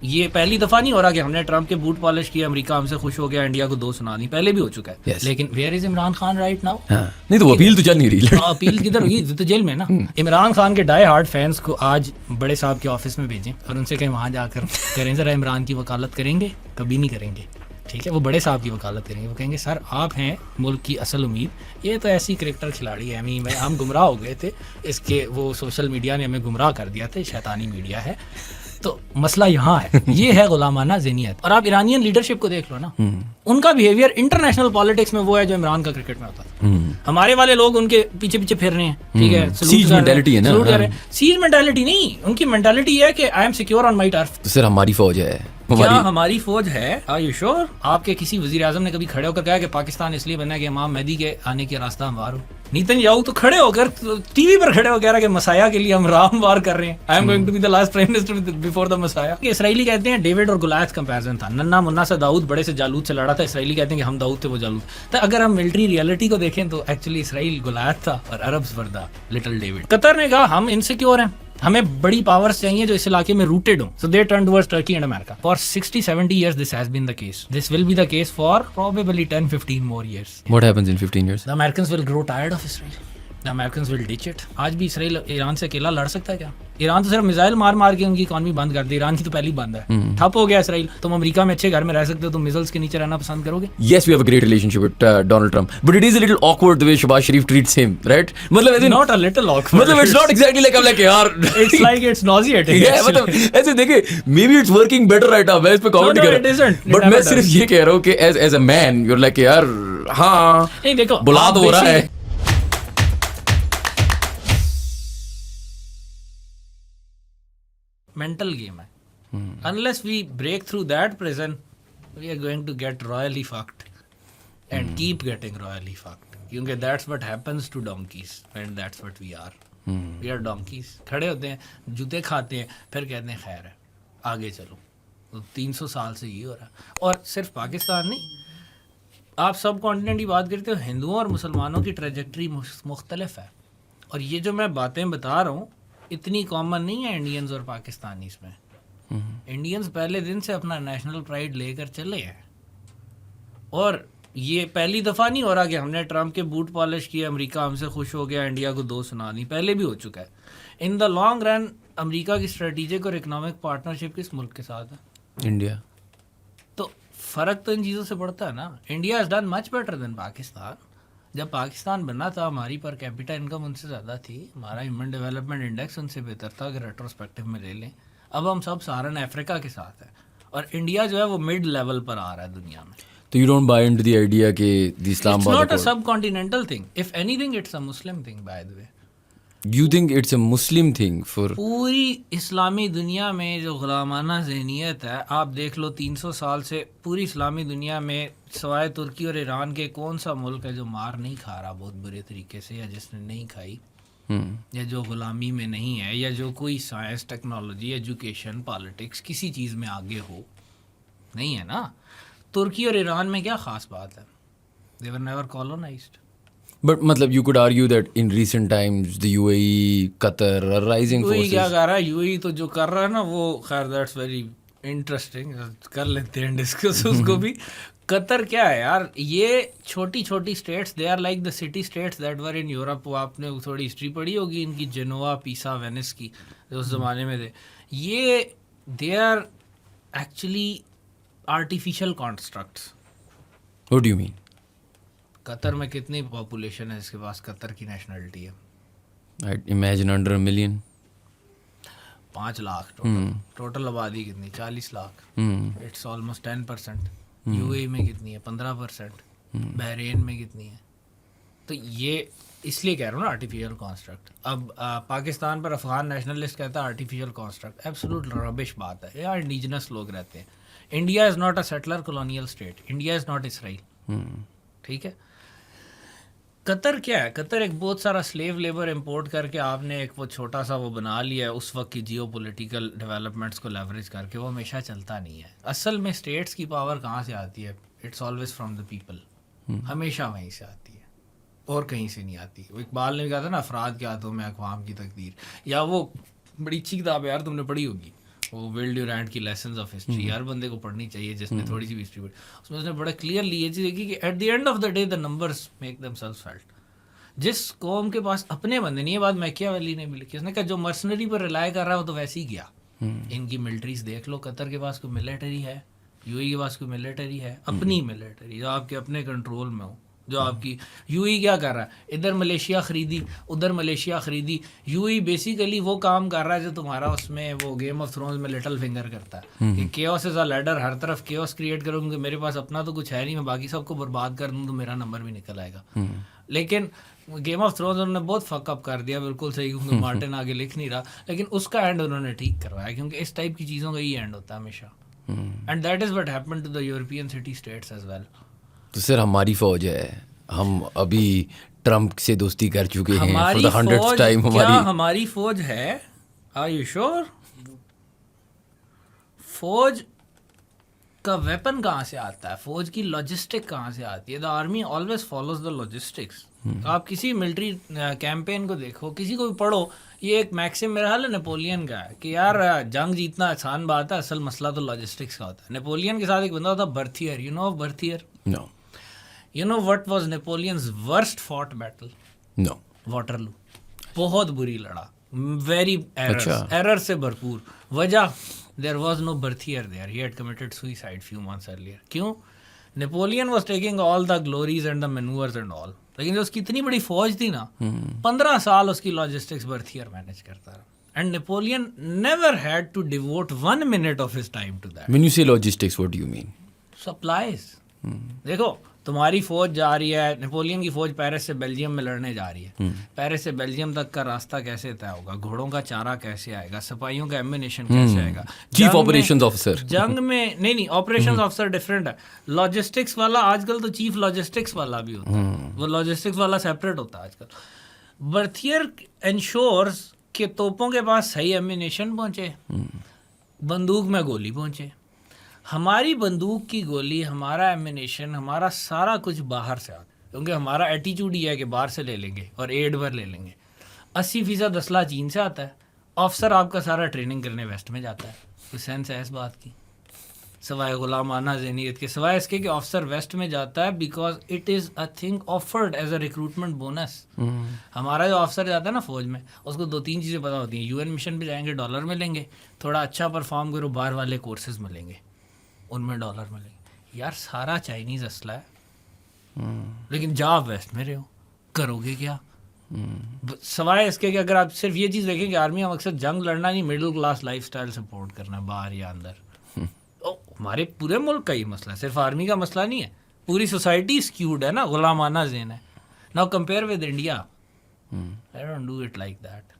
یہ پہلی دفعہ نہیں ہو رہا کہ ہم نے ٹرمپ کے بوٹ پالش کیا, امریکہ ہم سے خوش ہو گیا, انڈیا کو دو سنا دی, پہلے بھی ہو چکا ہے. لیکن where is Imran Khan right now? نہیں تو اپیل تو چل نہیں رہی. اپیل کدھر ہوئی؟ تو جیل میں نا. عمران خان کے ڈائی ہارڈ فینس کو آج بڑے صاحب کے آفس میں بھیجیں اور ان سے کہیں وہاں جا کر کریں ذرا عمران کی وکالت کریں گے. کبھی نہیں کریں گے, ٹھیک ہے. وہ بڑے صاحب کی وکالت کریں گے, وہ کہیں گے سر آپ ہیں ملک کی اصل امید, یہ تو ایسی کرکٹر کھلاڑی ہے, ہم گمراہ ہو گئے تھے, اس کے وہ سوشل میڈیا نے ہمیں گمراہ کر دیا تھا, شیطانی میڈیا ہے. تو مسئلہ یہاں ہے, یہ ہے غلامانہ ذہنیت. اور آپ ایرانین لیڈرشپ کو دیکھ لو نا, ان کا بیہیویئر انٹرنیشنل پالیٹکس میں وہ ہے جو عمران کا کرکٹ میں ہوتا تھا. ہمارے والے لوگ ان کے پیچھے پیچھے پھر رہے ہیں, ٹھیک ہے, سیج مینٹیلٹی ہے نا. سیج مینٹیلٹی نہیں, ان کی مینٹیلٹی یہ ہے کہ I am secure on my turf. Sir ہماری فوج ہے. کیا ہماری فوج ہے؟ آر یو شور؟ آپ کے کسی وزیر اعظم نے کبھی کھڑے ہو کر کہا کہ پاکستان اس لیے بنا کہ امام مہدی کے آنے کے راستہ ہموار ہو؟ نیتن یاہو تو کھڑے ہو کر ٹی وی پر کھڑے ہو کہہ رہا کہ مسیح کے لیے ہم راہ ہموار کر رہے ہیں. I'm going to be the last prime minister before the مسیح. کہ اسرائیلی کہتے ہیں ڈیوڈ اور گولیات کمپیریزن تھا, ننا منا سے داؤد بڑے سے جالوت سے لڑا تھا. اسرائیلی کہتے ہیں کہ ہم داؤد تھے وہ جالوت. تو اگر ہم ملٹری ریئلٹی کو دیکھیں تو ایکچولی اسرائیل گولیات تھا اور Arabs were the little David. Qatar نے کہا ہم انسیکیور ہیں, ہمیں بڑی پاورز چاہیے جو اس علاقے میں روٹیڈ ہوں. So they turn towards Turkey and America. For 60-70 years this has been the case. This will be the case for probably 10-15 more years. What happens in 15 years? The Americans will grow tired of Israel. The Americans will ditch it. آج بھی اسرائیل ایران سے اکیلا لڑ سکتا ہے کیا؟ ایران تو صرف میزائل مار مار کے ان کی اکانومی بند کر دی. ایران کی تو پہلی بند ہے, ٹھپ ہو گیا اسرائیل. تم امریکہ میں اچھے گھر میں رہ سکتے ہو, تم میزائلز کے نیچے رہنا پسند کرو گے؟ Yes, we have a great relationship with Donald Trump, but it is a little awkward the way Shehbaz Sharif treats him, right? مطلب not a little awkward. مطلب it's not exactly like I'm like yaar. It's like it's nauseating. Yeah, مطلب ایسے دیکھیں maybe it's working better right now. میں اس پہ comment کر رہا ہوں, but میں صرف یہ کہہ رہا ہوں کہ as a man you're like یار ہاں نہیں دیکھو بلا تو ہو رہا ہے. mental game ہے. Unless we break through that prison, we are going to get royally fucked and keep getting royally fucked. کیونکہ that's what happens to donkeys and that's what we are. We are donkeys. کھڑے ہوتے ہیں, جوتے کھاتے ہیں, پھر کہتے ہیں خیر ہے آگے چلو. 300 سال سے یہ ہو رہا ہے. اور صرف پاکستان نہیں, آپ سب کانٹیننٹ کی بات کرتے ہو, ہندوؤں اور مسلمانوں کی ٹریجیکٹری مختلف ہے. اور یہ جو میں باتیں بتا رہا ہوں اتنی کامن نہیں ہے انڈینز اور پاکستانیز میں. انڈینز پہلے دن سے اپنا نیشنل پرائڈ لے کر چلے ہیں, اور یہ پہلی دفعہ نہیں ہو رہا کہ ہم نے ٹرمپ کے بوٹ پالش کیا, امریکہ ہم سے خوش ہو گیا, انڈیا کو دو سنا دی. پہلے بھی ہو چکا ہے. ان دا لانگ رن امریکہ کی اسٹریٹجک اور اکنامک پارٹنرشپ کس ملک کے ساتھ ہے؟ انڈیا. تو فرق تو ان چیزوں سے پڑتا ہے نا. India has done much better than Pakistan. جب پاکستان بنا تھا ہماری پر کیپیٹل انکم ان سے زیادہ تھی, ہمارا ہیومن ڈیولپمنٹ انڈیکس ان سے بہتر تھا اگر ریٹروسپیکٹو میں لے لیں. اب ہم سب سہارن افریقہ کے ساتھ ہیں, اور انڈیا جو ہے وہ مڈ لیول پر آ رہا ہے دنیا میں. تو you don't buy into the idea کہ دی اسلام آباد it's not a subcontinental thing. If anything it's a Muslim thing by the way. You think it's a Muslim thing for پوری اسلامی دنیا میں جو غلامانہ ذہنیت ہے, آپ دیکھ لو 300 سال سے پوری اسلامی دنیا میں سوائے ترکی اور ایران کے کون سا ملک ہے جو مار نہیں کھا رہا بہت برے طریقے سے, یا جس نے نہیں کھائی, یا جو غلامی میں نہیں ہے, یا جو کوئی سائنس ٹیکنالوجی ایجوکیشن پالیٹکس کسی چیز میں آگے ہو؟ نہیں ہے نا. ترکی اور ایران میں کیا خاص بات ہے؟ they were never colonized. But مطلب you could argue that in recent times the UAE, Qatar are rising forces. UAE کیا کر رہا ہے؟ UAE تو جو کر رہا ہے نا وہ خیر that's very interesting, کر لیتے ہیں ڈسکس اس کو بھی. قطر کیا ہے یار, یہ چھوٹی چھوٹی states, they are like the city states that were in Europe. وہ آپ نے تھوڑی ہسٹری پڑھی ہوگی ان کی, جنوا, پیسا, وینس کی, جو اس زمانے میں تھے. یہ they are actually artificial constructs. What do you mean? Qatar میں کتنی پاپولیشن ہے اس کے پاس قطر کی نیشنلٹی ہے؟ I'd imagine under a million. 5 lakh total آبادی کتنی؟ 40 لاکھ. It's almost 10%. یو اے میں کتنی ہے؟ 15%. بحرین میں کتنی ہے؟ تو یہ اس لیے کہہ رہا ہوں نا آرٹیفیشل کانسٹرکٹ. اب پاکستان پر افغان نیشنلسٹ کہتا ہے آرٹیفیشل کانسٹرکٹ. ایبسولوٹ ربش بات ہے. یہاں انڈیجنس لوگ رہتے ہیں. India is not a settler colonial state. India is not Israel. ٹھیک ہے. قطر کیا ہے؟ قطر ایک بہت سارا سلیو لیبر امپورٹ کر کے آپ نے ایک وہ چھوٹا سا وہ بنا لیا ہے اس وقت کی جیو پولیٹیکل ڈیولپمنٹس کو لیوریج کر کے. وہ ہمیشہ چلتا نہیں ہے. اصل میں اسٹیٹس کی پاور کہاں سے آتی ہے؟ It's always from the people. ہمیشہ وہیں سے آتی ہے اور کہیں سے نہیں آتی. وہ اقبال نے کہا تھا نا, افراد کے ہاتھوں میں اقوام کی تقدیر. یا وہ بڑی اچھی کتاب ہے یار, تم نے پڑھی ہوگی, وہ ول ڈیورانٹ کی لیسنز آف ہسٹری ہر بندے کو پڑھنی چاہیے جس نے تھوڑی سی بھی ہسٹری پڑھی. اس میں اس نے بڑا کلیئرلی یہ چیز دیکھی کہ at the end of the day the numbers make them self felt. جس قوم کے پاس اپنے بندے نہیں, یہ بات میکیاویلی نے بھی لکھی, اس نے کہا جو مرسنری پر ریلائی کر رہا ہے وہ تو ویسے ہی گیا. ان کی ملٹریز دیکھ لو, قطر کے پاس کوئی ملٹری ہے, یو اے کے پاس کوئی ملٹری ہے, اپنی ملٹری جو آپ کے اپنے کنٹرول میں ہو, جو آپ کی یو ای کیا کر رہا ہے, ادھر ملیشیا خریدی ادھر ملیشیا خریدی. یو ای بیسیکلی وہ کام کر رہا ہے جو تمہارا اس میں وہ گیم آف تھرونز میں لٹل فنگر کرتا ہے کہ کیوس از اے لیڈر, ہر طرف کیوس کریٹ کروں کہ میرے پاس اپنا تو کچھ ہے نہیں, میں باقی سب کو برباد کر دوں تو میرا نمبر بھی نکل آئے گا. لیکن گیم آف تھرونز انہوں نے بہت فک اپ کر دیا, بالکل صحیح, کیونکہ مارٹن آگے لکھ نہیں رہا, لیکن اس کا اینڈ انہوں نے ٹھیک کروایا کیونکہ اس ٹائپ کی چیزوں کا یہ اینڈ ہوتا ہے ہمیشہ. And that is what happen to the European city states as well. تو سر ہماری فوج ہے, ہم ابھی ٹرمپ سے دوستی کر چکے ہیں for the 100th time. ہماری فوج ہے, آر یو شور؟ فوج کا ویپن کہاں سے آتا ہے, فوج کی لاجسٹک کہاں سے آتی ہے؟ The army always follows the logistics. آپ کسی ملٹری کیمپین کو دیکھو, کسی کو بھی پڑھو, یہ ایک میکسم میرا حال ہے نیپولین کا ہے کہ یار جنگ جیتنا آسان بات ہے, اصل مسئلہ تو لاجسٹکس کا ہوتا ہے. نیپولین کے ساتھ ایک بندہ ہوتا Berthier, you know Berthier? No. You know what was Napoleon's worst fought battle? No. Waterloo. بہت بری لڑا, ویری ایرر سے بھرپور. وجہ there was no Berthier there, he had committed suicide few months earlier. کیوں؟ Napoleon was taking all the glories and the manoeuvres and all, لیکن جو اس کی اتنی بڑی فوج تھی نا, 15 سال اس کی لاجسٹکس برتھیئر مینیج کرتا رہا. And Napoleon never had to devote 1 minute of his time to that. When you say logistics, what do you mean? Supplies. دیکھو تمہاری فوج جا رہی ہے, نیپولین کی فوج پیرس سے بیلجیم میں لڑنے جا رہی ہے, پیرس سے بیلجیم تک کا راستہ کیسے طے ہوگا, گھوڑوں کا چارہ کیسے آئے گا, سپاہیوں کا ایمونیشن کیسے آئے گا, چیف آپریشنز آفیسر جنگ میں نہیں, آپریشنز آفیسر ڈفرینٹ ہے. لاجسٹکس والا آج کل تو چیف لاجسٹکس والا بھی ہوتا ہے, وہ لاجسٹکس والا سیپریٹ ہوتا ہے آج کل. برتھیئر انشورز کہ توپوں کے پاس صحیح ایمونیشن پہنچے, بندوق میں گولی پہنچے. ہماری بندوق کی گولی, ہمارا ایمونیشن, ہمارا سارا کچھ باہر سے آتا ہے, کیونکہ ہمارا ایٹیچیوڈ یہ ہے کہ باہر سے لے لیں گے اور ایڈ پر لے لیں گے. 80% اسلحہ چین سے آتا ہے. آفسر آپ کا سارا ٹریننگ کرنے ویسٹ میں جاتا ہے. کوئی سینس ہے اس بات کی؟ سوائے غلامانہ ذہنیت کے, سوائے اس کے کہ آفسر ویسٹ میں جاتا ہے because it is a thing offered as a recruitment bonus. ہمارا جو آفسر جاتا ہے نا فوج میں, اس کو 2-3 چیزیں پتہ ہوتی ہیں. UN مشن پہ جائیں گے, ڈالر ملیں گے, تھوڑا اچھا پرفارم کرو, باہر والے کورسز ملیں گے, ان میں ڈالر ملیں گے. یار سارا چائنیز اسلحہ ہے, لیکن جا آپ ویسٹ میں رہے ہو, کرو گے کیا؟ سوائے اس کے کہ اگر آپ صرف یہ چیز دیکھیں کہ آرمی کا مقصد جنگ لڑنا نہیں, middle class life style support کرنا ہے باہر یا اندر. ہمارے پورے ملک کا ہی مسئلہ ہے, صرف آرمی کا مسئلہ نہیں ہے, پوری سوسائٹی اسکیوڈ ہے نا, غلامانہ ذہن ہے. Now compare with India, I don't do it like that.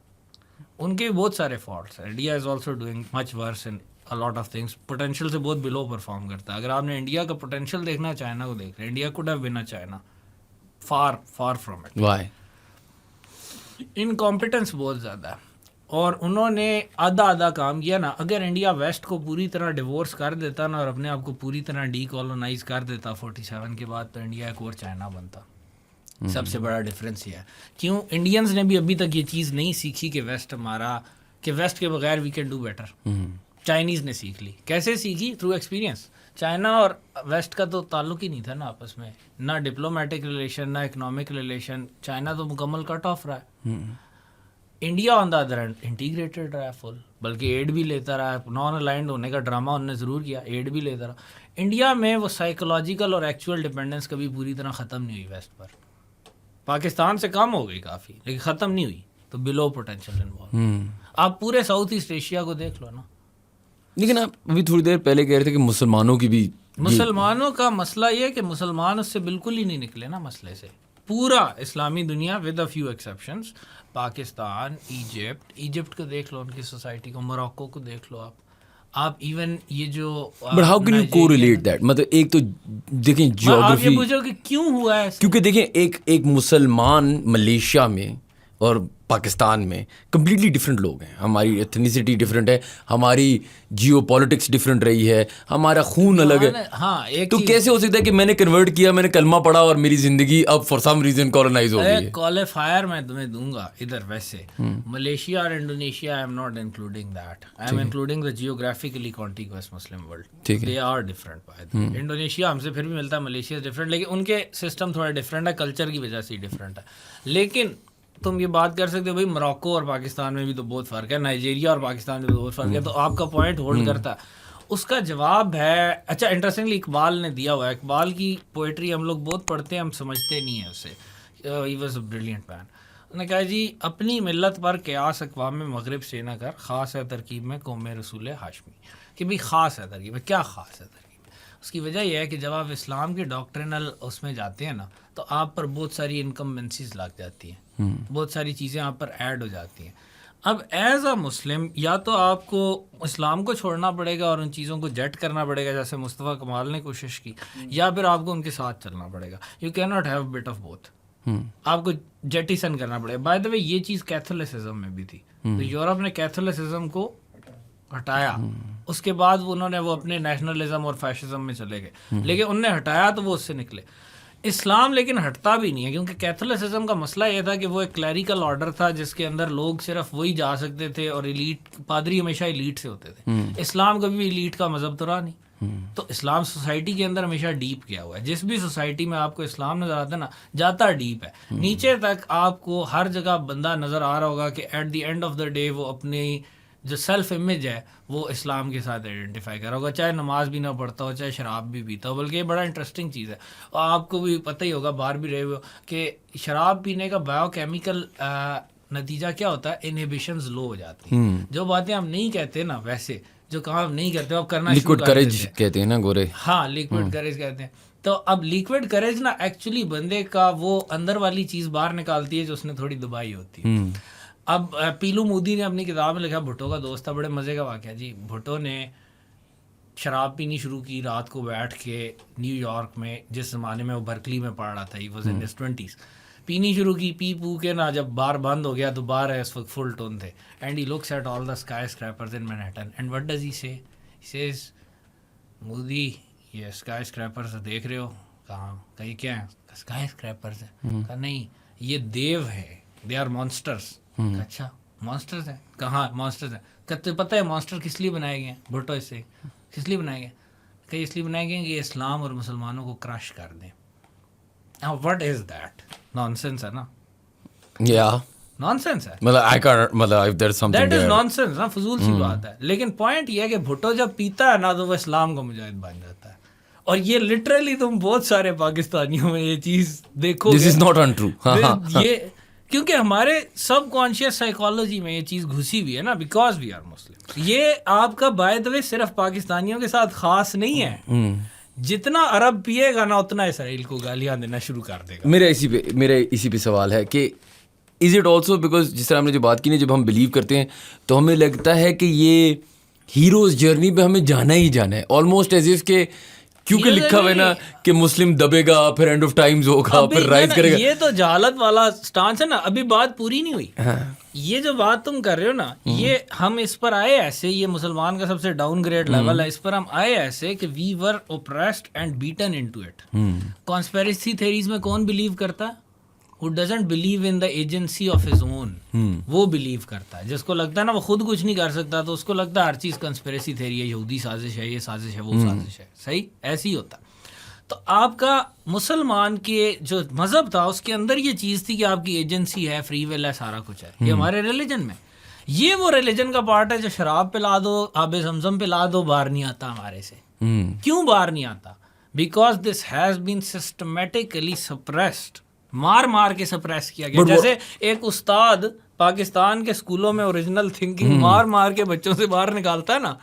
ان کے بہت سارے فالٹس ہیں. India is also doing much worse in a lot of things, potential سے بہت بلو پرفارم کرتا ہے. اگر آپ نے انڈیا کا پوٹینشیل دیکھنا, چائنا کو دیکھ رہے ہیں, India could have been a China, far from it. Why? انکمپیٹنس بہت زیادہ ہے, اور انہوں نے آدھا کام کیا نا. اگر انڈیا ویسٹ کو پوری طرح ڈیورس کر دیتا نا, اور اپنے آپ کو پوری طرح ڈی کالونائز کر دیتا 47 کے بعد, تو انڈیا ایک اور چائنا بنتا. سب سے بڑا ڈفرینس یہ ہے. کیوں؟ انڈینز نے بھی ابھی تک یہ چیز نہیں سیکھی کہ ویسٹ ہمارا, کہ ویسٹ کے بغیر we can do better. Chinese نے سیکھ لی. کیسے سیکھی؟ Through experience. چائنا اور ویسٹ کا تو تعلق ہی نہیں تھا نا آپس میں, نہ ڈپلومیٹک ریلیشن, نہ اکنامک ریلیشن. چائنا تو مکمل کٹ آف رہا ہے. India on the other hand integrated رہا ہے فل, بلکہ ایڈ بھی لیتا رہا ہے. نان الائنڈ ہونے کا ڈرامہ انہوں نے ضرور کیا, ایڈ بھی لیتا رہا. انڈیا میں وہ سائیکولوجیکل اور ایکچوئل ڈپینڈنس کبھی پوری طرح ختم نہیں ہوئی ویسٹ پر. پاکستان سے کم ہو گئی کافی, لیکن ختم نہیں ہوئی. تو بلو پوٹینشیل انوالو. آپ پورے ساؤتھ ایسٹ ایشیا کو دیکھ لو نا. لیکن آپ ابھی تھوڑی دیر پہلے کہہ رہے تھے کہ مسلمانوں کی بھی, مسلمانوں کا مسئلہ یہ ہے کہ مسلمان اس سے بالکل ہی نہیں نکلے نا مسئلے سے. پورا اسلامی دنیا with a few exceptions, Pakistan, Egypt کو دیکھ لو, ان کی سوسائٹی کو, موراکو کو دیکھ لو آپ ایون یہ جو, but how can you correlate that? مطلب ایک تو دیکھیں جیوگرافی, آپ یہ پوچھو کہ کیوں ہوا ہے, کیونکہ دیکھیں ایک مسلمان ملیشیا میں اور پاکستان میں کمپلیٹلی ڈفرینٹ لوگ ہیں. ہماری ایتھنیسٹی ڈفرینٹ ہے, ہماری جیو پالیٹکس ڈفرینٹ رہی ہے, ہمارا خون الگ ہے. ہاں ایک تو کیسے ہو سکتا ہے کہ میں نے کنورٹ کیا, میں نے کلمہ پڑھا اور میری زندگی اب فار سم ریزن کالونائز ہو گئی ہے؟ کوالیفائر میں تمہیں دوں گا ادھر. ویسے ملیشیا اور Indonesia I M not including that, I am including the geographically contiguous Muslim world. They are different. Indonesia ہم سے پھر بھی ملتا ہے, ملیشیا ڈفرینٹ, لیکن ان کے سسٹم تھوڑا ڈفرینٹ ہے, کلچر کی وجہ سے ہی ڈفرینٹ ہے. لیکن تم یہ بات کر سکتے ہو بھائی موراکو اور پاکستان میں بھی تو بہت فرق ہے, نائجیریا اور پاکستان میں بھی بہت فرق ہے. تو آپ کا پوائنٹ ہولڈ کرتا ہے. اس کا جواب ہے, اچھا انٹرسٹنگلی اقبال نے دیا ہوا ہے. اقبال کی پوئٹری ہم لوگ بہت پڑھتے ہیں, ہم سمجھتے نہیں ہیں اسے. ہی واز اے بریلینٹ مین. انہوں نے کہا جی اپنی ملت پر قیاس اقوام مغرب سے نہ کر, خاص ہے ترکیب میں قوم رسول ہاشمی. کہ بھائی خاص ہے ترکیب میں, کیا خاص ہے ترکیب؟ اس کی وجہ یہ ہے کہ جب آپ اسلام کے ڈاکٹرنل اس میں جاتے ہیں نا, تو آپ پر بہت ساری انکمبنسیز لگ جاتی ہیں, بہت ساری چیزیں آپ پر ایڈ ہو جاتی ہیں. اب ایز اے مسلم یا تو آپ کو اسلام کو چھوڑنا پڑے گا اور ان چیزوں کو جٹ کرنا پڑے گا جیسے مصطفیٰ کمال نے کوشش کی, یا پھر آپ کو ان کے ساتھ چلنا پڑے گا. You can not have bit of both. آپ کو جیٹیسن کرنا پڑے گا. بائی دا وے یہ چیز کیتھولسزم میں بھی تھی. تو یورپ نے کیتھولسزم کو ہٹایا, اس کے بعد انہوں نے وہ اپنے نیشنلزم اور فیشزم میں چلے گئے, لیکن انہوں نے ہٹایا تو وہ اس سے نکلے. اسلام لیکن ہٹتا بھی نہیں ہے, کیونکہ کیتھولسزم کا مسئلہ یہ تھا کہ وہ ایک کلیریکل آرڈر تھا جس کے اندر لوگ صرف وہی جا سکتے تھے, اور ایلیٹ پادری ہمیشہ ایلیٹ سے ہوتے تھے. اسلام کبھی بھی ایلیٹ کا مذہب تو رہا نہیں. تو اسلام سوسائٹی کے اندر ہمیشہ ڈیپ گیا ہوا ہے. جس بھی سوسائٹی میں آپ کو اسلام نظر آتا ہے نا, جاتا ڈیپ ہے. نیچے تک آپ کو ہر جگہ بندہ نظر آ رہا ہوگا کہ at the end of the day وہ اپنی جو سیلف امیج ہے وہ اسلام کے ساتھ آئیڈینٹیفائی کرا ہوگا, چاہے نماز بھی نہ پڑھتا ہو, چاہے شراب بھی پیتا ہو. بلکہ یہ بڑا انٹرسٹنگ چیز ہے, اور آپ کو بھی پتہ ہی ہوگا, باہر بھی رہے ہوئے ہو, کہ شراب پینے کا بایو کیمیکل نتیجہ کیا ہوتا ہے, انہیبیشنز لو ہو جاتی ہیں. جو باتیں ہم نہیں کہتے نا, ویسے جو کام ہم نہیں کرتے اب کرنا شروع کر دیتے ہیں. کہتے ہیں نا گورے, ہاں لیکوڈ کریج کہتے ہیں. تو اب لیکوڈ کریج نا ایکچولی بندے کا وہ اندر والی چیز باہر نکالتی ہے جو اس نے تھوڑی دبائی ہوتی ہے. اب پیلو مودی نے اپنی کتاب میں لکھا, بھٹو کا دوست تھا, بڑے مزے کا واقعہ جی. بھٹو نے شراب پینی شروع کی رات کو بیٹھ کے نیو یارک میں, جس زمانے میں وہ برکلی میں پڑھ رہا تھا, he was in his 20s. پینی شروع کی, پی پو کے نا جب بار بند ہو گیا تو بار ہے اس وقت فل ٹون تھے. And he looks at all the skyscrapers in Manhattan and what does he see, he Cs Modi یہ اسکائی اسکریپرز دیکھ رہے ہو؟ کہاں, کہیں کیا ہیں اسکائی اسکریپرز ہیں؟ کہا نہیں یہ دیو ہے, دے آر مانسٹرس. اچھا مانسٹرز ہیں, کہاں مانسٹرز ہیں؟ کہتے پتہ ہے مانسٹر کس لیے بنائے گئے ہیں؟ بھٹو اس سے کس لیے بنائے گئے؟ کہ اس لیے بنائے گئے ہیں کہ اسلام اور مسلمانوں کو کرش کر دیں. What is that? Naan sense ہے نا. یا نان سینس ہے, دیٹ از نان سینس نا, فضول سی بات ہے. لیکن پوائنٹ یہ ہے کہ بھٹو جب پیتا ہے نا تو وہ اسلام کا مجاہد بن جاتا ہے. اور یہ لٹرلی تم بہت سارے پاکستانیوں میں یہ چیز دیکھو, دس از ناٹ انٹرو. یہ کیونکہ ہمارے سب کانشیس سائیکالوجی میں یہ چیز گھسی ہوئی ہے نا, بیکاز وی آر مسلم. یہ آپ کا بائی دا وے صرف پاکستانیوں کے ساتھ خاص نہیں ہے. جتنا عرب پیے گا نا اتنا اسرائیل کو گالیاں دینا شروع کر دے گا. میرا اسی پہ سوال ہے کہ از اٹ آلسو بیکاز جس طرح ہم نے جو بات کی نا, جب ہم بلیو کرتے ہیں تو ہمیں لگتا ہے کہ یہ ہیروز جرنی پہ ہمیں جانا ہی جانا ہے, آلموسٹ ایز اف کہ کیونکہ لکھا ہوا ہے نا کہ مسلم دبے گا, پھر اینڈ آف ٹائمز ہوگا, پھر رائز کرے گا. یہ تو جہالت والا سٹانس ہے نا, ابھی بات پوری نہیں ہوئی. یہ جو بات تم کر رہے ہو نا, یہ ہم اس پر آئے ایسے, یہ مسلمان کا سب سے ڈاؤن گریڈ لیول ہے, اس پر ہم آئے ایسے کہ we were oppressed and beaten into it. Conspiracy theories میں کون بلیو کرتا ہے؟ who doesn't believe in the agency of his own. وہ بلیو کرتا ہے. جس کو لگتا ہے نا وہ خود کچھ نہیں کر سکتا, تو اس کو لگتا ہے ہر چیز کنسپیریسی تھیری ہے, یہودی سازش ہے, یہ سازش ہے, وہ سازش ہے. صحیح ایسے ہی ہوتا. تو آپ کا مسلمان کے جو مذہب تھا اس کے اندر یہ چیز تھی کہ آپ کی ایجنسی ہے, فری ول ہے, سارا کچھ ہے. یہ ہمارے ریلیجن میں, یہ وہ ریلیجن کا پارٹ ہے جو شراب پلا دو, آب زمزم پلا دو, باہر نہیں آتا ہمارے سے. کیوں باہر نہیں آتا؟ Because this has been systematically suppressed, مار مار کے سپریس کیا گیا. جیسے ایک استاد پاکستان کے اسکولوں میں اوریجنل تھنکنگ مار مار کے بچوں سے باہر نکالتا ہے نا,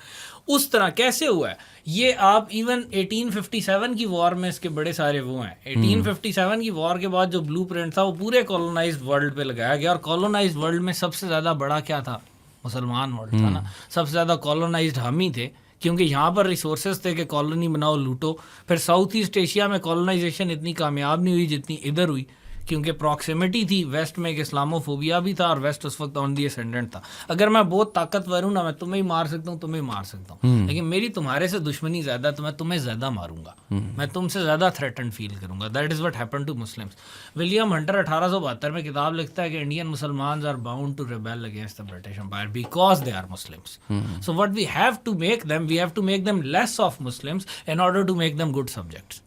اس طرح کیسے ہوا ہے یہ آپ ایون 1857 کی وار میں اس کے بڑے سارے وہ ہیں. 1857 کی وار کے بعد جو بلو پرنٹ تھا وہ پورے کالونائزڈ ورلڈ پہ لگایا گیا, اور کالونائزڈ ورلڈ میں سب سے زیادہ بڑا کیا تھا؟ مسلمان ورلڈ تھا نا. سب سے زیادہ کالونائزڈ ہم ہی تھے, کیونکہ یہاں پر ریسورسز تھے کہ کالونی بناؤ, لوٹو. پھر ساؤتھ ایسٹ ایشیا میں کالونائزیشن اتنی کامیاب نہیں ہوئی جتنی ادھر ہوئی, کیونکہ پراکسیمٹی تھی ویسٹ میں، ایک اسلاموفوبیا بھی تھا اور ویسٹ اس وقت آن دی اسینڈنٹ تھا. اگر میں بہت طاقتور ہوں نا، میں تمہیں ہی مار سکتا ہوں، تمہیں ہی مار سکتا ہوں، لیکن میری تمہارے سے دشمنی زیادہ، تو میں تمہیں زیادہ ماروں گا، میں تم سے زیادہ تھریٹنڈ فیل کروں گا. That is what happen to Muslims. William Hunter 1872 میں کتاب لکھتا ہے کہ Indian Musalmans are bound to rebel against the British empire because they are Muslims. So what we have to make them, we have to make them less of Muslims in order to make them good subjects.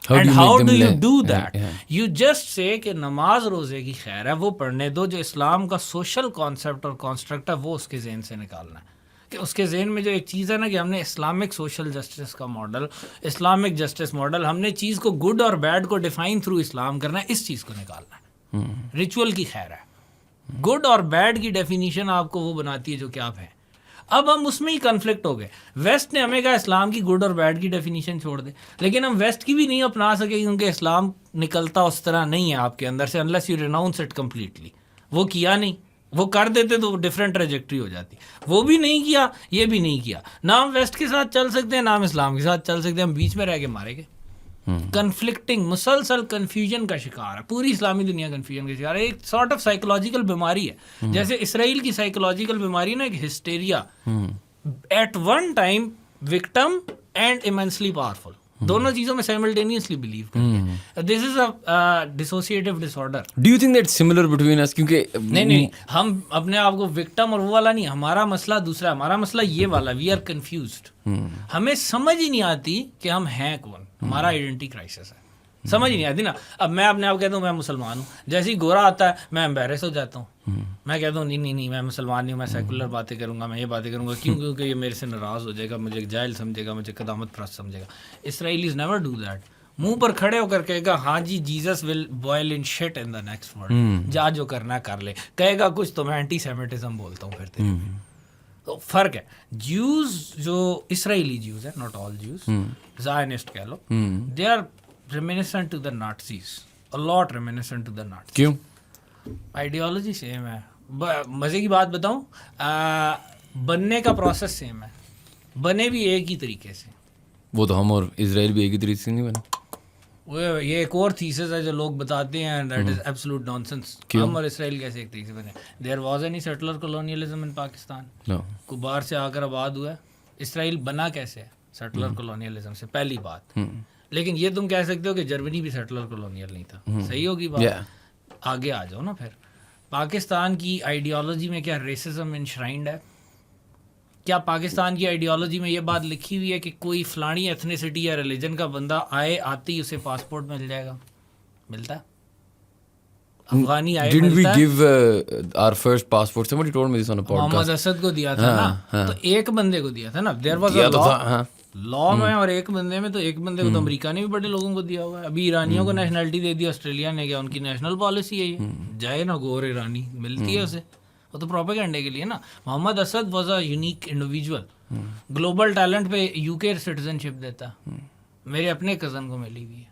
And how do you do that? You just say کہ نماز روزے کی خیر ہے، وہ پڑھنے دو. جو اسلام کا سوشل کانسیپٹ اور کانسٹرکٹ ہے وہ اس کے ذہن سے نکالنا ہے. کہ اس کے ذہن میں جو ایک چیز ہے نا کہ ہم نے اسلامک سوشل جسٹس کا ماڈل، اسلامک جسٹس ماڈل، ہم نے چیز کو گڈ اور بیڈ کو ڈیفائن تھرو اسلام کرنا ہے، اس چیز کو نکالنا ہے. ریچول کی خیر ہے، گڈ اور بیڈ کی ڈیفینیشن آپ کو وہ بناتی ہے جو کہ آپ ہیں. اب ہم اس میں ہی کنفلکٹ ہو گئے. ویسٹ نے ہمیں کہا اسلام کی گڈ اور بیڈ کی ڈیفینیشن چھوڑ دے، لیکن ہم ویسٹ کی بھی نہیں اپنا سکے کیونکہ اسلام نکلتا اس طرح نہیں ہے آپ کے اندر سے unless you renounce it completely. وہ کیا نہیں، وہ کر دیتے تو ڈفرینٹ ٹریجیکٹری ہو جاتی. وہ بھی نہیں کیا، یہ بھی نہیں کیا. نہ ہم ویسٹ کے ساتھ چل سکتے ہیں، نہ ہم اسلام کے ساتھ چل سکتے ہیں، ہم بیچ میں رہ کے مارے گئے. کنفلکٹنگ، مسلسل کنفیوژن کا شکار ہے پوری اسلامی دنیا. کنفیوژن کا شکار ہے، ایک سارٹ آف سائیکولوجیکل بیماری ہے. جیسے اسرائیل کی سائیکولوجیکل بیماری نا، ایک hysteria, at one time victim and immensely powerful, دونوں چیزوں میں سائملٹینیسلی بلیو کرتے ہیں. This is a dissociative disorder. Do you think that similar between us? کیونکہ نہیں، ہم اپنے آپ کو وکٹم اور وہ والا نہیں، ہمارا مسئلہ دوسرا ہے. ہمارا مسئلہ یہ والا، وی آر کنفیوزڈ. ہمیں سمجھ ہی نہیں آتی کہ ہم ہیں کون. ہمارا آئیڈینٹی کرائسس ہے، سمجھ ہی نہیں آتی نا. اب میں اپنے آپ کہتا ہوں میں مسلمان ہوں، جیسے ہی گورا آتا ہے میں امبیرس ہو جاتا ہوں. میں کہتا ہوں نہیں میں مسلمان نہیں ہوں، میں سیکولر باتیں کروں گا، میں یہ باتیں کروں گا. کیوں؟ کیونکہ یہ میرے سے ناراض ہو جائے گا، مجھے جاہل سمجھے گا، مجھے قدامت پرست سمجھے گا. Israelis never do that. منہ پر کھڑے ہو کر کہے گا ہاں جی Jesus will boil in shit in the next world, جا جو کرنا کر لے. کہے گا کچھ تو میں اینٹی سیمیٹزم بولتا ہوں پھر. تو فرق ہے. جیوز جو اسرائیلی جیوز ہے، ناٹ آل جیوز، زائنسٹ کہہ لو، they are reminiscent to the Nazis, a lot reminiscent to the Nazis. کیوں؟ آئیڈیالوجی سیم ہے. مزے کی بات بتاؤں، بننے کا پروسیس سیم ہے، بنے بھی ایک ہی طریقے سے. وہ تو ہم اور اسرائیل بھی ایک ہی طریقے سے نہیں بنے. یہ ایک اور تھیسس ہے جو لوگ بتاتے ہیں، دیٹ از ایبسولوٹ نانسنس. ہم اور اسرائیل کیسے ایک طریقے سے بنے؟ There was any settler colonialism in Pakistan? کوئی باہر سے آ کر آباد ہوا ہے؟ اسرائیل بنا کیسے ہے؟ سیٹلر کولونیلزم سے، پہلی بات. لیکن یہ تم کہہ سکتے ہو کہ جرمنی بھی سیٹلر کولونیل نہیں تھا. صحیح ہوگی بات. آگے آ جاؤ نا. پھر پاکستان کی آئیڈیالوجی میں کیا ریسزم انشرائنڈ ہے؟ کیا پاکستان کی آئیڈیالوجی میں یہ بات لکھی ہوئی ہے کہ کوئی فلانی ایتھنیسٹی یا ریلیجن کا بندہ آتے ہی اسے پاسپورٹ مل جائے گا؟ ملتا ہے. افغانی آئے Didn't we give our first passport? Somebody told me this on a podcast. محمد اسد کو دیا تھا نا، تو ایک بندے کو دیا تھا نا. دیر واز اے لا میں، اور ایک بندے میں، تو ایک بندے کو تو امریکہ نے بھی بڑے لوگوں کو دیا ہوا ہے. ابھی ایرانیوں کو نیشنلٹی دے دی آسٹریلیا نے، کیا ان کی نیشنل پالیسی ہے یہ؟ جائے نا گور ایرانی، ملتی ہے اسے. وہ تو پروپیگنڈے کے لیے نا. Muhammad Asad was a unique individual. Global talent پہ یو کے سٹیزن شپ دیتا، میرے اپنے کزن کو ملی ہوئی ہے.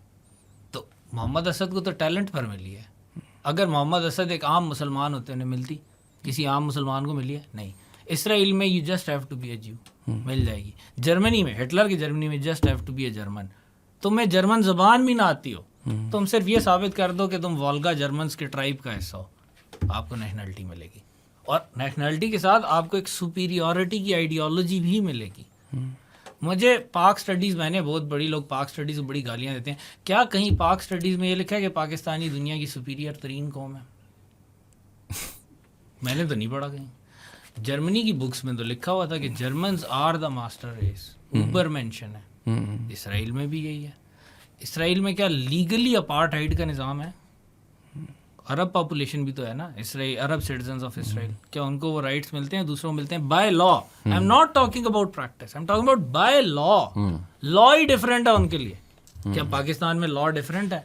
تو محمد اسد کو تو ٹیلنٹ پر ملی ہے. اگر محمد اسد ایک عام مسلمان ہوتے انہیں ملتی؟ کسی عام مسلمان کو ملی ہے؟ نہیں. اسرائیل میں you just have to be a Jew, مل جائے گی. جرمنی میں، ہٹلر کی جرمنی میں just have to be a German. تمہیں جرمن زبان بھی نہ آتی ہو، تم صرف یہ ثابت کر دو کہ تم والگا جرمنس کے ٹرائب کا حصہ ہو، آپ کو نیشنلٹی ملے گی. اور نیشنلٹی کے ساتھ آپ کو ایک سپیریورٹی کی آئیڈیالوجی بھی ملے گی. مجھے پاک سٹڈیز، میں نے بہت بڑی لوگ پاک سٹڈیز کو بڑی گالیاں دیتے ہیں. کیا کہیں پاک سٹڈیز میں یہ لکھا ہے کہ پاکستانی دنیا کی سپیریئر ترین قوم ہے؟ میں نے تو نہیں پڑھا کہیں. جرمنی کی بکس میں تو لکھا ہوا تھا کہ Germans are the master race, اوپر مینشن ہے. اسرائیل میں بھی یہی ہے. اسرائیل میں کیا لیگلی اپارٹھائڈ کا نظام ہے؟ عرب پاپولیشن بھی تو ہے نا اسرائیل، عرب سٹیزنز آف اسرائیل. کیا ان کو وہ رائٹس ملتے ہیں؟ دوسروں کو ملتے ہیں by law. I am not talking about practice, I am talking about by law. Law he different ہے ان کے لیے. کیا پاکستان میں لا ڈفرینٹ ہے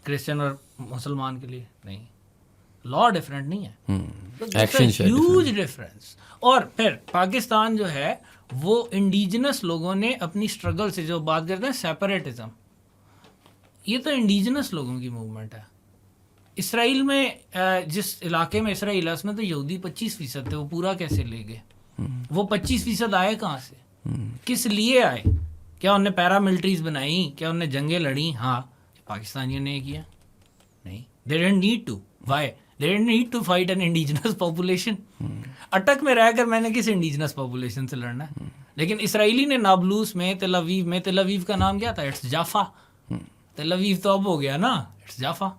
کرسچن اور مسلمان کے لیے؟ نہیں، لا ڈفرینٹ نہیں ہے، ہیوج ڈفرینس. اور پھر پاکستان جو ہے وہ انڈیجنس لوگوں نے اپنی اسٹرگل سے، جو بات کرتے ہیں سیپریٹزم، یہ تو انڈیجنس لوگوں کی موومنٹ ہے. اسرائیل میں جس علاقے میں اسرائیل ہے اس میں تو یہودی 25% تھے، وہ پورا کیسے لے گئے؟ وہ 25% آئے کہاں سے؟ کس لیے آئے؟ کیا انہوں نے پیراملٹریز بنائی؟ کیا انہوں نے جنگیں لڑیں؟ ہاں، پاکستانیوں نے کیا. نہیں, they didn't need to. Why? They didn't need to fight an indigenous population. اٹک میں رہ کر میں نے کس انڈیجنس پاپولیشن سے لڑنا ہے؟ لیکن اسرائیلی نے نابلوس میں تل اویو کا نام کیا تھا؟ اٹس جافا. تل اویو تو اب ہو گیا نا, اٹس جافا.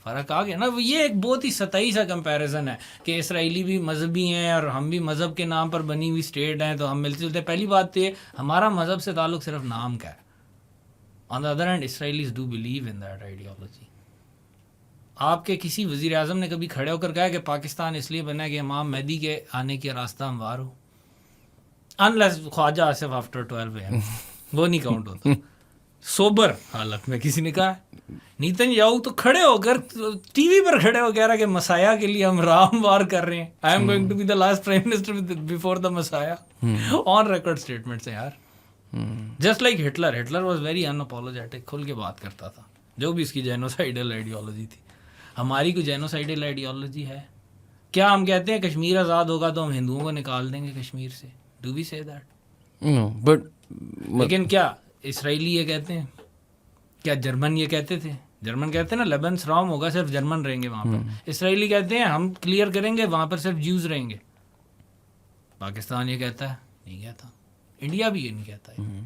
فرق آ گیا نا. یہ ایک بہت ہی سطحی سا کمپیریزن ہے کہ اسرائیلی بھی مذہبی ہیں اور ہم بھی مذہب کے نام پر بنی ہوئی اسٹیٹ ہیں تو ہم ملتے جلتے. پہلی بات تو یہ ہمارا مذہب سے تعلق صرف نام کا ہے. On the other hand Israelis do believe in that ideology. آپ کے کسی وزیر اعظم نے کبھی کھڑے ہو کر کہا کہ پاکستان اس لیے بنا کہ امام مہدی کے آنے کے راستہ ہموار ہو؟ Unless Khawaja Asif after 12 AM وہ نہیں کاؤنٹ ہوتا. سوبر حالت میں کسی نے کہا. نیتن یاہو تو کھڑے ہو کر ٹی وی پر کھڑے ہو کہہ رہا کہ مسایا کے لیے ہم رام وار کر رہے ہیں. I'm going to be the last prime minister before the Messiah. On record statements ہیں یار. Just like Hitler was very unapologetic, کھل کے بات کرتا تھا جو بھی اس کی جینوسائڈل آئیڈیالوجی تھی. ہماری کوئی جینوسائڈل آئیڈیالوجی ہے کیا؟ ہم کہتے ہیں کشمیر آزاد ہوگا تو ہم ہندوؤں کو نکال دیں گے کشمیر سے. ڈو وی سے دیٹ؟ بٹ لیکن کیا اسرائیلی یہ کہتے ہیں؟ کیا جرمن یہ کہتے تھے؟ جرمن کہتے ہیں نا لیبنس رام ہوگا, صرف جرمن رہیں گے وہاں پر. اسرائیلی کہتے ہیں ہم کلیئر کریں گے, وہاں پر صرف جیوز رہیں گے. پاکستان یہ کہتا ہے نہیں کہتا, انڈیا بھی یہ نہیں کہتا ہے.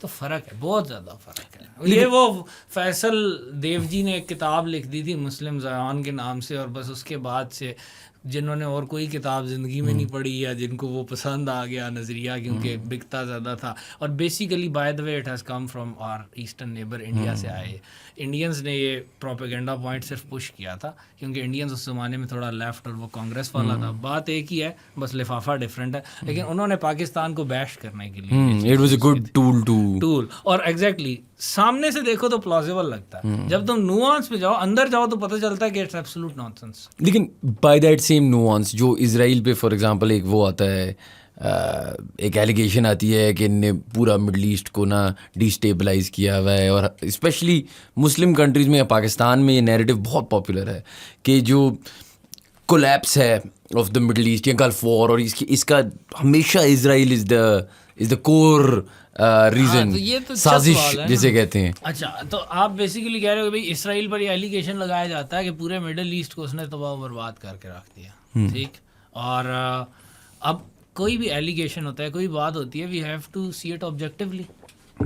تو فرق ہے, بہت زیادہ فرق ہے. یہ وہ فیصل دیو جی نے ایک کتاب لکھ دی تھی مسلم زیان کے نام سے, اور بس اس کے بعد سے جنہوں نے اور کوئی کتاب زندگی میں نہیں پڑھی یا جن کو وہ پسند آ گیا نظریہ کیونکہ بکتا زیادہ تھا. اور basically by the way it has come from our eastern neighbour India سے آئے. انڈینز نے یہ پروپیگنڈا پوائنٹ صرف پش کیا تھا کیونکہ انڈینز اس زمانے میں تھوڑا لیفٹ اور وہ کانگریس والا تھا. بات ایک ہی ہے, بس لفافہ ڈفرینٹ ہے. لیکن انہوں نے پاکستان کو بیش کرنے کے لیے it was a good tool. اور ایگزیکٹلی سامنے سے دیکھو تو پلازیبل لگتا ہے, جب تم نوانس پہ جاؤ, اندر جاؤ تو پتہ چلتا ہے کہ اٹس ایبسولوٹ نانسنس. لیکن بائی دیٹ سیم نوانس جو اسرائیل پہ فار ایگزامپل ایک وہ آتا ہے, ایک ایلیگیشن آتی ہے کہ ان نے پورا مڈل ایسٹ کو نا ڈیسٹیبلائز کیا ہوا ہے, اور اسپیشلی مسلم کنٹریز میں یا پاکستان میں یہ نیریٹو بہت پاپولر ہے کہ جو کولیپس ہے آف دا مڈل ایسٹ یا گلف وار, اور اس کا ہمیشہ اسرائیل از دا کور ریزن, سازش جسے کہتے ہیں. اچھا, تو آپ بیسیکلی کہہ رہے ہو کہ بھائی اسرائیل پر یہ ایلیگیشن لگایا جاتا ہے کہ پورے مڈل ایسٹ کو اس نے تباہ و برباد کر کے رکھ دیا. ٹھیک, اور اب کوئی بھی ایلیگیشن ہوتا ہے, کوئی بات ہوتی ہے, we have to see it objectively,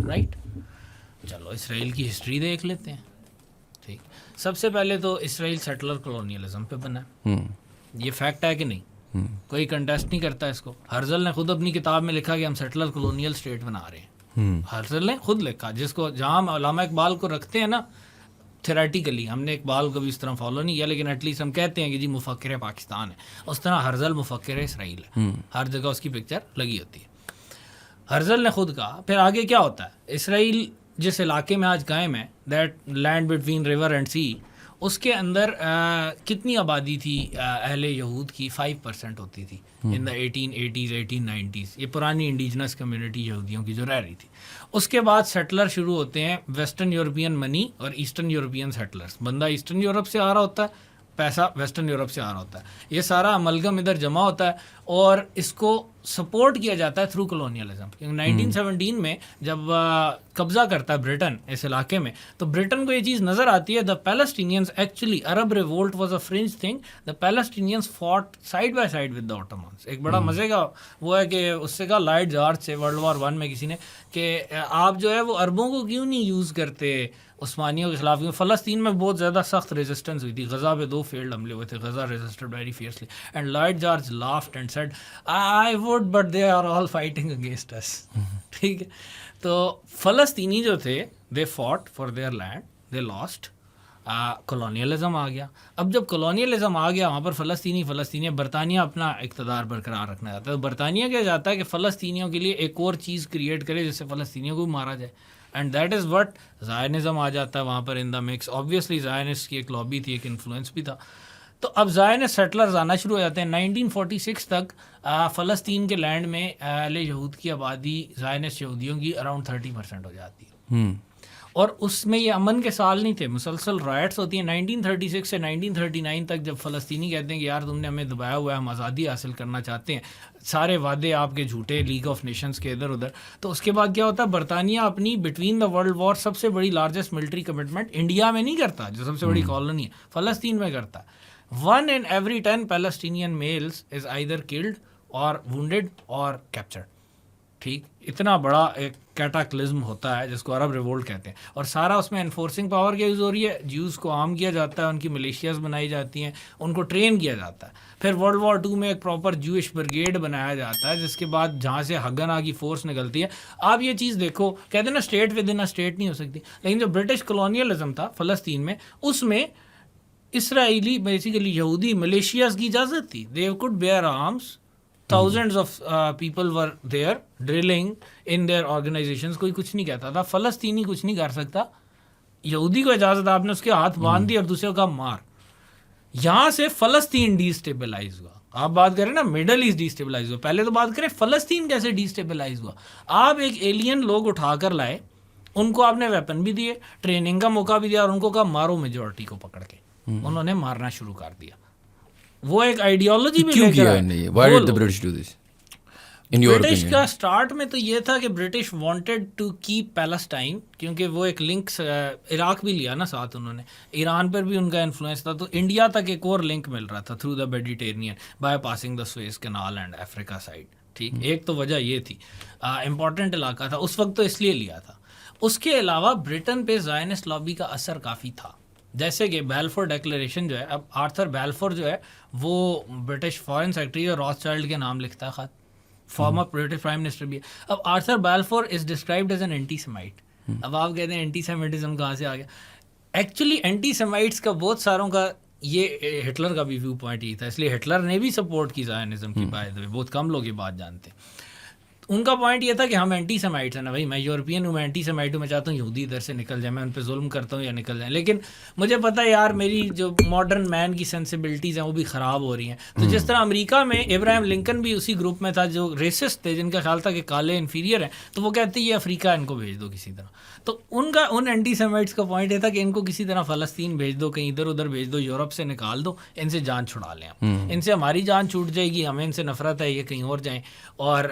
right. چلو اسرائیل کی ہسٹری دیکھ لیتے ہیں. ٹھیک, سب سے پہلے تو اسرائیل سیٹلر کولونیلزم پہ بنا ہے. یہ فیکٹ ہے کہ نہیں؟ کوئی کنٹیسٹ نہیں کرتا اس کو. ہرزل نے خود اپنی کتاب میں لکھا کہ ہم سیٹلر کولونیل اسٹیٹ بنا رہے ہیں. ہرزل نے خود لکھا, جس کو جہاں ہم علامہ اقبال کو رکھتے ہیں نا تھیریٹیکلی, ہم نے اقبال کو بھی اس طرح فالو نہیں کیا, لیکن ایٹ لیسٹ ہم کہتے ہیں کہ جی مفکر پاکستان ہے, اس طرح ہرزل مفکر اسرائیل ہے. ہر جگہ اس کی پکچر لگی ہوتی ہے. ہرزل نے خود کہا. پھر آگے کیا ہوتا ہے؟ اسرائیل جس علاقے میں آج قائم ہے, that land between river and sea, اس کے اندر کتنی آبادی تھی اہل یہود کی؟ 5% ہوتی تھی ان دا 1880s 1890s. یہ پرانی انڈیجنس کمیونٹی یہودیوں کی جو رہ رہی تھی. اس کے بعد سیٹلر شروع ہوتے ہیں, ویسٹرن یورپین منی اور ایسٹرن یورپین سیٹلرس. بندہ ایسٹرن یورپ سے آ رہا ہوتا ہے, پیسہ ویسٹرن یورپ سے آ رہا ہوتا ہے. یہ سارا املگم ادھر جمع ہوتا ہے اور اس کو سپورٹ کیا جاتا ہے تھرو کولونیلزم. کیونکہ 1917 میں جب قبضہ کرتا ہے برٹن اس علاقے میں, تو برٹن کو یہ چیز نظر آتی ہے, the Palestinians actually, Arab revolt was a fringe thing, the Palestinians fought side by side with the Ottomans. ایک بڑا مزے کا وہ ہے کہ اس سے کہا لارڈ جارج سے World War I میں کسی نے کہ آپ جو ہے وہ عربوں کو کیوں نہیں یوز کرتے عثمانیوں کے خلاف. فلسطین میں بہت زیادہ سخت ریزسٹنس ہوئی تھی, غزہ پہ 2 فیلڈ حملے ہوئے تھے, Gaza resisted very fiercely, and Lord George laughed and said I would but they are all fighting against us. ٹھیک ہے, تو فلسطینی جو تھے they fought for their land, they lost. Colonialism آ گیا. اب جب کولونیلزم آ گیا وہاں پر فلسطینی برطانیہ اپنا اقتدار برقرار رکھنا چاہتا ہے. تو برطانیہ کیا چاہتا ہے کہ فلسطینیوں کے لیے ایک اور چیز کریٹ کرے جس سے فلسطینیوں کو مارا جائے, and that is what Zionism آ جاتا ہے وہاں پر ان دا مکس. آبویسلی زائنسٹ کی ایک لابی تھی, ایک انفلوئنس بھی تھا. تو اب زائنسٹ سیٹلرز آنا شروع ہو جاتے ہیں. 1946 تک فلسطین کے لینڈ میں اہل یہود کی آبادی زائنسٹ یہودیوں کی اراؤنڈ 30% ہو جاتی ہے. اور اس میں یہ امن کے سال نہیں تھے, مسلسل رائٹس ہوتی ہیں 1936 سے 1939 تک. جب فلسطینی کہتے ہیں کہ یار تم نے ہمیں دبایا ہوا ہے, ہم آزادی حاصل کرنا چاہتے ہیں, سارے وعدے آپ کے جھوٹے, لیگ آف نیشنز کے ادھر ادھر, تو اس کے بعد کیا ہوتا ہے, برطانیہ اپنی بٹوین دا ورلڈ وار سب سے بڑی لارجسٹ ملٹری کمٹمنٹ انڈیا میں نہیں کرتا, جو سب سے بڑی کالونی ہے, فلسطین میں کرتا ہے. 1 in every 10 Palestinian males is either killed or wounded or captured. ٹھیک, اتنا بڑا ایک کیٹاکلزم ہوتا ہے جس کو عرب ریوولٹ کہتے ہیں, اور سارا اس میں انفورسنگ پاور کا یوز ہو رہی ہے. جیوز کو عام کیا جاتا ہے, ان کی ملیشیاز بنائی جاتی ہیں, ان کو ٹرین کیا جاتا ہے. پھر ورلڈ وار 2 میں ایک پراپر جوئش بریگیڈ بنایا جاتا ہے, جس کے بعد جہاں سے ہگن کی فورس نکلتی ہے. آپ یہ چیز دیکھو, کہتے ہیں نا اسٹیٹ ود ان اسٹیٹ نہیں ہو سکتی, لیکن جو برٹش کولونیلزم تھا فلسطین میں, اس میں اسرائیلی بیسیکلی یہودی ملیشیاز کی اجازت تھی. They could bear arms, thousands of people were there drilling in their organizations. کوئی کچھ نہیں کہتا تھا, فلسطینی کچھ نہیں کر سکتا. یہودی کو اجازت, آپ نے اس کے ہاتھ باندھ دی اور دوسرے کا مار. یہاں سے فلسطین ڈی اسٹیبلائز ہوا. آپ بات کریں نا مڈل ایسٹ ڈی اسٹیبلائز ہوا, پہلے تو بات کریں فلسطین کیسے ڈی اسٹیبلائز ہوا. آپ ایک ایلین لوگ اٹھا کر لائے, ان کو آپ نے ویپن بھی دیے, ٹریننگ کا موقع بھی دیا, اور ان کو کہا مارو میجورٹی کو پکڑ کے. انہوں نے مارنا شروع کر دیا. وہ ایک آئیڈیالوجی بھی لے کر آئے. برٹش کا سٹارٹ میں تو یہ تھا کہ British wanted to keep Palestine, کیونکہ وہ ایک لنکس, عراق بھی لیا نا ساتھ انہوں نے, ایران پر بھی ان کا انفلوئنس تھا, تو انڈیا تک ایک اور لنک مل رہا تھا through the Mediterranean by passing the Suez canal and Africa side. ٹھیک, ایک تو وجہ یہ تھی, امپورٹنٹ علاقہ تھا اس وقت, تو اس لیے لیا تھا. اس کے علاوہ برٹن پہ زائنسٹ لابی کا اثر کافی تھا. جیسے کہ بیلفور ڈیکلیریشن جو ہے, اب آرتھر بیلفور جو ہے وہ برٹش فارن سیکرٹری اور راس چائلڈ کے نام لکھتا ہے خط, فارمر برٹش پرائم منسٹر بھی ہے. اب Arthur Balfour is described as an anti Semite. اب آپ کہتے ہیں اینٹی سیمیٹزم کہاں سے آ گیا. ایکچولی اینٹی سیمائٹس کا بہت ساروں کا, یہ ہٹلر کا بھی ویو پوائنٹ یہ تھا, اس لیے ہٹلر نے بھی سپورٹ کی زائنزم کی. بہت کم لوگ یہ بات جانتے ہیں. ان کا پوائنٹ یہ تھا کہ ہم اینٹی سیمائٹس ہیں نا بھائی, میں یورپین ہوں, میں اینٹی سیمائٹ ہوں, میں چاہتا ہوں یہودی ادھر سے نکل جائیں, میں ان پہ ظلم کرتا ہوں یا نکل جائیں. لیکن مجھے پتہ ہے یار میری جو ماڈرن مین کی سینسیبلٹیز ہیں وہ بھی خراب ہو رہی ہیں. تو جس طرح امریکہ میں ابراہیم لنکن بھی اسی گروپ میں تھا جو ریسسٹ تھے, جن کا خیال تھا کہ کالے انفیریئر ہیں, تو وہ کہتے یہ افریقہ ان کو بھیج دو کسی طرح. تو ان اینٹی سیمائٹس کا پوائنٹ یہ تھا کہ ان کو کسی طرح فلسطین بھیج دو, کہیں ادھر ادھر بھیج دو, یورپ سے نکال دو, ان سے جان چھڑا لیں. ان سے ہماری جان چھوٹ جائے گی, ہمیں ان سے نفرت ہے, یہ کہیں اور جائیں. اور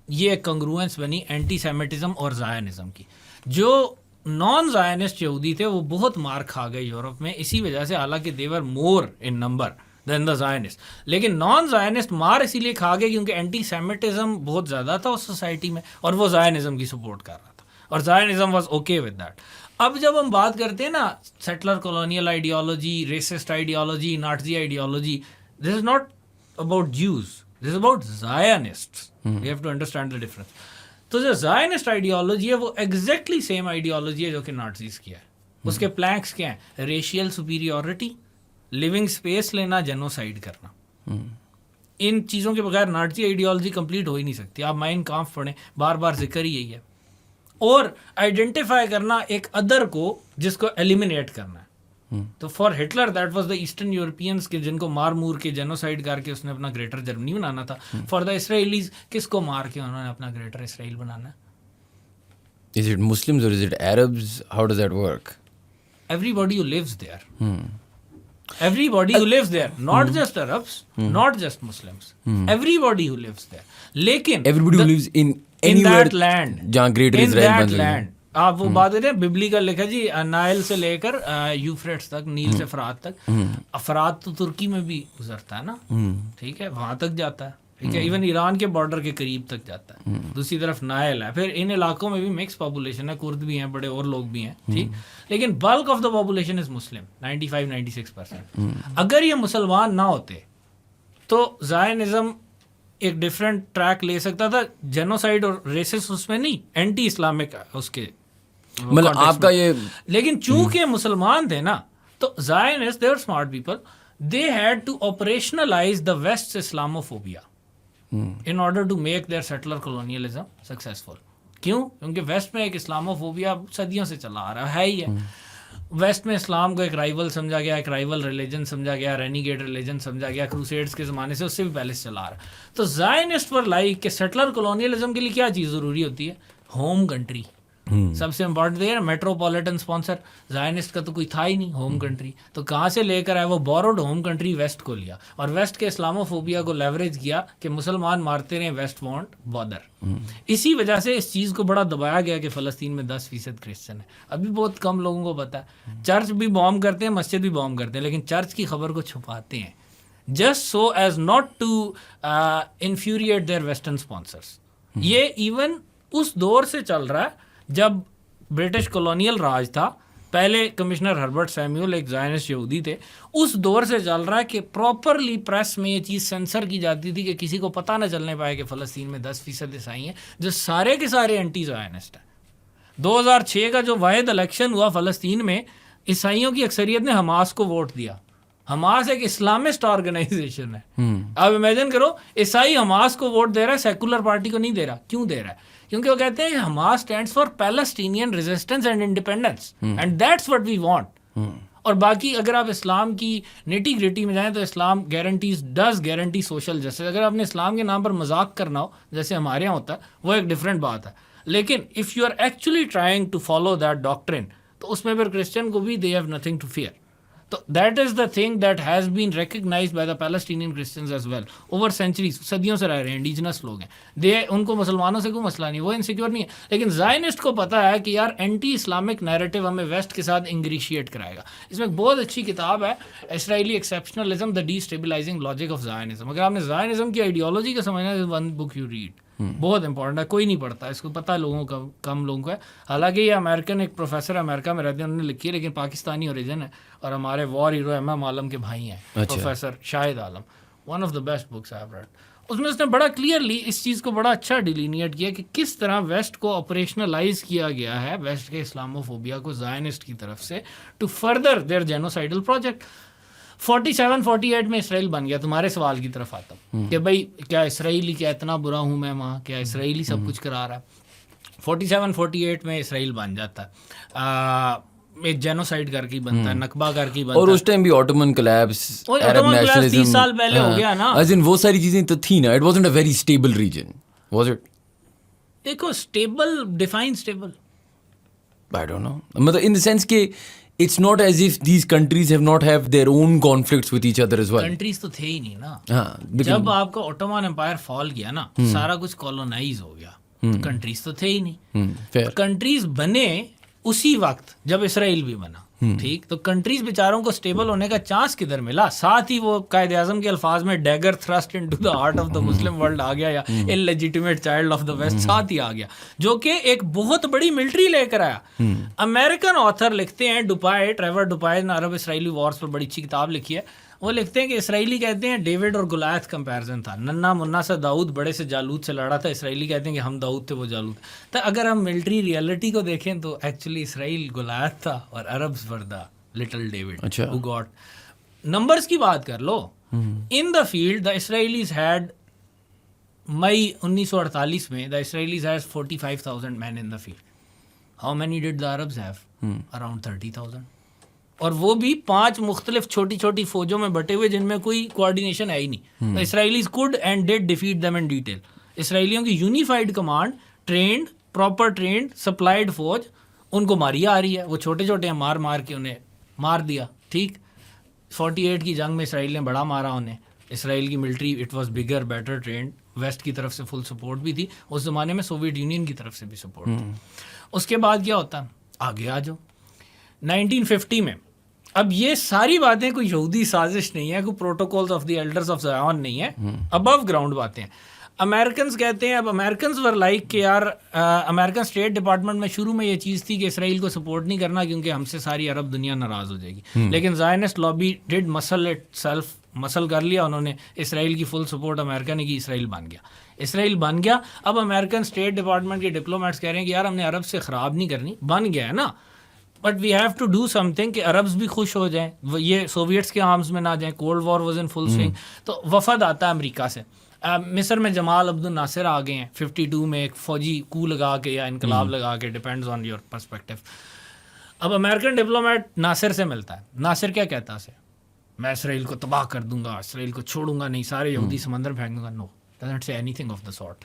یہ ایک کنگروئنس بنی اینٹی سیمیٹزم اور زائنزم کی. جو نان زائنسٹ یہودی تھے وہ بہت مار کھا گئے یورپ میں اسی وجہ سے, حالانکہ دیور مور ان نمبر دین دا زائنسٹ. لیکن نان زائنسٹ مار اسی لیے کھا گئے کیونکہ اینٹی سیمیٹزم بہت زیادہ تھا اس سوسائٹی میں, اور وہ زائنزم کی سپورٹ کر رہا تھا, اور Zionism was okay with that. اب جب ہم بات کرتے ہیں نا settler colonial ideology, racist ideology, Nazi ideology, this is not about Jews, this is about Zionist. We have to understand the difference. تو جو زائنسٹ آئیڈیالوجی ہے وہ ایگزیکٹلی سیم آئیڈیالوجی ہے جو کہ نازیز کی ہے. اس کے پلانکس کیا ہیں؟ ریشیل سپیریورٹی, لیونگ اسپیس لینا, جینوسائڈ کرنا. ان چیزوں کے بغیر نازی آئیڈیالوجی کمپلیٹ ہو ہی نہیں سکتی. آپ مائن کامف پڑھیں, بار بار ذکر ہی یہی ہے. اور آئیڈینٹیفائی کرنا ایک ادر کو جس کو ایلیمینیٹ کرنا ہے. تو for Hitler that was the eastern Europeans کے جن کو مار مور کے جینوسائڈ کر کے اس نے اپنا گریٹر جرمنی بنانا تھا. فار دا اسرائیلیز کس کو مار کے انہوں نے اپنا گریٹر اسرائیل بنانا ہے. Is it Muslims or is it Arabs? How does that work? Everybody who lives there. Everybody who lives there. Not just Arabs, not just Muslims. Everybody who lives there. لیکن Everybody who lives in anywhere that land. جہاں greater اسرائیل بن سکے. آپ وہ بات کریں ببلی کا لکھا جی, Nile سے لے کر یوفریٹس تک, نیل سے فرات تک. افرات تو ترکی میں بھی گزرتا ہے نا, ٹھیک ہے, وہاں تک جاتا ہے, ٹھیک ہے, ایون ایران کے بارڈر کے قریب تک جاتا ہے. دوسری طرف نائل ہے. پھر ان علاقوں میں بھی مکس پاپولیشن ہے, کرد بھی ہیں, بڑے اور لوگ بھی ہیں, ٹھیک. لیکن bulk of the population is مسلم, 95-96%. اگر یہ مسلمان نہ ہوتے تو زائنزم ایک ڈفرینٹ ٹریک لے سکتا تھا. جینوسائڈ اور ریسس اس میں نہیں, اینٹی اسلامک اس کے مطلب آپ کا یہ. لیکن چونکہ مسلمان تھے نا, تو Zionist they were smart people, they had to operationalize the West Islamophobia in order to make their settler colonialism successful. کیوں؟ کیونکہ ویسٹ میں ایک اسلاموفوبیا صدیوں سے چلا آ رہا ہے ہی ہے. ویسٹ میں اسلام کو ایک رائیول سمجھا گیا, ایک رائیول ریلیجن سمجھا گیا, رینیگیٹ ریلیجن سمجھا گیا, کروسیڈز کے زمانے سے, اس سے بھی پہلے سے چلا آ رہا. تو زائنسٹ پر لائک کہ سیٹلر کولونیلزم کے لیے کیا چیز ضروری ہوتی ہے؟ Home country. سب سے امپورٹنٹ ہے میٹروپولیٹن اسپانسر. زائنسٹ کا تو کوئی تھا ہی نہیں ہوم کنٹری, تو کہاں سے لے کر آئے وہ بوروڈ ہوم کنٹری ویسٹ کو لیا, اور ویسٹ کے اسلاموفوبیا کو لیوریج کیا کہ مسلمان مارتے رہے, ویسٹ وانٹ بادر. اسی وجہ سے اس چیز کو بڑا دبایا گیا کہ فلسطین میں 10% کرسچن ہے. ابھی بہت کم لوگوں کو پتا ہے. چرچ بھی بوم کرتے ہیں, مسجد بھی بوم کرتے ہیں, لیکن چرچ کی خبر کو چھپاتے ہیں just so as not to infuriate their western sponsors. یہ ایون اس دور سے چل رہا ہے جب برٹش کولونیل راج تھا. پہلے کمشنر ہربرٹ سیمیول ایک زائنسٹ یہودی تھے, اس دور سے چل رہا ہے کہ پراپرلی پریس میں یہ چیز سینسر کی جاتی تھی کہ کسی کو پتہ نہ چلنے پائے کہ فلسطین میں 10% عیسائی ہیں, جو سارے کے سارے اینٹی زائنسٹ ہیں. 2006 کا جو واحد الیکشن ہوا فلسطین میں, عیسائیوں کی اکثریت نے حماس کو ووٹ دیا. حماس ایک اسلامسٹ آرگنائزیشن ہے. آپ امیجن کرو, عیسائی حماس کو ووٹ دے رہا ہے, سیکولر پارٹی کو نہیں دے رہا. کیوں دے رہا ہے؟ کیونکہ وہ کہتے ہیں Hamas stands for Palestinian resistance and independence, and that's what we want. اور باقی اگر آپ اسلام کی نیٹی گریٹی میں جائیں تو Islam does guarantee social justice. اگر آپ نے اسلام کے نام پر مذاق کرنا ہو جیسے ہمارے یہاں ہوتا ہے, وہ ایک ڈفرینٹ بات ہے. لیکن if you are actually trying to follow that doctrine, تو اس میں پھر کرسچن کو بھی they have nothing to fear. تو that is the thing that has been recognised by the Palestinian Christians as well over centuries. صدیوں سے رہ رہے ہیں, انڈیجنس لوگ ہیں, ان کو مسلمانوں سے کوئی مسئلہ نہیں, وہ انسیکیور نہیں ہے. لیکن زائنسٹ کو پتا ہے کہ یار اینٹی اسلامک نیریٹو ہمیں ویسٹ کے ساتھ انگریشیٹ کرائے گا. اس میں ایک بہت اچھی کتاب ہے, Israeli exceptionalism the destabilising logic of Zionism. اگر آپ نے زائنزم کی آئیڈیالوجی کا سمجھنا ہے, ون بک یو ریڈ, بہت امپورٹنٹ ہے. کوئی نہیں پڑھتا اس کو, پتہ لوگوں کا, کم لوگوں کو ہے. حالانکہ یہ امریکن ایک پروفیسر امریکہ میں رہتے ہیں, انہوں نے لکھی ہے, لیکن پاکستانی اوریجن ہے, اور ہمارے war hero M M Alam کے بھائی ہیں, professor Shahid Alam. One of the best books I have read. اس میں اس نے بڑا کلیئرلی اس چیز کو بڑا اچھا ڈیلینیٹ کیا کہ کس طرح ویسٹ کو آپریشنلائز کیا گیا ہے, ویسٹ کے اسلاموفوبیا کو زائنسٹ کی طرف سے, ٹو فردر دیئر جینوسائیڈل پروجیکٹ. 47-48 میں اسرائیل بن گیا. تمہارے سوال کی طرف آتا ہوں کہ بھائی کیا اسرائیلی, کیا اتنا برا ہوں میں وہاں, کیا اسرائیلی سب کچھ کرا رہا ہے؟ 47-48 میں اسرائیل بن جاتا ہے, ایک جینوسائیڈ کر کے بنتا ہے, نقبہ کر کے بنتا ہے. اور اس ٹائم بھی آٹومن کلیپس, عرب نیشنلزم, 30 سال پہلے ہو گیا نا. ایز ان وہ ساری چیزیں تو تھی نا. It wasn't a very stable region, was it? دیکھو stable, define stable, I don't know, مطلب ان دا سینس کہ it's not as if these countries have not have their own conflicts with each other as well. Countries تو تھے ہی نہیں نا. ہاں, جب آپ کا اوٹومن امپائر فال کیا نا, سارا کچھ کالونائز ہو گیا, کنٹریز تو تھے ہی نہیں. کنٹریز بنے اسی وقت جب اسرائیل بھی بنا, ٹھیک, تو کنٹریز بیچاروں کو اسٹیبل ہونے کا چانس کدھر ملا؟ ساتھ ہی وہ قائد اعظم کے الفاظ میں dagger thrust into the heart of the Muslim world آ گیا, یا illegitimate child of the west ساتھ ہی آ گیا, جو کہ ایک بہت بڑی ملٹری لے کر آیا. امریکن آتھر لکھتے ہیں, ڈوپائے, ٹریور ڈوپائے نے عرب اسرائیلی وارز پر بڑی اچھی کتاب لکھی ہے. وہ لکھتے ہیں کہ اسرائیلی کہتے ہیں ڈیوڈ اور گولیات کمپیرزن تھا, ننا منا سا داؤد بڑے سے جالوت سے لڑا تھا. اسرائیلی کہتے ہیں کہ ہم داؤد تھے, وہ جالوت. تو اگر ہم ملٹری ریئلٹی کو دیکھیں تو ایکچولی اسرائیل گولیات تھا اور Arabs were the little David who got. Numbers کی بات کر لو, ان the field the اسرائیلیز head, May 1948 میں the Israelis has 45,000 men in the field. How many did the Arabs have? Around 30,000. اور وہ بھی 5 مختلف چھوٹی چھوٹی فوجوں میں بٹے ہوئے, جن میں کوئی کوآرڈینیشن ہے ہی نہیں. The Israelis could and did defeat them in detail. اسرائیلیوں کی unified command, trained, proper trained, supplied فوج, ان کو ماری آ رہی ہے. وہ چھوٹے چھوٹے ہیں, مار مار کے انہیں مار دیا, ٹھیک. 48 کی جنگ میں اسرائیل نے بڑا مارا انہیں. اسرائیل کی military it was bigger, better trained, West کی طرف سے فل سپورٹ بھی تھی. اس زمانے میں سوویت یونین کی طرف سے بھی سپورٹ تھی. اس کے بعد کیا ہوتا, آگے آ جاؤ 1950 میں. اب یہ ساری باتیں کوئی یہودی سازش نہیں ہے, کوئی protocols of the elders of Zion نہیں ہے, ابو گراؤنڈ باتیں ہیں. امریکنز کہتے ہیں, اب امریکنز ور لائک کہ یار امریکن اسٹیٹ ڈپارٹمنٹ میں شروع میں یہ چیز تھی کہ اسرائیل کو سپورٹ نہیں کرنا کیونکہ ہم سے ساری عرب دنیا ناراض ہو جائے گی. لیکن زائنسٹ لابی ڈڈ مسل اٹ سیلف, مسل کر لیا انہوں نے, اسرائیل کی فل سپورٹ امریکہ نے کی, اسرائیل بن گیا. اسرائیل بن گیا. اب امریکن اسٹیٹ ڈپارٹمنٹ کے ڈپلومیٹس کہہ رہے ہیں کہ یار ہم نے عرب سے خراب نہیں کرنی, بن گیا ہے نا, but we have to do something کہ عربز بھی خوش ہو جائیں, یہ سوویٹس کے آرمز میں نہ جائیں. Cold war was in full swing. تو وفد آتا ہے امریکہ سے. مصر میں جمال عبد الناصر آ گئے ہیں 52 میں, ایک فوجی کو لگا کے یا انقلاب لگا کے, ڈپینڈز آن یور پرسپیکٹیو. اب امریکن ڈپلومیٹ ناصر سے ملتا ہے. ناصر کیا کہتا ہے, میں اسرائیل کو تباہ کر دوں گا, اسرائیل کو چھوڑوں گا نہیں, سارے یہودی سمندر پھینک دوں گا. نو, ڈزنٹ سے any thing of the sort.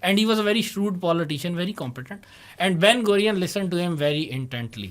And he was a very shrewd politician, very competent. And Ben Gurion listened to him very intently.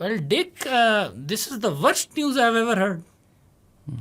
well Dick, this is the worst news I've ever heard.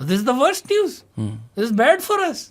this is the worst news. This is bad for us.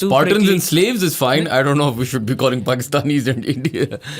Spartans and slaves is fine. I don't know if we should be calling Pakistanis and India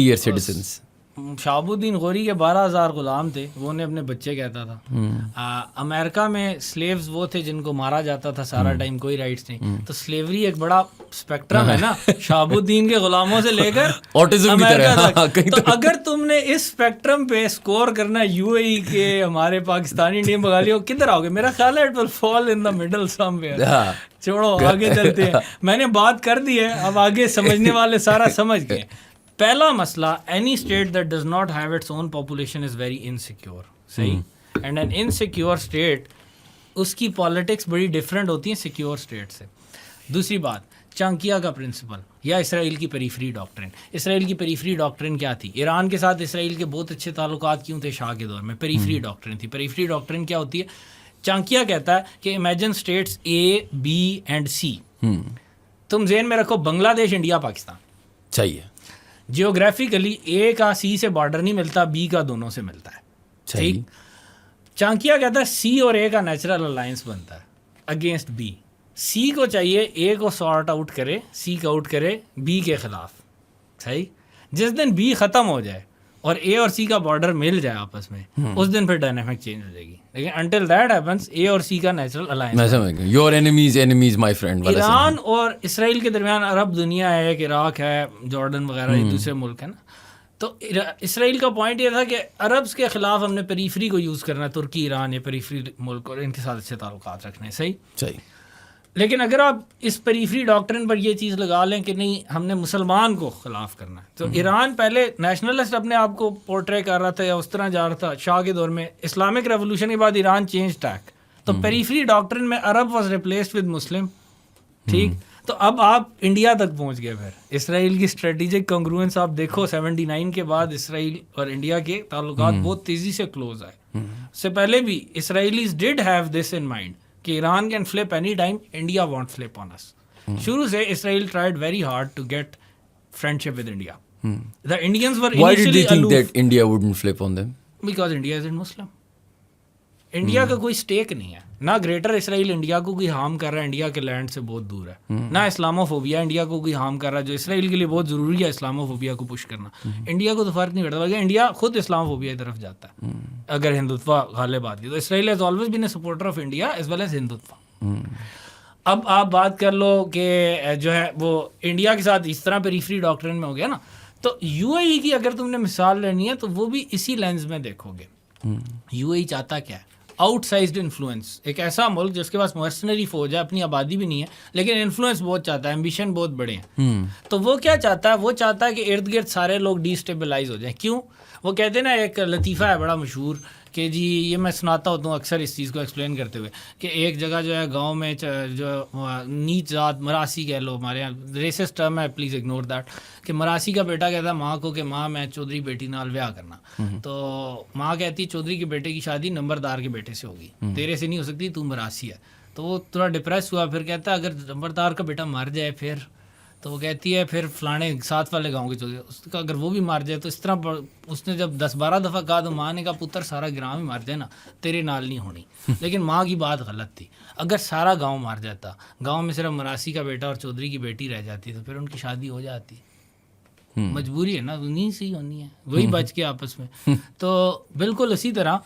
tier citizens. شہاب الدین غوری کے 12,000 غلام تھے, وہ انہیں اپنے بچے کہتا تھا. امریکہ میں sleeves وہ تھے جن کو مارا جاتا تھا سارا ٹائم, کوئی رائٹس نہیں. تو سلیوری ایک بڑا اسپیکٹرم ہے نا, شہاب الدین کے غلاموں سے لے کر امریکہ تک. تو اگر تم نے اس اسپیکٹرم پہ اسکور کرنا یو اے ای کے ہمارے پاکستانی ٹیم بغالی ہو, کدھر آؤ گے؟ میرا خیال ہے it will fall in the middle some where. چھوڑو آگے چلتے ہیں, میں نے بات کر دی ہے, اب آگے سمجھنے والے سارا سمجھ گئے. پہلا مسئلہ, any state that does not have its own population is very insecure. صحیح. اینڈ این انسیکیور اسٹیٹ, اس کی پالیٹکس بڑی ڈفرینٹ ہوتی ہیں سیکیور اسٹیٹ سے. دوسری بات, چانکیا کا پرنسپل یا اسرائیل کی پیریفری ڈاکٹرن. اسرائیل کی پیریفری ڈاکٹرن کیا تھی؟ ایران کے ساتھ اسرائیل کے بہت اچھے تعلقات کیوں تھے شاہ کے دور میں؟ پیریفری ڈاکٹرن تھی. پیریفری ڈاکٹرن کیا ہوتی ہے؟ چانکیا کہتا ہے کہ imagine states A B and C. تم ذہن میں رکھو بنگلہ دیش, انڈیا, پاکستان. چاہیے جیوگرافیکلی اے کا سی سے بارڈر نہیں ملتا, بی کا دونوں سے ملتا ہے. ٹھیک. چانکیا کہتا ہے سی اور اے کا نیچرل الائنس بنتا ہے اگینسٹ بی. سی کو چاہیے اے کو سارٹ آؤٹ کرے, سی کا آؤٹ کرے بی کے خلاف. صحیح. جس دن بی ختم ہو جائے اور اے اور سی کا بارڈر مل جائے آپس میں, اس دن پھر ڈائنامک چینج ہو جائے گی. لیکن انٹل دیٹ ہیپنس اے اور سی کا natural alliance. Your enemies my friend. Iran اور اسرائیل کے درمیان عرب دنیا ہے, ایک عراق ہے, جارڈن وغیرہ یہ دوسرے ملک ہیں نا. تو اسرائیل کا پوائنٹ یہ تھا کہ عربس کے خلاف ہم نے پیریفری کو یوز کرنا ہے, ترکی, ایران, یہ پیریفری ملک, اور ان کے ساتھ اچھے تعلقات رکھنے ہیں. صحیح. لیکن اگر آپ اس پیریفری ڈاکٹرن پر یہ چیز لگا لیں کہ نہیں ہم نے مسلمان کو خلاف کرنا ہے, تو ایران پہلے نیشنلسٹ اپنے آپ کو پورٹرے کر رہا تھا یا اس طرح جا رہا تھا شاہ کے دور میں. اسلامک ریولوشن کے بعد ایران چینج ٹیک, تو پیریفری ڈاکٹرن میں عرب واز ریپلیسڈ ود مسلم. ٹھیک. تو اب آپ انڈیا تک پہنچ گئے. پھر اسرائیل کی اسٹریٹجک کنگروئنس آپ دیکھو, 79 کے بعد اسرائیل اور انڈیا کے تعلقات بہت تیزی سے کلوز آئے. اس سے پہلے بھی اسرائیلیز ڈڈ ہیو دس ان مائنڈ کہ Iran can flip any time, India won't flip on us. شروع سے Israel tried very hard to get friendship with India. The Indians were Why did they initially think aloof that India wouldn't flip on them? because India isn't Muslim. India کا کوئی stack نہیں ہے, نہ greater اسرائیل India کو کوئی harm کر رہا ہے, انڈیا کے لینڈ سے بہت دور ہے, نہ اسلاموفوبیا انڈیا کو کوئی ہارم کر رہا ہے, جو اسرائیل کے لیے بہت ضروری ہے اسلاموفوبیا کو پش کرنا. انڈیا کو تو فرق نہیں پڑتا, بلکہ انڈیا خود اسلاموفوبیا کی طرف جاتا ہے اگر ہندوتوا غالب آتی ہے. تو Israel has always been a supporter of India as well as Hindutva. اب آپ بات کر لو کہ جو ہے وہ انڈیا کے ساتھ اس طرح پیریفری ڈاکٹرن میں ہو گیا نا, تو یو اے ای کی اگر تم نے مثال لینی ہے تو وہ بھی اسی لینز میں دیکھو گے. یو اے ای چاہتا کیا ہے؟ Out sized influence. ایک ایسا ملک جس کے پاس مرسنری فوج ہے, اپنی آبادی بھی نہیں ہے, لیکن انفلوئنس بہت چاہتا ہے, ایمبیشن بہت بڑے ہیں. تو وہ کیا چاہتا ہے؟ وہ چاہتا ہے کہ ارد گرد سارے لوگ ڈی اسٹیبلائز ہو جائیں. کیوں؟ وہ کہتے ہیں نا, ایک لطیفہ ہے بڑا مشہور کہ جی یہ میں سناتا ہوتا ہوں اکثر اس چیز کو ایکسپلین کرتے ہوئے, کہ ایک جگہ جو ہے گاؤں میں جو نیچ ذات مراسی کہہ لو, ہمارے یہاں ریسسٹ ٹرم ہے, پلیز اگنور دیٹ, کہ مراسی کا بیٹا کہتا ہے ماں کو کہ ماں میں چودھری بیٹی نال بیاہ کرنا. تو ماں کہتی ہے چودھری کے بیٹے کی شادی نمبردار کے بیٹے سے ہوگی, تیرے سے نہیں ہو سکتی, تو مراسی ہے. تو وہ تھوڑا ڈپریس ہوا, پھر کہتا ہے اگر نمبردار کا بیٹا مر جائے پھر, تو وہ کہتی ہے پھر فلانے ساتھ والے گاؤں کے چودھری, اس کا اگر وہ بھی مر جائے تو اس طرح اس نے جب 10-12 دفعہ کہا تو ماں نے کہا پتر سارا گرام ہی مر جائے نا, تیرے نال نہیں ہونی. لیکن ماں کی بات غلط تھی. اگر سارا گاؤں مر جاتا, گاؤں میں صرف مراسی کا بیٹا اور چودھری کی بیٹی رہ جاتی, تو پھر ان کی شادی ہو جاتی. مجبوری ہے نا, نہیں سی ہونی ہے, وہی بچ کے آپس میں. تو بالکل اسی طرح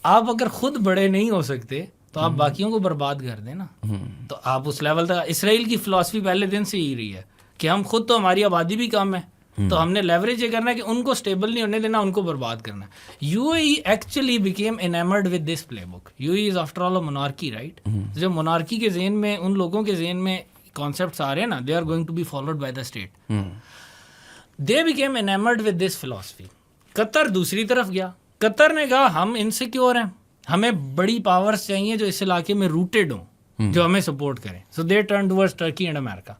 آپ اگر خود بڑے نہیں ہو سکتے تو آپ باقیوں کو برباد کر دیں نا. تو آپ اس لیول تک, اسرائیل کی فلاسفی پہلے دن سے ہی رہی ہے کہ ہم خود تو, ہماری آبادی بھی کم ہے, تو ہم نے لیوریج یہ کرنا ہے کہ ان کو اسٹیبل نہیں ہونے دینا, ان کو برباد کرنا ہے. U A E actually became enamoured with this playbook. U A E is after all a monarchy, right. جو مونارکی کے ذہن میں, ان لوگوں کے ذہن میں کانسیپٹس آ رہے ہیں نا, they are going to be followed by the state. They became enamoured with this philosophy. Qatar دوسری طرف گیا. قطر نے کہا ہم انسیکیور ہیں, ہمیں بڑی پاورز چاہیے جو اس علاقے میں روٹیڈ ہوں, جو ہمیں سپورٹ کریں. So they turn towards Turkey and America.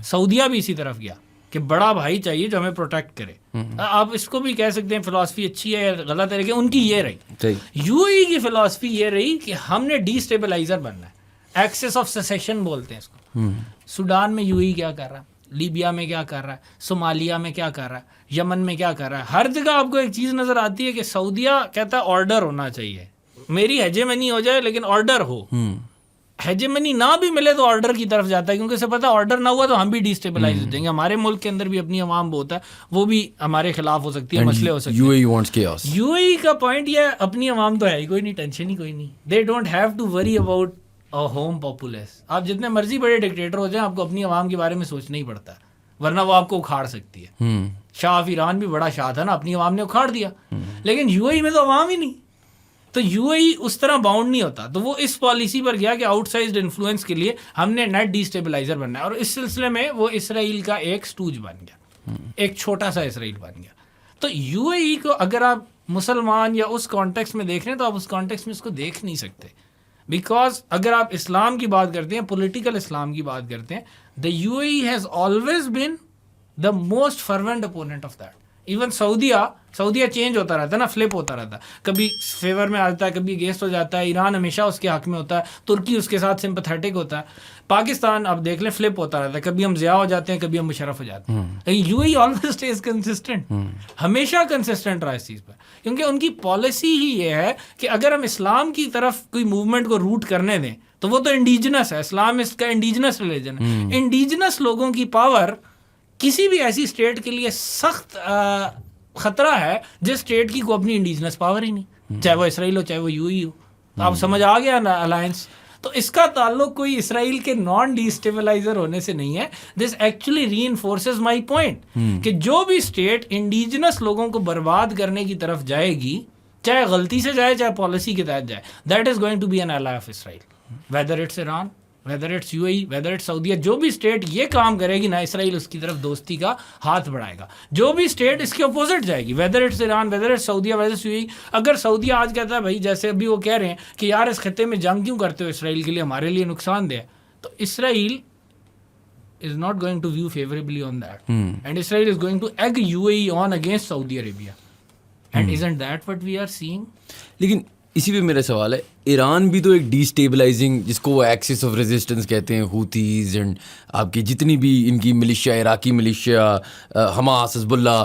سعودیہ بھی اسی طرف گیا کہ بڑا بھائی چاہیے جو ہمیں پروٹیکٹ کرے. آپ اس کو بھی کہہ سکتے ہیں فلاسفی اچھی ہے یا غلط ہے, لیکن ان کی یہ رہی. یو اے ای کی فلاسفی یہ رہی کہ ہم نے ڈی اسٹیبلائزر بننا ہے. ایکسس آف سیسیشن بولتے ہیں اس کو. سوڈان میں یو اے ای کیا کر رہا ہے, لیبیا میں کیا کر رہا ہے, صومالیہ میں کیا کر رہا ہے, یمن میں کیا کر رہا ہے. ہر جگہ آپ کو ایک چیز نظر آتی ہے کہ سعودیہ کہتا ہے آرڈر ہونا چاہیے, میری ہیجمنی ہو جائے لیکن آرڈر ہو. ہیجمنی نہ بھی ملے تو آرڈر کی طرف جاتا ہے, کیونکہ اسے پتا آرڈر نہ ہوا تو ہم بھی ڈیسٹیبلائز ہو جائیں گے. ہمارے ملک کے اندر بھی اپنی عوام بہت ہے, وہ بھی ہمارے خلاف ہو سکتی ہے, مسئلے ہو سکتے ہیں. UAE wants chaos. UAE کا پوائنٹ یہ ہے, اپنی عوام تو ہے ہی کوئی نہیں, ٹینشن ہی کوئی نہیں. They don't have to worry about home populace. آپ جتنے مرضی بڑے ڈکٹیٹر ہو جائیں, آپ کو اپنی عوام کے بارے میں سوچنا ہی پڑتا ہے, ورنہ وہ آپ کو اکھاڑ سکتی ہے. شاہ آف ایران بھی بڑا شاہ تھا نا, اپنی عوام نے اکھاڑ دیا. لیکن UAE میں تو عوام ہی نہیں, تو UAE اس طرح باؤنڈ نہیں ہوتا. تو وہ اس پالیسی پر گیا کہ آؤٹ سائزڈ انفلوئنس کے لیے ہم نے نیٹ ڈیسٹیبلائزر بننا ہے, اور اس سلسلے میں وہ اسرائیل کا ایک سٹوج بن گیا, ایک چھوٹا سا اسرائیل بن گیا. تو UAE کو اگر آپ مسلمان یا اس کانٹیکس میں دیکھ رہے ہیں تو آپ اس کانٹیکس میں اس کو دیکھ نہیں سکتے, بیکاز اگر آپ اسلام کی بات کرتے ہیں, پولیٹیکل اسلام کی بات کرتے ہیں, the UAE has always been the most fervent opponent of that. Even Saudia change ہوتا رہتا ہے نا, فلپ ہوتا رہتا ہے, کبھی فیور میں آتا ہے, کبھی اگینسٹ ہو جاتا ہے. ایران ہمیشہ اس کے حق میں ہوتا ہے, ترکی اس کے ساتھ سمپتھیٹک ہوتا ہے. پاکستان آپ دیکھ لیں فلپ ہوتا رہتا ہے, کبھی ہم ضیاء ہو جاتے ہیں, کبھی ہم مشرف ہو جاتے ہیں. لیکن UAE آلویز اسٹیز کنسسٹنٹ, ہمیشہ کنسسٹنٹ رہا اس چیز پہ, کیونکہ ان کی پالیسی ہی یہ ہے کہ اگر ہم اسلام کی طرف کوئی موومنٹ کو روٹ کرنے دیں تو وہ تو انڈیجنس ہے, اسلام اس کا انڈیجنس ریلیجن ہے. انڈیجنس لوگوں کی پاور کسی بھی ایسی اسٹیٹ کے لیے سخت خطرہ ہے جس اسٹیٹ کی کو اپنی انڈیجنس پاور ہی نہیں, چاہے وہ اسرائیل ہو چاہے وہ UAE ہو. تو آپ سمجھ آ گیا نا الائنس. تو اس کا تعلق کوئی اسرائیل کے نان ڈیسٹیبلائزر ہونے سے نہیں ہے. This actually re انفورسز my point کہ جو بھی اسٹیٹ انڈیجنس لوگوں کو برباد کرنے کی طرف جائے گی, چاہے غلطی سے جائے چاہے پالیسی کے تحت جائے, that is going to be an ally of Israel, whether it's Iran, whether it's UAE, whether it's Saudia. جو بھی اسٹیٹ یہ کام کرے گی نا, اسرائیل اس کی طرف دوستی کا ہاتھ بڑھائے گا. جو بھی اسٹیٹ اس کے اپوزٹ جائے گی, whether it's Iran, whether it's سعودیہ, ویدر اٹس UAE. اگر سعودیہ آج کہتا ہے بھائی, جیسے ابھی وہ کہہ رہے ہیں کہ یار اس خطے میں جنگ کیوں کرتے ہو اسرائیل کے لیے, ہمارے لیے نقصان دہ ہے, تو اسرائیل is not going to view favorably on that. And Israel is going to egg UAE on against Saudi Arabia. And isn't that what we are seeing? لیکن اسی پہ میرا سوال ہے, ایران بھی تو ایک ڈی اسٹیبلائزنگ, جس کو وہ ایکسس آف ریزسٹنس کہتے ہیں, ہوتیز اینڈ آپ کی جتنی بھی ان کی ملیشیا, عراقی ملیشیا, حماس, حزب اللہ,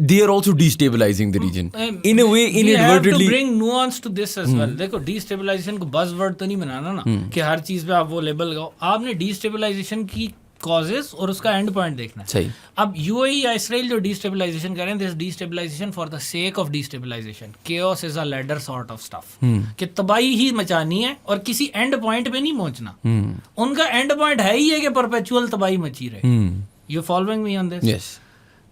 they are also destabilizing the region in a way inadvertently. We have to bring nuance to this as well. دیکھو ڈیسٹیبلائزیشن کو بز ورڈ تو نہیں بنانا نا کہ ہر چیز پہ آپ وہ لیبل لگاؤ. آپ نے ڈیسٹیبلائزیشن کی کازز اور اس کا اینڈ پوائنٹ دیکھنا ہے. صحیح. اب UAE یا اسرائیل جو ڈیسٹیبلائزیشن کریں, this destabilization for the sake of destabilization. Chaos is a ladder sort of stuff, کہ تباہی ہی مچانی ہے اور کسی اینڈ پوائنٹ پہ نہیں پہنچنا. ان کا اینڈ پوائنٹ ہے ہی ہے کہ پرپیچوئل تباہی مچی رہے. You following me on this? Yes.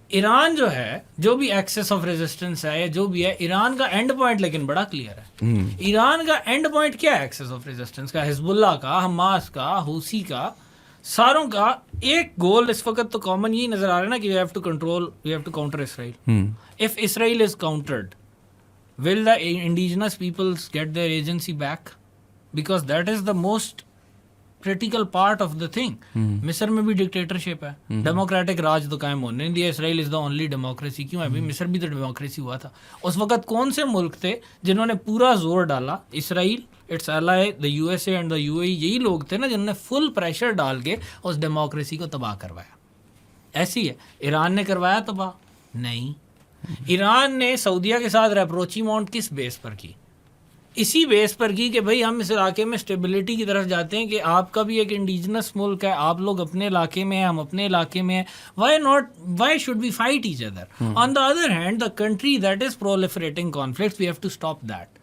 Iran جو ہے, جو بھی ایکسس آف ریزسٹنس ہے, جو بھی ہے, ایران کا اینڈ پوائنٹ لیکن بڑا کلیئر ہے. ایران کا اینڈ پوائنٹ کیا ہے ایکسس آف ریزسٹنس کا؟ حزب اللہ کا, حماس کا, حوثی کا, ساروں کا ایک گول اس وقت تو کامن یہی نظر آ رہا ہے نا کہ we have to counter Israel. If Israel is countered, will the indigenous peoples get their agency back? Because that is the most critical part of the thing. مصر میں بھی ڈکٹیٹرشپ ہے, ڈیموکریٹک راج تو قائم ہونے نہیں دیا. اسرائیل از دا اونلی ڈیموکریسی. کیوں ہے بھائی؟ مصر بھی تو ڈیموکریسی ہوا تھا. اس وقت کون سے ملک تھے جنہوں نے پورا زور ڈالا؟ Israel, it's ally, the USA and the UAE, یہی لوگ تھے نا جنہوں نے فل پریشر ڈال کے اس ڈیموکریسی کو تباہ کروایا. ایسی ہے. ایران نے کروایا تباہ؟ نہیں. ایران نے سعودیہ کے ساتھ ریپروچی ماؤنٹ کس بیس پر کی؟ اسی بیس پر کی کہ بھائی ہم اس علاقے میں اسٹیبلٹی کی طرف جاتے ہیں, کہ آپ کا بھی ایک انڈیجنس ملک ہے, آپ لوگ اپنے علاقے میں ہیں, ہم اپنے علاقے میں ہیں. Why should we fight each other? On the other hand, the country that is proliferating conflicts, we have to stop that.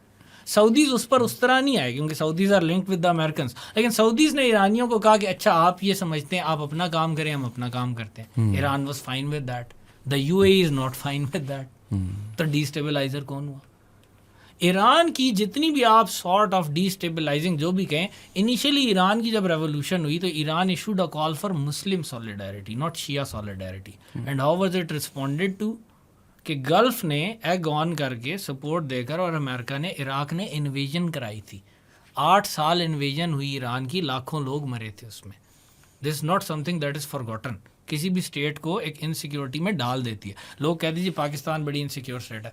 Saudis اس پر اس طرح نہیں آئے, کیونکہ Saudis are linked with the Americans. لیکن سعودیز نے ایرانیوں کو کہا کہ اچھا آپ یہ سمجھتے ہیں, آپ اپنا کام کریں, ہم اپنا کام کرتے ہیں. Iran was fine with that, the UAE is not fine with that. تو ڈیسٹیبلائزر کون ہوا؟ ایران کی جتنی بھی آپ سارٹ آف ڈیسٹیبلائزنگ جو بھی کہیں, انیشلی ایران کی جب ریولوشن ہوئی تو Iran issued a call for Muslim solidarity, not Shia solidarity. And how was it responded to? کہ گلف نے ایگ آن کر کے سپورٹ دے کر, اور امریکہ نے, عراق نے انویژن کرائی تھی. 8 سال انویژن ہوئی ایران کی, لاکھوں لوگ مرے تھے اس میں. This is not something that is forgotten. کسی بھی اسٹیٹ کو ایک انسیکیورٹی میں ڈال دیتی ہے. لوگ کہہ دیجیے پاکستان بڑی انسیکیور اسٹیٹ ہے,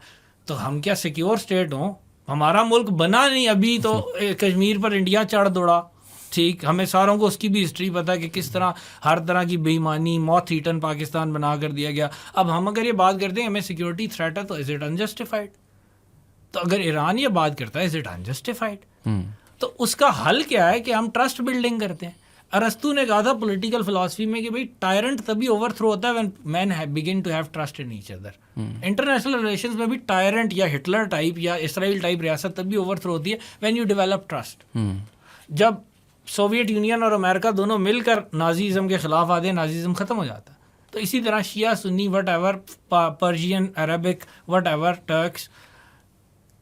تو ہم کیا سیکیور اسٹیٹ ہوں؟ ہمارا ملک بنا نہیں ابھی تو کشمیر پر انڈیا چڑھ دوڑا. ٹھیک, ہمیں ساروں کو اس کی بھی ہسٹری پتہ ہے کہ کس طرح ہر طرح کی بے ایمانی, موت ایٹن پاکستان بنا کر دیا گیا. اب ہم اگر یہ بات کرتے ہیں ہمیں سیکیورٹی تھریٹ ہے, تو از اٹ انجسٹیفائڈ؟ تو اگر ایران یہ بات کرتا ہے, از اٹ انجسٹیفائڈ؟ تو اس کا حل کیا ہے کہ ہم ٹرسٹ بلڈنگ کرتے ہیں. ارسطو نے کہا تھا پولیٹیکل فلاسفی میں کہ بھائی ٹائرنٹ تبھی اوور تھرو ہوتا ہے when men begin to have trust in each other. International relations میں بھی ٹائرنٹ یا ہٹلر ٹائپ یا اسرائیل ٹائپ ریاست تبھی اوور تھرو ہوتی ہے وین یو ڈیولپ ٹرسٹ. جب سوویت یونین اور امریکہ دونوں مل کر نازیزم کے خلاف آتے ہیں نازیزم ختم ہو جاتا ہے. تو اسی طرح Shia Sunni whatever Persian Arabic whatever Turks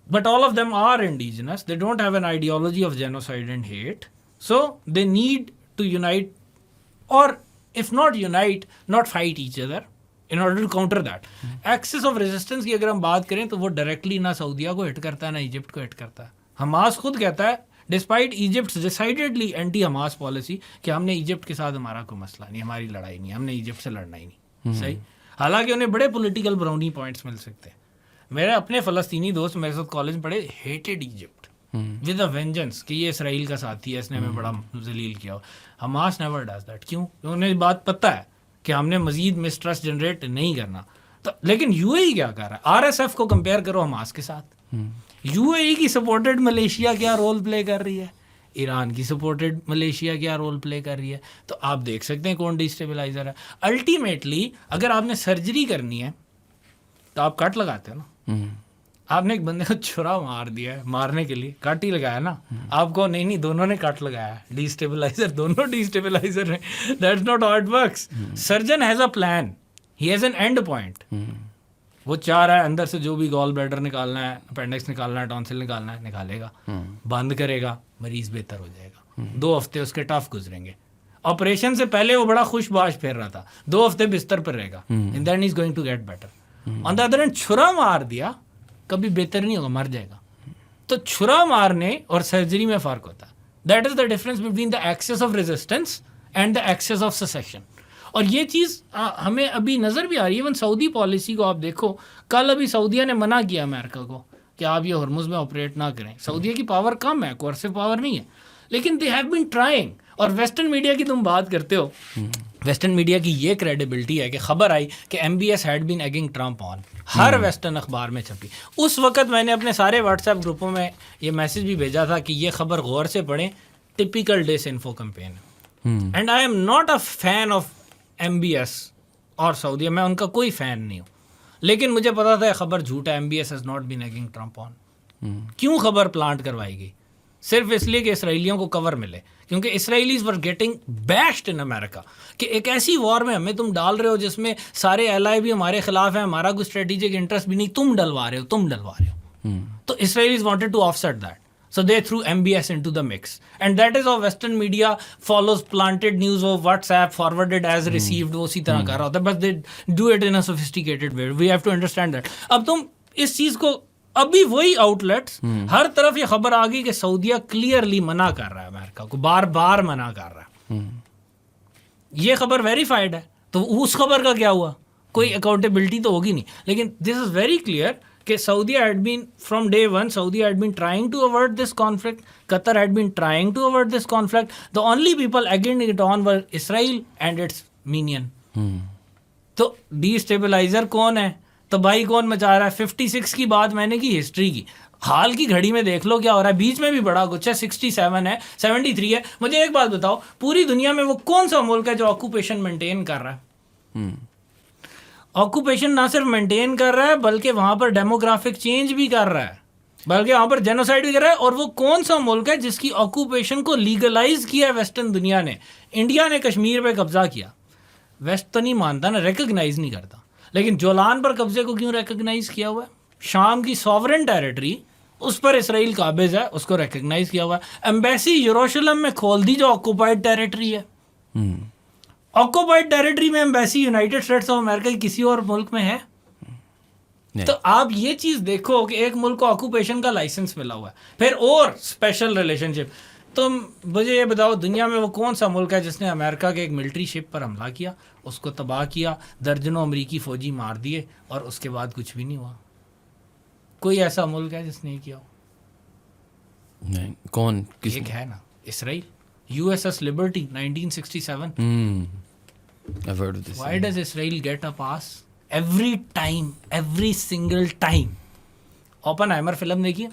but all of them are indigenous. They don't have an ideology of genocide and hate. So they need to unite, or if not unite, not fight each other in order to counter that. Axis of resistance کی اگر ہم بات کریں تو وہ directly نہ سعودیہ کو ہٹ کرتا ہے نہ ایجپٹ کو ہٹ کرتا ہے. حماس خود کہتا ہے despite Egypt decidedly anti Hamas policy کہ ہم نے ایجپٹ کے ساتھ ہمارا کوئی مسئلہ نہیں, ہماری لڑائی نہیں, ہم نے ایجپٹ سے لڑنا ہی نہیں. صحیح. حالانکہ انہیں بڑے پولیٹیکل براؤنی پوائنٹس مل سکتے ہیں. میرے اپنے فلسطینی دوست میرے ساتھ کالج میں پڑھے, hated Egypt with a vengeance کہ یہ اسرائیل کا ساتھی ہے, اس نے ہمیں بڑا ذلیل کیا. Hamas never does that. کیوں؟ انہیں بات پتہ ہے کہ ہم نے مزید مسٹرسٹ جنریٹ نہیں کرنا. تو لیکن یو اے ای کیا کر رہا ہے؟ آر ایس ایف کو کمپیئر کرو حماس کے ساتھ. یو اے ای کی سپورٹڈ ملیشیا کیا رول پلے کر رہی ہے, ایران کی سپورٹڈ ملیشیا کیا رول پلے کر رہی ہے. تو آپ دیکھ سکتے ہیں کون ڈیسٹیبلائزر ہے. الٹیمیٹلی اگر آپ نے سرجری کرنی ہے تو آپ کٹ لگاتے ہو نا. آپ نے ایک بندے کو چھرا مار دیا ہے, مارنے کے لیے کٹ ہی لگایا نا. آپ کو نہیں دونوں نے کٹ لگایا ہے, ڈیسٹیبلائزر دونوں ڈیسٹیبلائزر ہیں. That's not how it works. Surgeon has a plan, he has an and point. وہ چاہ رہا ہے اندر سے جو بھی گال بلیڈر نکالنا ہے, اپینڈکس نکالنا ہے, ٹونسل نکالنا ہے, نکالے گا, بند کرے گا, مریض بہتر ہو جائے گا. 2 ہفتے اس کے ٹف گزریں گے. آپریشن سے پہلے وہ بڑا خوش باش پھیر رہا تھا, 2 ہفتے بستر پر رہے گا, and then is going to get better. On the other hand چھرا مار دیا, کبھی بہتر نہیں ہوگا, مر جائے گا. تو چھرا مارنے اور سرجری میں فرق ہوتا ہے. That is the difference between the axis of resistance and the axis of secession. اور یہ چیز ہمیں ابھی نظر بھی آ رہی ہے. ایون سعودی پالیسی کو آپ دیکھو, کل ابھی سعودیہ نے منع کیا امریکہ کو کہ آپ یہ ہرمز میں آپریٹ نہ کریں. سعودیہ کی پاور کم ہے, کورسو پاور نہیں ہے, لیکن دے ہیو بین ٹرائنگ. اور ویسٹرن میڈیا کی تم بات کرتے ہو, ویسٹرن میڈیا کی یہ کریڈیبلٹی ہے کہ خبر آئی کہ M B S had been egging Trump on, ہر ویسٹرن اخبار میں چھپی. اس وقت میں نے اپنے سارے واٹس ایپ گروپوں میں یہ میسج بھی بھیجا تھا کہ یہ خبر غور سے پڑھیں, typical disinfo campaign. And I am not a fan of M B S اور سعودیہ, میں ان کا کوئی فین نہیں ہوں, لیکن مجھے پتا تھا یہ خبر جھوٹ ہے. M B S has not been egging Trump on. کیوں خبر پلانٹ کروائی گئی؟ صرف اس لیے کہ اسرائیلیوں کو کور ملے, کیونکہ اسرائیلیز ور گیٹنگ بیشڈ ان امریکہ کہ ایک ایسی وار میں ہمیں تم ڈال رہے ہو جس میں سارے ایلائی بھی ہمارے خلاف ہیں, ہمارا کوئی اسٹریٹجک انٹرسٹ بھی نہیں, تم ڈلوا رہے ہو. تو Israelis wanted to offset that, so they threw MBS into the mix, and that is how Western media follows planted news of WhatsApp forwarded as received. وہ اسی طرح کر رہا ہوتا ہے, but they do it in a sophisticated way. We have to understand that. اب تم اس چیز کو, ابھی وہی آؤٹ لیٹس ہر طرف یہ خبر آ گئی کہ سعودیہ کلیئرلی منع کر رہا ہے امریکہ کو, بار بار منع کر رہا ہے. یہ خبر ویریفائڈ ہے, تو اس خبر کا کیا ہوا؟ کوئی اکاؤنٹیبلٹی تو ہوگی نہیں. لیکن دس از ویری کلیئر کہ Saudi had been, from day one, Saudi had been trying to avert this conflict. Qatar had been trying to avert this conflict. The only people egging it on were Israel and its minion. تو destabilizer کون ہے؟ تباہی کون مچا رہا ہے؟ 56 کی بات میں نے کی ہسٹری کی, حال کی گھڑی میں دیکھ لو کیا ہو رہا ہے. بیچ میں بھی بڑا کچھ ہے, 67 ہے, 73 ہے. مجھے ایک بات بتاؤ, پوری دنیا میں وہ کون سا ملک ہے جو آکوپیشن مینٹین کر رہا ہے؟ آکوپیشن نہ صرف مینٹین کر رہا ہے بلکہ وہاں پر ڈیموگرافک چینج بھی کر رہا ہے, بلکہ وہاں پر جینوسائڈ بھی کر رہا ہے. اور وہ کون سا ملک ہے جس کی آکوپیشن کو لیگلائز کیا ہے ویسٹرن دنیا نے؟ انڈیا نے کشمیر پہ قبضہ کیا, ویسٹ تو نہیں مانتا نا, ریکگنائز نہیں کرتا. لیکن جولان پر قبضے کو کیوں ریکگنائز کیا ہوا ہے؟ شام کی سوورن ٹیریٹری, اس پر اسرائیل قابض ہے, اس کو ریکگنائز کیا ہوا ہے. ایمبیسی یروشلم میں کھول دی جو آکوپائڈ ٹیریٹری ہے. آکوپائڈ ٹیریٹری میں ایمبیسی یونائٹڈ اسٹیٹس آف امریکہ کی کسی اور ملک میں ہے؟ تو آپ یہ چیز دیکھو کہ ایک ملک کو آکوپیشن کا لائسنس ملا ہوا ہے, پھر اور اسپیشل ریلیشن شپ. تم مجھے یہ بتاؤ, دنیا میں وہ کون سا ملک ہے جس نے امریکہ کے ایک ملٹری شپ پر حملہ کیا, اس کو تباہ کیا, درجنوں امریکی فوجی مار دیے, اور اس کے بعد کچھ بھی نہیں ہوا؟ کوئی ایسا ملک ہے جس نے کیا ہو؟ نہیں. کون؟ ایک ہے نا, اسرائیل. USS Liberty 1967. I've heard of this. Why does Israel get a pass? Every time, every single time. Oppenheimer film دیکھیے.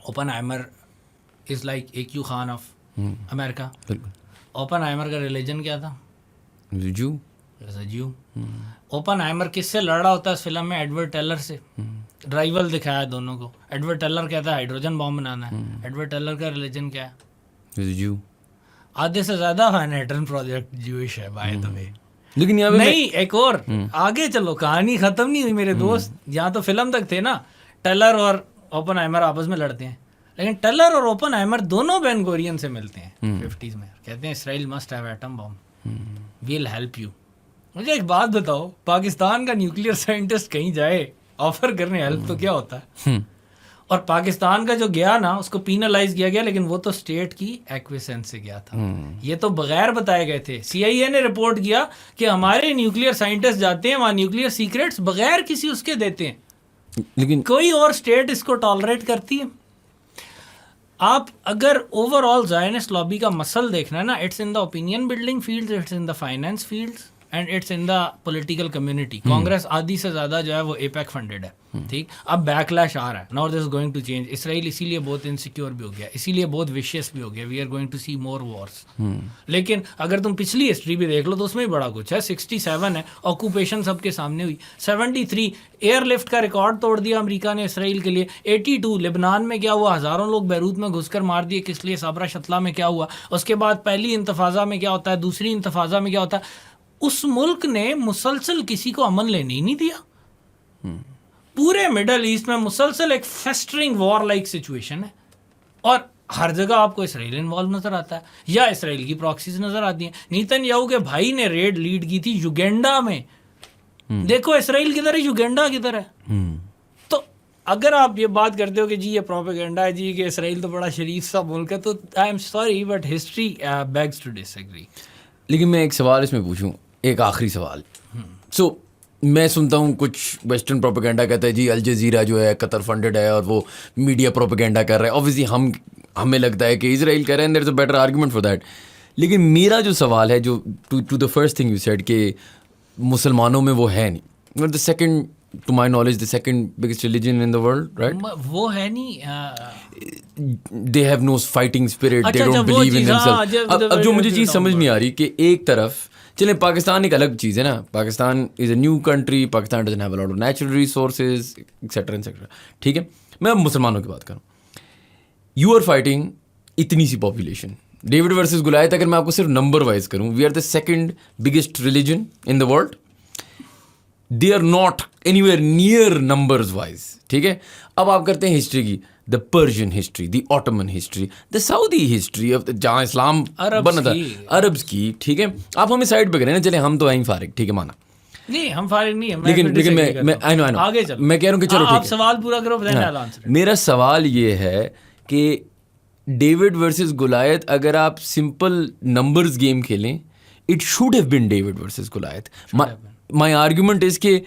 Oppenheimer is like AQ Khan of America. بالکل. Oppenheimer کا ریلیجن کیا تھا؟ جو Jew. Oppenheimer کس سے لڑ رہا ہوتا ہے اس فلم میں؟ ایڈورڈ ٹیلر سے. رائیول دکھایا دونوں کو. ایڈورڈ ٹیلر کہتا ہے ہائیڈروجن بام بنانا ہے. ایڈورڈ ٹیلر کا ریلیجن کیا ہے؟ جو آدھے سے زیادہ مینہٹن پروجیکٹ جوئش ہے بائی دا وے. لیکن یہاں پہ نہیں ایک اور آگے چلو, کہانی ختم نہیں ہوئی میرے دوست. یہاں تو فلم تک تھے نا, ٹیلر اور اوپن-ہائمر آپس میں لڑتے ہیں, لیکن ٹیلر اور اوپن-ہائمر دونوں بین گورین سے ملتے ہیں 50s میں, کہتے ہیں Israel must have atom bomb, we'll help you. مجھے ایک بات بتاؤ, پاکستان کا نیوکلیئر سائنٹسٹ کہیں جائے آفر کرنے ہیلپ تو کیا ہوتا ہے؟ اور پاکستان کا جو گیا نا اس کو پینلائز کیا گیا, لیکن وہ تو اسٹیٹ کی ایکویسنس سے گیا تھا. یہ تو بغیر بتائے گئے تھے. CIA نے رپورٹ کیا کہ ہمارے نیوکلیئر سائنٹسٹ جاتے ہیں وہاں نیوکلیئر سیکریٹس بغیر کسی اس کے دیتے ہیں, لیکن کوئی اور اسٹیٹ اس کو ٹالریٹ کرتی ہے؟ آپ اگر اوور آل زائنسٹ لابی کا مسل دیکھنا ہے نا, it's in the opinion building field, it's in the finance field and it's in the political community. Congress آدھی سے زیادہ جو ہے وہ ایپیک فنڈیڈ ہے, ٹھیک. اب بیک لیش آ رہا ہے, now this is going to change. Israel اسی لیے بہت انسیکیور بھی ہو گیا, اسی لیے بہت ویشیس بھی ہو گیا. وی آر گوئنگ ٹو سی مور وارس. لیکن اگر تم پچھلی ہسٹری بھی دیکھ لو تو اس میں بھی بڑا کچھ ہے. 67 ہے آکوپیشن سب کے سامنے ہوئی. 73 ایئر لفٹ کا ریکارڈ توڑ دیا امریکہ نے اسرائیل کے لیے. 82 لبنان میں کیا ہوا, ہزاروں لوگ بیروت میں گھس کر مار دیے, کس لیے؟ صابرہ شتلہ میں کیا ہوا. اس کے بعد پہلی انتفاضہ میں کیا ہوتا ہے, دوسری انتفاضہ میں کیا ہوتا ہے. اس ملک نے مسلسل کسی کو امن لینے ہی نہیں دیا. پورے مڈل ایسٹ میں مسلسل ایک فیسٹرنگ وار لائک سچویشن ہے, اور ہر جگہ آپ کو اسرائیل انوالو نظر آتا ہے یا اسرائیل کی پراکسیز نظر آتی ہیں. نیتن یاہو کے بھائی نے ریڈ لیڈ کی تھی یوگینڈا میں, دیکھو اسرائیل کدھر ہے, یوگینڈا کدھر ہے. تو اگر آپ یہ بات کرتے ہو کہ جی یہ پروپیگنڈا ہے جی کہ اسرائیل تو بڑا شریف سا ملک ہے, تو I'm sorry but history begs to disagree. لیکن میں ایک سوال اس میں پوچھوں, ایک آخری سوال. سو میں سنتا ہوں کچھ ویسٹرن پروپیگنڈا کہتا ہے جی الجزیرہ جو ہے قطر فنڈڈ ہے اور وہ میڈیا پروپیگنڈا کر رہا ہے. اوبویسلی ہمیں لگتا ہے کہ اسرائیل کر رہے ہیں, there is a better argument for that. لیکن میرا جو سوال ہے, جو to the first thing you said کہ مسلمانوں میں وہ ہے نہیں, the second to my knowledge the second biggest religion in the world, right? وہ ہے نہیں, they have no fighting spirit, they don't believe in themselves. اب جو مجھے چیز سمجھ نہیں آ رہی کہ ایک طرف چلیں پاکستان ایک الگ چیز ہے نا, Pakistan is a new country, Pakistan doesn't have a lot of natural resources etcetera etcetera, ٹھیک ہے. میں اب مسلمانوں کی بات کروں. یو آر فائٹنگ اتنی سی پاپولیشن, ڈیوڈ ورسز گولیت, اگر میں آپ کو صرف نمبر وائز کروں, we are the second biggest religion in the world. They are not anywhere near numbers wise, ٹھیک ہے. اب آپ کرتے ہیں ہسٹری کی, the Persian history, the Ottoman history, the Saudi history of جہاں اسلام بنا تھا, عربس کی, ٹھیک ہے. آپ ہمیں سائڈ پہ کریں نا, چلیں ہم تو آئیں فارغ, ٹھیک ہے, مانا نہیں ہم فارغ نہیں ہیں, لیکن میں کہہ رہا ہوں کہ چلو ٹھیک ہے, سوال پورا کرو. میرا سوال یہ ہے کہ ڈیوڈ ورسز گولیت, اگر آپ سمپل نمبرز گیم کھیلیں, it should have been David versus Goliath. My argument is کہ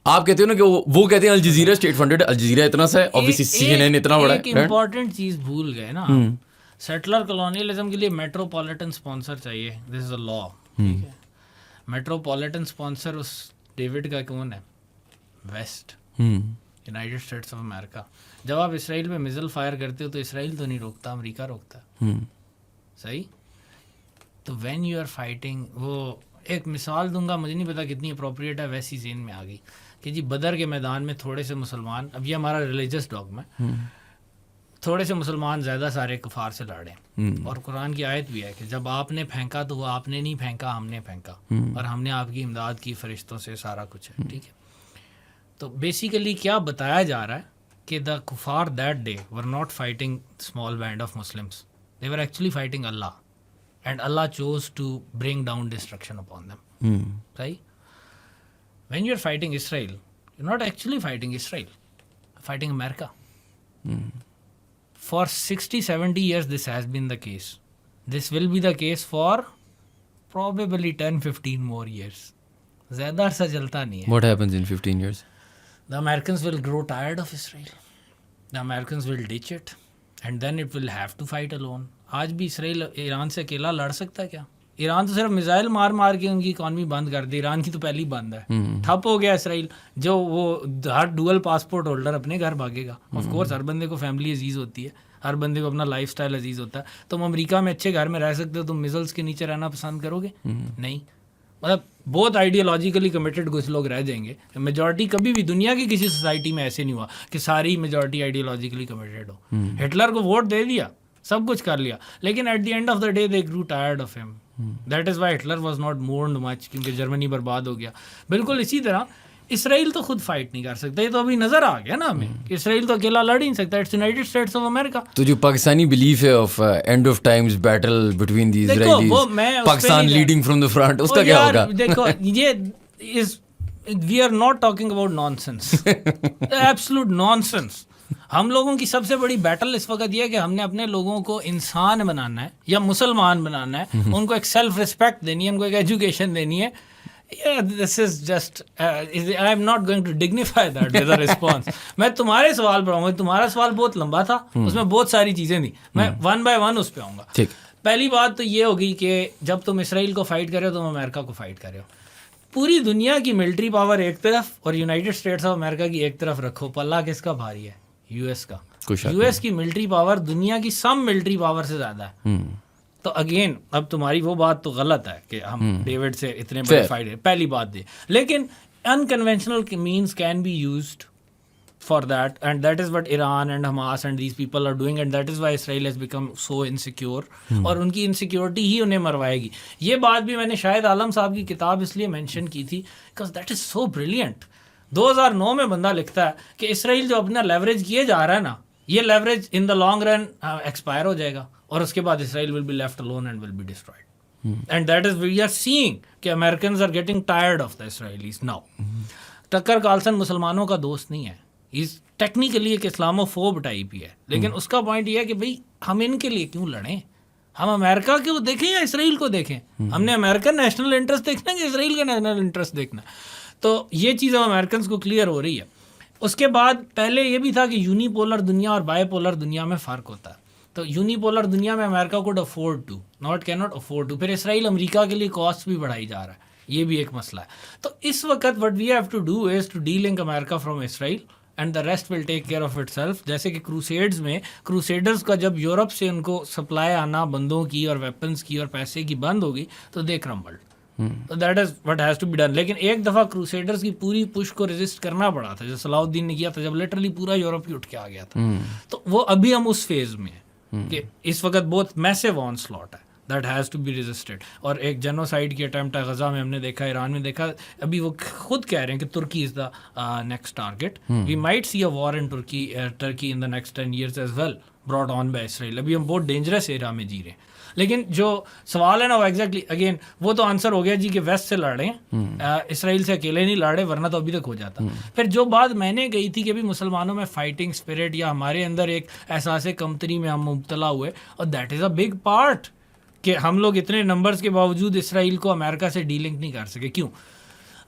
آپ کہتے ہو نا کہ وہ کہتے ہیں الجزیرہ اسٹیٹ فنڈڈ, الجزیرہ اتنا سا ہے, obviously CNN اتنا بڑا ہے. ایک امپورٹنٹ چیز بھول گئے نا, سیٹلر کالونیلزم کے لیے میٹروپولیٹن اسپانسر چاہیے. دس از اے لا, ٹھیک ہے. میٹروپولیٹن اسپانسر اس ڈیوڈ کا کون ہے؟ West, United States of America. جب آپ اسرائیل پہ میزل فائر کرتے ہو تو اسرائیل تو نہیں روکتا, امریکہ روکتا ہے, صحیح. تو وین یو آر فائٹنگ, وہ ایک مثال دوں گا, مجھے نہیں پتا کتنی اپروپریٹ ہے, ویسی ذہن میں آ گئی کہ جی بدر کے میدان میں تھوڑے سے مسلمان, اب یہ ہمارا ریلیجس ڈاگما ہے, تھوڑے سے مسلمان زیادہ سارے کفار سے لڑے, اور قرآن کی آیت بھی ہے کہ جب آپ نے پھینکا تو وہ آپ نے نہیں پھینکا, ہم نے پھینکا, اور ہم نے آپ کی امداد کی فرشتوں سے, سارا کچھ ہے, ٹھیک ہے. تو بیسیکلی کیا بتایا جا رہا ہے کہ دا کفار that they were not fighting small band of Muslims, they were actually fighting اللہ, and Allah chose to bring down destruction upon them. Right? When you're fighting Israel, you're not actually fighting Israel, you're fighting America. For 60-70 years this has been the case. This will be the case for probably 10-15 more years. zyada arsa chalta nahi hai. What happens in 15 years? The Americans will grow tired of Israel. The Americans will ditch it, and then it will have to fight alone. آج بھی اسرائیل ایران سے اکیلا لڑ سکتا ہے کیا؟ ایران تو صرف میزائل مار مار کے ان کی اکانومی بند کر دی, ایران کی تو پہلی بند ہے, ٹھپ ہو گیا اسرائیل. جو وہ ہر ڈوئل پاسپورٹ ہولڈر اپنے گھر بھاگے گا, آف کورس ہر بندے کو فیملی عزیز ہوتی ہے, ہر بندے کو اپنا لائف سٹائل عزیز ہوتا ہے. تم امریکہ میں اچھے گھر میں رہ سکتے ہو, تم میزلس کے نیچے رہنا پسند کرو گے؟ نہیں. مطلب بہت آئیڈیالوجیکلی کمیٹڈ کچھ لوگ رہ جائیں گے. میجورٹی کبھی بھی دنیا کی کسی سوسائٹی میں ایسے نہیں ہوا کہ ساری میجورٹی آئیڈیالوجیکلی کمیٹڈ ہو. ہٹلر کو ووٹ دے دیا, سب کچھ کر لیا, لیکن at the end of the day they grew tired of him. That is why Hitler was not mourned much, کیونکہ جرمنی برباد ہو گیا. بالکل اسی طرح اسرائیل تو خود فائٹ نہیں کر سکتا. یہ تو ابھی نظر آ گیا نا ہمیں کہ اسرائیل تو اکیلا لڑ ہی نہیں سکتا. It's United States of America. تو جو پاکستانی بلیف ہے of end of times battle between the Israelis, Pakistan leading from the front, اس کا کیا ہوگا؟ دیکھو یہ we are not talking about nonsense, absolute nonsense. ہم لوگوں کی سب سے بڑی بیٹل اس وقت یہ ہے کہ ہم نے اپنے لوگوں کو انسان بنانا ہے یا مسلمان بنانا ہے, ان کو ایک سیلف ریسپیکٹ دینی ہے, ان کو ایک ایجوکیشن دینی ہے. This is just I M not going to dignify that with a response. میں تمہارے سوال پر آؤں گا. تمہارا سوال بہت لمبا تھا, اس میں بہت ساری چیزیں تھیں, میں ون بائی ون اس پہ آؤں گا. پہلی بات تو یہ ہوگی کہ جب تم اسرائیل کو فائٹ کر رہے ہو تم امریکہ کو فائٹ کر رہے ہو. پوری دنیا کی ملٹری پاور ایک طرف اور یونائٹیڈ اسٹیٹس آف امریکہ کی ایک طرف رکھو, پلہ کس کا بھاری ہے؟ یو ایس کا. یو ایس کی ملٹری پاور دنیا کی سم ملٹری پاور سے زیادہ ہے. تو اگین اب تمہاری وہ بات تو غلط ہے کہ ہم ڈیوڈ سے اتنے بڑے فائٹ ہیں, پہلی بات دے. لیکن unconventional means can be used for that, and that is what Iran and Hamas and these people are doing, and that is why Israel has become so insecure. اور ان کی انسیکیورٹی ہی انہیں مروائے گی. یہ بات بھی میں نے شاہد عالم صاحب کی کتاب اس لیے مینشن کی تھی because that is so brilliant. 2009 میں بندہ لکھتا ہے کہ اسرائیل جو اپنا لیوریج کیے جا رہا ہے نا, یہ leverage in the long run expire ہو جائے گا, اور اس کے بعد Israel will be left alone and will be destroyed. And that is we are seeing کہ Americans are getting tired of the Israelis now. ٹکر کارلسن مسلمانوں کا دوست نہیں ہے, ٹیکنیکلی ایک اسلامو فوب ٹائپ ہی ہے, لیکن اس کا پوائنٹ یہ ہے کہ بھائی ہم ان کے لیے کیوں لڑیں؟ ہم امریکہ کو دیکھیں یا اسرائیل کو دیکھیں؟ ہم نے امریکن نیشنل انٹرسٹ دیکھنا ہے کہ اسرائیل کا نیشنل انٹرسٹ دیکھنا ہے؟ تو یہ چیز اب امریکنس کو کلیئر ہو رہی ہے. اس کے بعد پہلے یہ بھی تھا کہ یونی پولر دنیا اور بائی پولر دنیا میں فرق ہوتا ہے. تو یونی پولر دنیا میں امریکہ کوڈ افورڈ ٹو ناٹ کی ناٹ افورڈ ٹو. پھر اسرائیل امریکہ کے لیے کاسٹ بھی بڑھائی جا رہا ہے, یہ بھی ایک مسئلہ ہے. تو اس وقت what we have to do is to delink America from Israel and the rest will take care of itself. جیسے کہ کروسیڈز میں کروسیڈرز کا جب یورپ سے ان کو سپلائی آنا بندوں کی اور ویپنس کی اور پیسے کی بند ہوگی تو دے کرمبلڈ. تو that is what has to be done. لیکن ایک دفعہ کروسیڈرز کی پوری پش کو ریزسٹ کرنا پڑا تھا, جو صلاح الدین نے کیا تھا, جب لٹرلی پورا یورپ ہی اٹھ کے آ گیا تھا. تو وہ ابھی ہم اس فیز میں ہیں کہ اس وقت بہت میسو آن سلاٹ ہے دیٹ ہیز ٹو بی ریزسٹڈ. اور ایک جینوسائڈ کی اٹیمپٹ ہے غزہ میں ہم نے دیکھا, ایران میں دیکھا. ابھی وہ خود کہہ رہے ہیں کہ Turkey is the next target. We might see a war in Turkey in the next 10 years as well brought on by Israel. ابھی ہم بہت ڈینجرس ایریا میں جی رہے ہیں. لیکن جو سوال ہے نا وہ ایگزیکٹلی اگین وہ تو آنسر ہو گیا جی کہ ویسٹ سے لڑ رہے ہیں, اسرائیل سے اکیلے نہیں لڑ رہے, ورنہ تو ابھی تک ہو جاتا. پھر جو بات میں نے کہی تھی کہ بھی مسلمانوں میں فائٹنگ اسپرٹ یا ہمارے اندر ایک احساس کمتری میں ہم مبتلا ہوئے, اور that is a big part کہ ہم لوگ اتنے نمبرز کے باوجود اسرائیل کو امریکہ سے ڈیلنک نہیں کر سکے. کیوں؟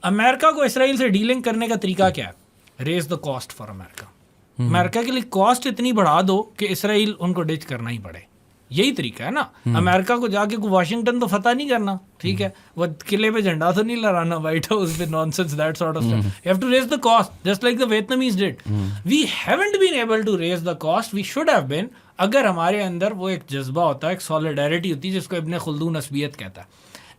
امریکہ کو اسرائیل سے ڈیلنک کرنے کا طریقہ کیا ہے؟ ریز دا کاسٹ فار امریکہ. امریکہ کے لیے کاسٹ اتنی بڑھا دو کہ اسرائیل ان کو ڈچ کرنا ہی پڑے. یہی طریقہ ہے نا. امریکہ کو جا کے واشنگٹن تو فتح نہیں کرنا, ٹھیک ہے, وہ قلعے پہ جھنڈا تو نہیں لہرانا وائٹ ہاؤس پہ, nonsense that sort of stuff. You have to raise the cost just like the Vietnamese did. We haven't been able to raise the cost, we should have been. اگر ہمارے اندر وہ ایک جذبہ ہوتا ہے, ایک سالیڈیرٹی ہوتی ہے جس کو ابن خلدون عصبیت کہتا ہے.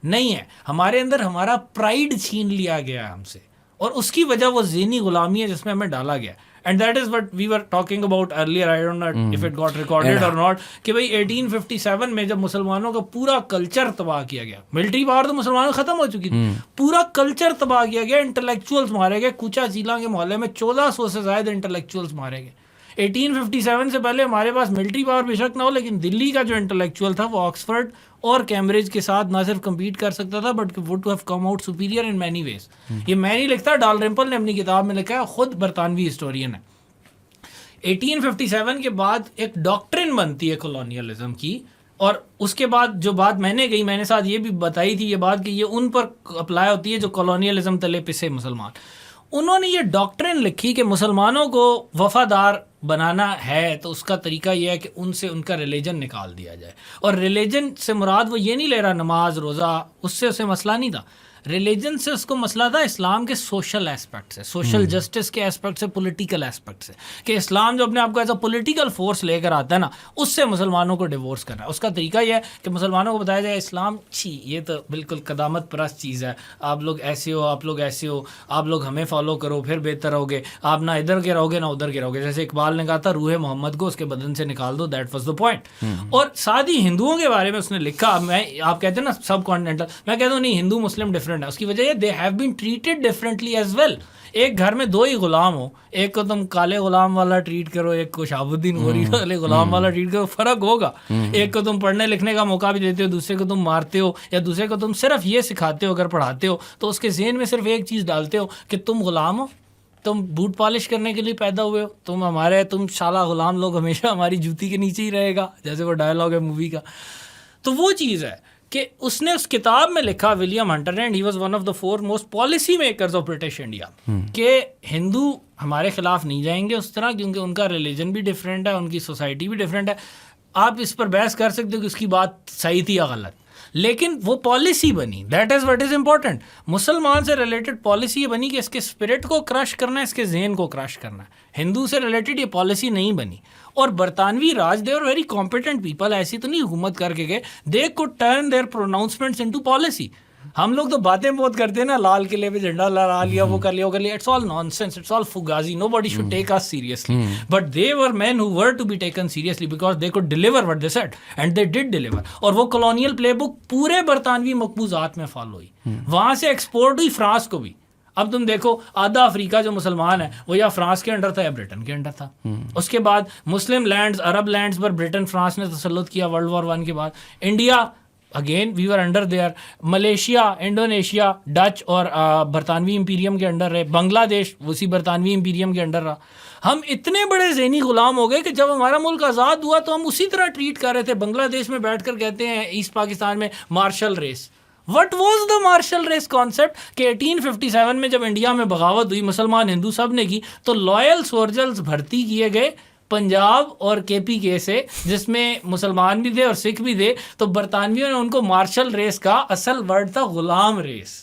نہیں ہے ہمارے اندر, ہمارا پرائڈ چھین لیا گیا ہے ہم سے, اور اس کی وجہ وہ ذہنی غلامی ہے جس میں ہمیں ڈالا گیا. And that is what we were talking about earlier. I don't know if it got recorded or not. کہ بھائی 1857 میں جب مسلمانوں کا پورا کلچر تباہ کیا گیا, ملٹری پاور تو مسلمانوں ختم ہو چکی تھی, پورا کلچر تباہ کیا گیا, انٹلیکچوئلس مارے گئے. کوچا چیلا کے محلے میں 1400 سے زائد انٹلیکچوئلس مارے گئے. 1857 سے پہلے ہمارے پاس ملٹری پاور بے شک نہ ہو, لیکن دلی کا جو انٹلیکچوئل تھا وہ آکسفورڈ اور کیمبرج کے ساتھ نہ صرف کمپیٹ کر سکتا تھا but would have come out superior in many ways. یہ میں نہیں لکھتا, ڈال ریمپل نے اپنی کتاب میں لکھا ہے, خود برطانوی ہسٹورین ہے. 1857 کے بعد ایک ڈاکٹرن بنتی ہے کولونیلزم کی, اور اس کے بعد جو بات میں نے کہی, میں نے ساتھ یہ بھی بتائی تھی یہ بات کہ یہ ان پر اپلائی ہوتی ہے جو کولونیلزم تلے پسے مسلمان. انہوں نے یہ ڈاکٹرن لکھی کہ مسلمانوں کو وفادار بنانا ہے تو اس کا طریقہ یہ ہے کہ ان سے ان کا ریلیجن نکال دیا جائے. اور ریلیجن سے مراد وہ یہ نہیں لے رہا نماز روزہ, اس سے اسے مسئلہ نہیں تھا. ریلیجن سے اس کو مسئلہ تھا اسلام کے سوشل ایسپیکٹ سے, سوشل جسٹس کے ایسپیکٹ سے, پولیٹیکل ایسپیکٹ سے, کہ اسلام جو اپنے آپ کو ایز اے پولیٹیکل فورس لے کر آتا ہے نا, اس سے مسلمانوں کو ڈیورس کرنا ہے. اس کا طریقہ یہ ہے کہ مسلمانوں کو بتایا جائے اسلام یہ تو بالکل قدامت پرست چیز ہے, آپ لوگ ایسے ہو, آپ لوگ ایسے ہو, آپ لوگ ہمیں فالو کرو پھر بہتر ہوگے, آپ نہ ادھر کے رہو گے نہ ادھر کے رہو گے. جیسے اقبال نے کہا تھا روح محمد کو اس کے بدن سے نکال دو, دیٹ واز دا پوائنٹ. اور ساتھ ہی ہندوؤں کے بارے میں اس نے لکھا, میں آپ کہتے ہیں نا سب کانٹیننٹل, میں کہتا ہوں نہیں, ہندو مسلم ڈفرینٹ ہے. اس کی وجہ یہ they have been treated differently as well. ایک گھر میں دو ہی غلام ہو, ایک کو تم کالے غلام والا ٹریٹ کرو, ایک کو شہاب الدین غوری والے غلام والا ٹریٹ کرو, فرق ہوگا. ایک کو تم پڑھنے لکھنے کا موقع بھی دیتے ہو, دوسرے کو تم مارتے ہو, یا دوسرے کو تم صرف یہ سکھاتے ہو, اگر پڑھاتے ہو تو اس کے ذہن میں صرف ایک چیز ڈالتے ہو کہ تم غلام ہو, تم بوٹ پالش کرنے کے لیے پیدا ہوئے ہو, تم شالا غلام لوگ ہمیشہ ہماری جوتی کے نیچے ہی رہے گا, جیسے وہ ڈائلاگ ہے مووی کا. تو وہ چیز ہے کہ اس نے اس کتاب میں لکھا, ولیم ہنٹر نے, and he was one of the 4 most policy makers of British India, کہ ہندو ہمارے خلاف نہیں جائیں گے اس طرح, کیونکہ ان کا ریلیجن بھی ڈفرینٹ ہے, ان کی سوسائٹی بھی ڈفرینٹ ہے. آپ اس پر بحث کر سکتے ہو کہ اس کی بات صحیح تھی یا غلط, لیکن وہ پالیسی بنی. That is what is important. مسلمان سے ریلیٹڈ پالیسی یہ بنی کہ اس کے اسپرٹ کو کرش کرنا ہے, اس کے ذہن کو کرش کرنا ہے. ہندو سے ریلیٹڈ یہ پالیسی نہیں بنی. اور برطانوی Raj, they are very competent people, ایسی تو نہیں حکومت کر کے گئے, they could turn their pronouncements into policy. ہم لوگ تو باتیں بہت کرتے ہیں نا, لال قلعے پہ جھنڈا لہرا لیا, وہ کر لیا, وہ کر لیا. It's all nonsense, it's all fugazi. Nobody should take us seriously, but they were men who were to be taken seriously because they could deliver what they said, and they did deliver. اور وہ colonial پلے بک پورے برطانوی مقبوضات میں follow ہوئی, وہاں سے export ہوئی France کو بھی. اب تم دیکھو, آدھا افریقہ جو مسلمان ہے وہ یا فرانس کے انڈر تھا یا برٹن کے انڈر تھا. اس کے بعد مسلم لینڈز, عرب لینڈز پر برٹن فرانس نے تسلط کیا ورلڈ وار 1 کے بعد. India again we are under there. Malaysia, Indonesia, Dutch اور برطانوی امپیریم کے انڈر رہے. بنگلہ دیش اسی برطانوی امپیریم کے انڈر رہا. ہم اتنے بڑے ذہنی غلام ہو گئے کہ جب ہمارا ملک آزاد ہوا تو ہم اسی طرح ٹریٹ کر رہے تھے. بنگلہ دیش میں بیٹھ کر کہتے ہیں ایسٹ پاکستان میں martial race. What was the martial race concept, کہ 1857 میں جب انڈیا میں بغاوت ہوئی, مسلمان ہندو سب نے کی, تو لوئل سولجرز بھرتی کیے گئے پنجاب اور کے پی کے سے, جس میں مسلمان بھی تھے اور سکھ بھی تھے. تو برطانویوں نے ان کو مارشل ریس کا, اصل ورڈ تھا غلام ریس,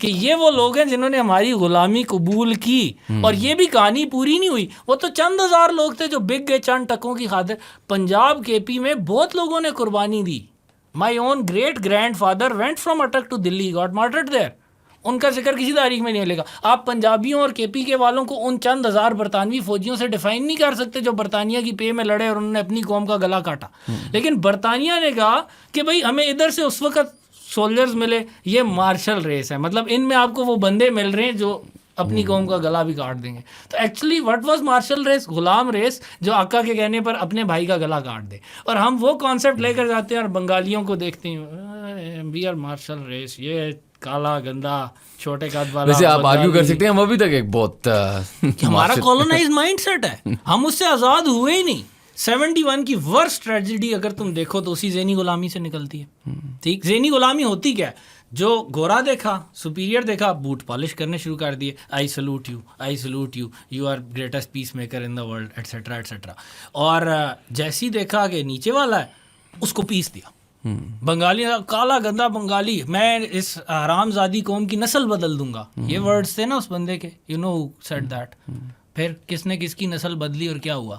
کہ یہ وہ لوگ ہیں جنہوں نے ہماری غلامی قبول کی. اور یہ بھی کہانی پوری نہیں ہوئی, وہ تو چند ہزار لوگ تھے جو بک گئے چند ٹکوں کی خاطر. پنجاب کے پی میں بہت لوگوں نے قربانی دی. My own great grandfather went from Attock to Delhi, got martyred there. ان کا ذکر کسی تاریخ میں نہیں ملے گا. آپ پنجابیوں اور کے پی کے والوں کو ان چند ہزار برطانوی فوجیوں سے ڈیفائن نہیں کر سکتے جو برطانیہ کی پے میں لڑے اور انہوں نے اپنی قوم کا گلا کاٹا. لیکن برطانیہ نے کہا کہ بھائی ہمیں ادھر سے اس وقت سولجرز ملے, یہ مارشل ریس ہے, مطلب ان میں آپ کو وہ بندے مل رہے ہیں جو اپنی قوم کا گلا بھی کاٹ دیں گے. تو actually what was martial race, غلام ریس, جو آقا کے کہنے پر اپنے بھائی کا گلا کاٹ دے. اور ہم وہ کانسیپٹ لے کر جاتے ہیں اور بنگالیوں کو دیکھتے ہیں وی آر مارشل ریس, یہ کالا گندا چھوٹے قد والا. ویسے آپ آرگیو کر سکتے ہیں, ہم ابھی تک ایک بہت ہمارا کالونائز مائنڈ سیٹ ہے, ہم اس سے آزاد ہوئے ہی نہیں. 71 کی ورسٹ ٹریجڈی اگر تم دیکھو تو اسی ذہنی غلامی سے نکلتی ہے. ٹھیک, ذہنی غلامی ہوتی کیا ہے, جو گورا دیکھا, سپیریئر دیکھا, بوٹ پالش کرنے شروع کر دیے, I salute you, I salute you, you are greatest peacemaker in the world, etcetera etcetera. اور جیسی دیکھا کہ نیچے والا ہے, اس کو پیس دیا. بنگالی, کالا گندا بنگالی, میں اس حرام زادی قوم کی نسل بدل دوں گا. یہ ورڈز تھے نا اس بندے کے, you know who said that. پھر کس نے کس کی نسل بدلی اور کیا ہوا.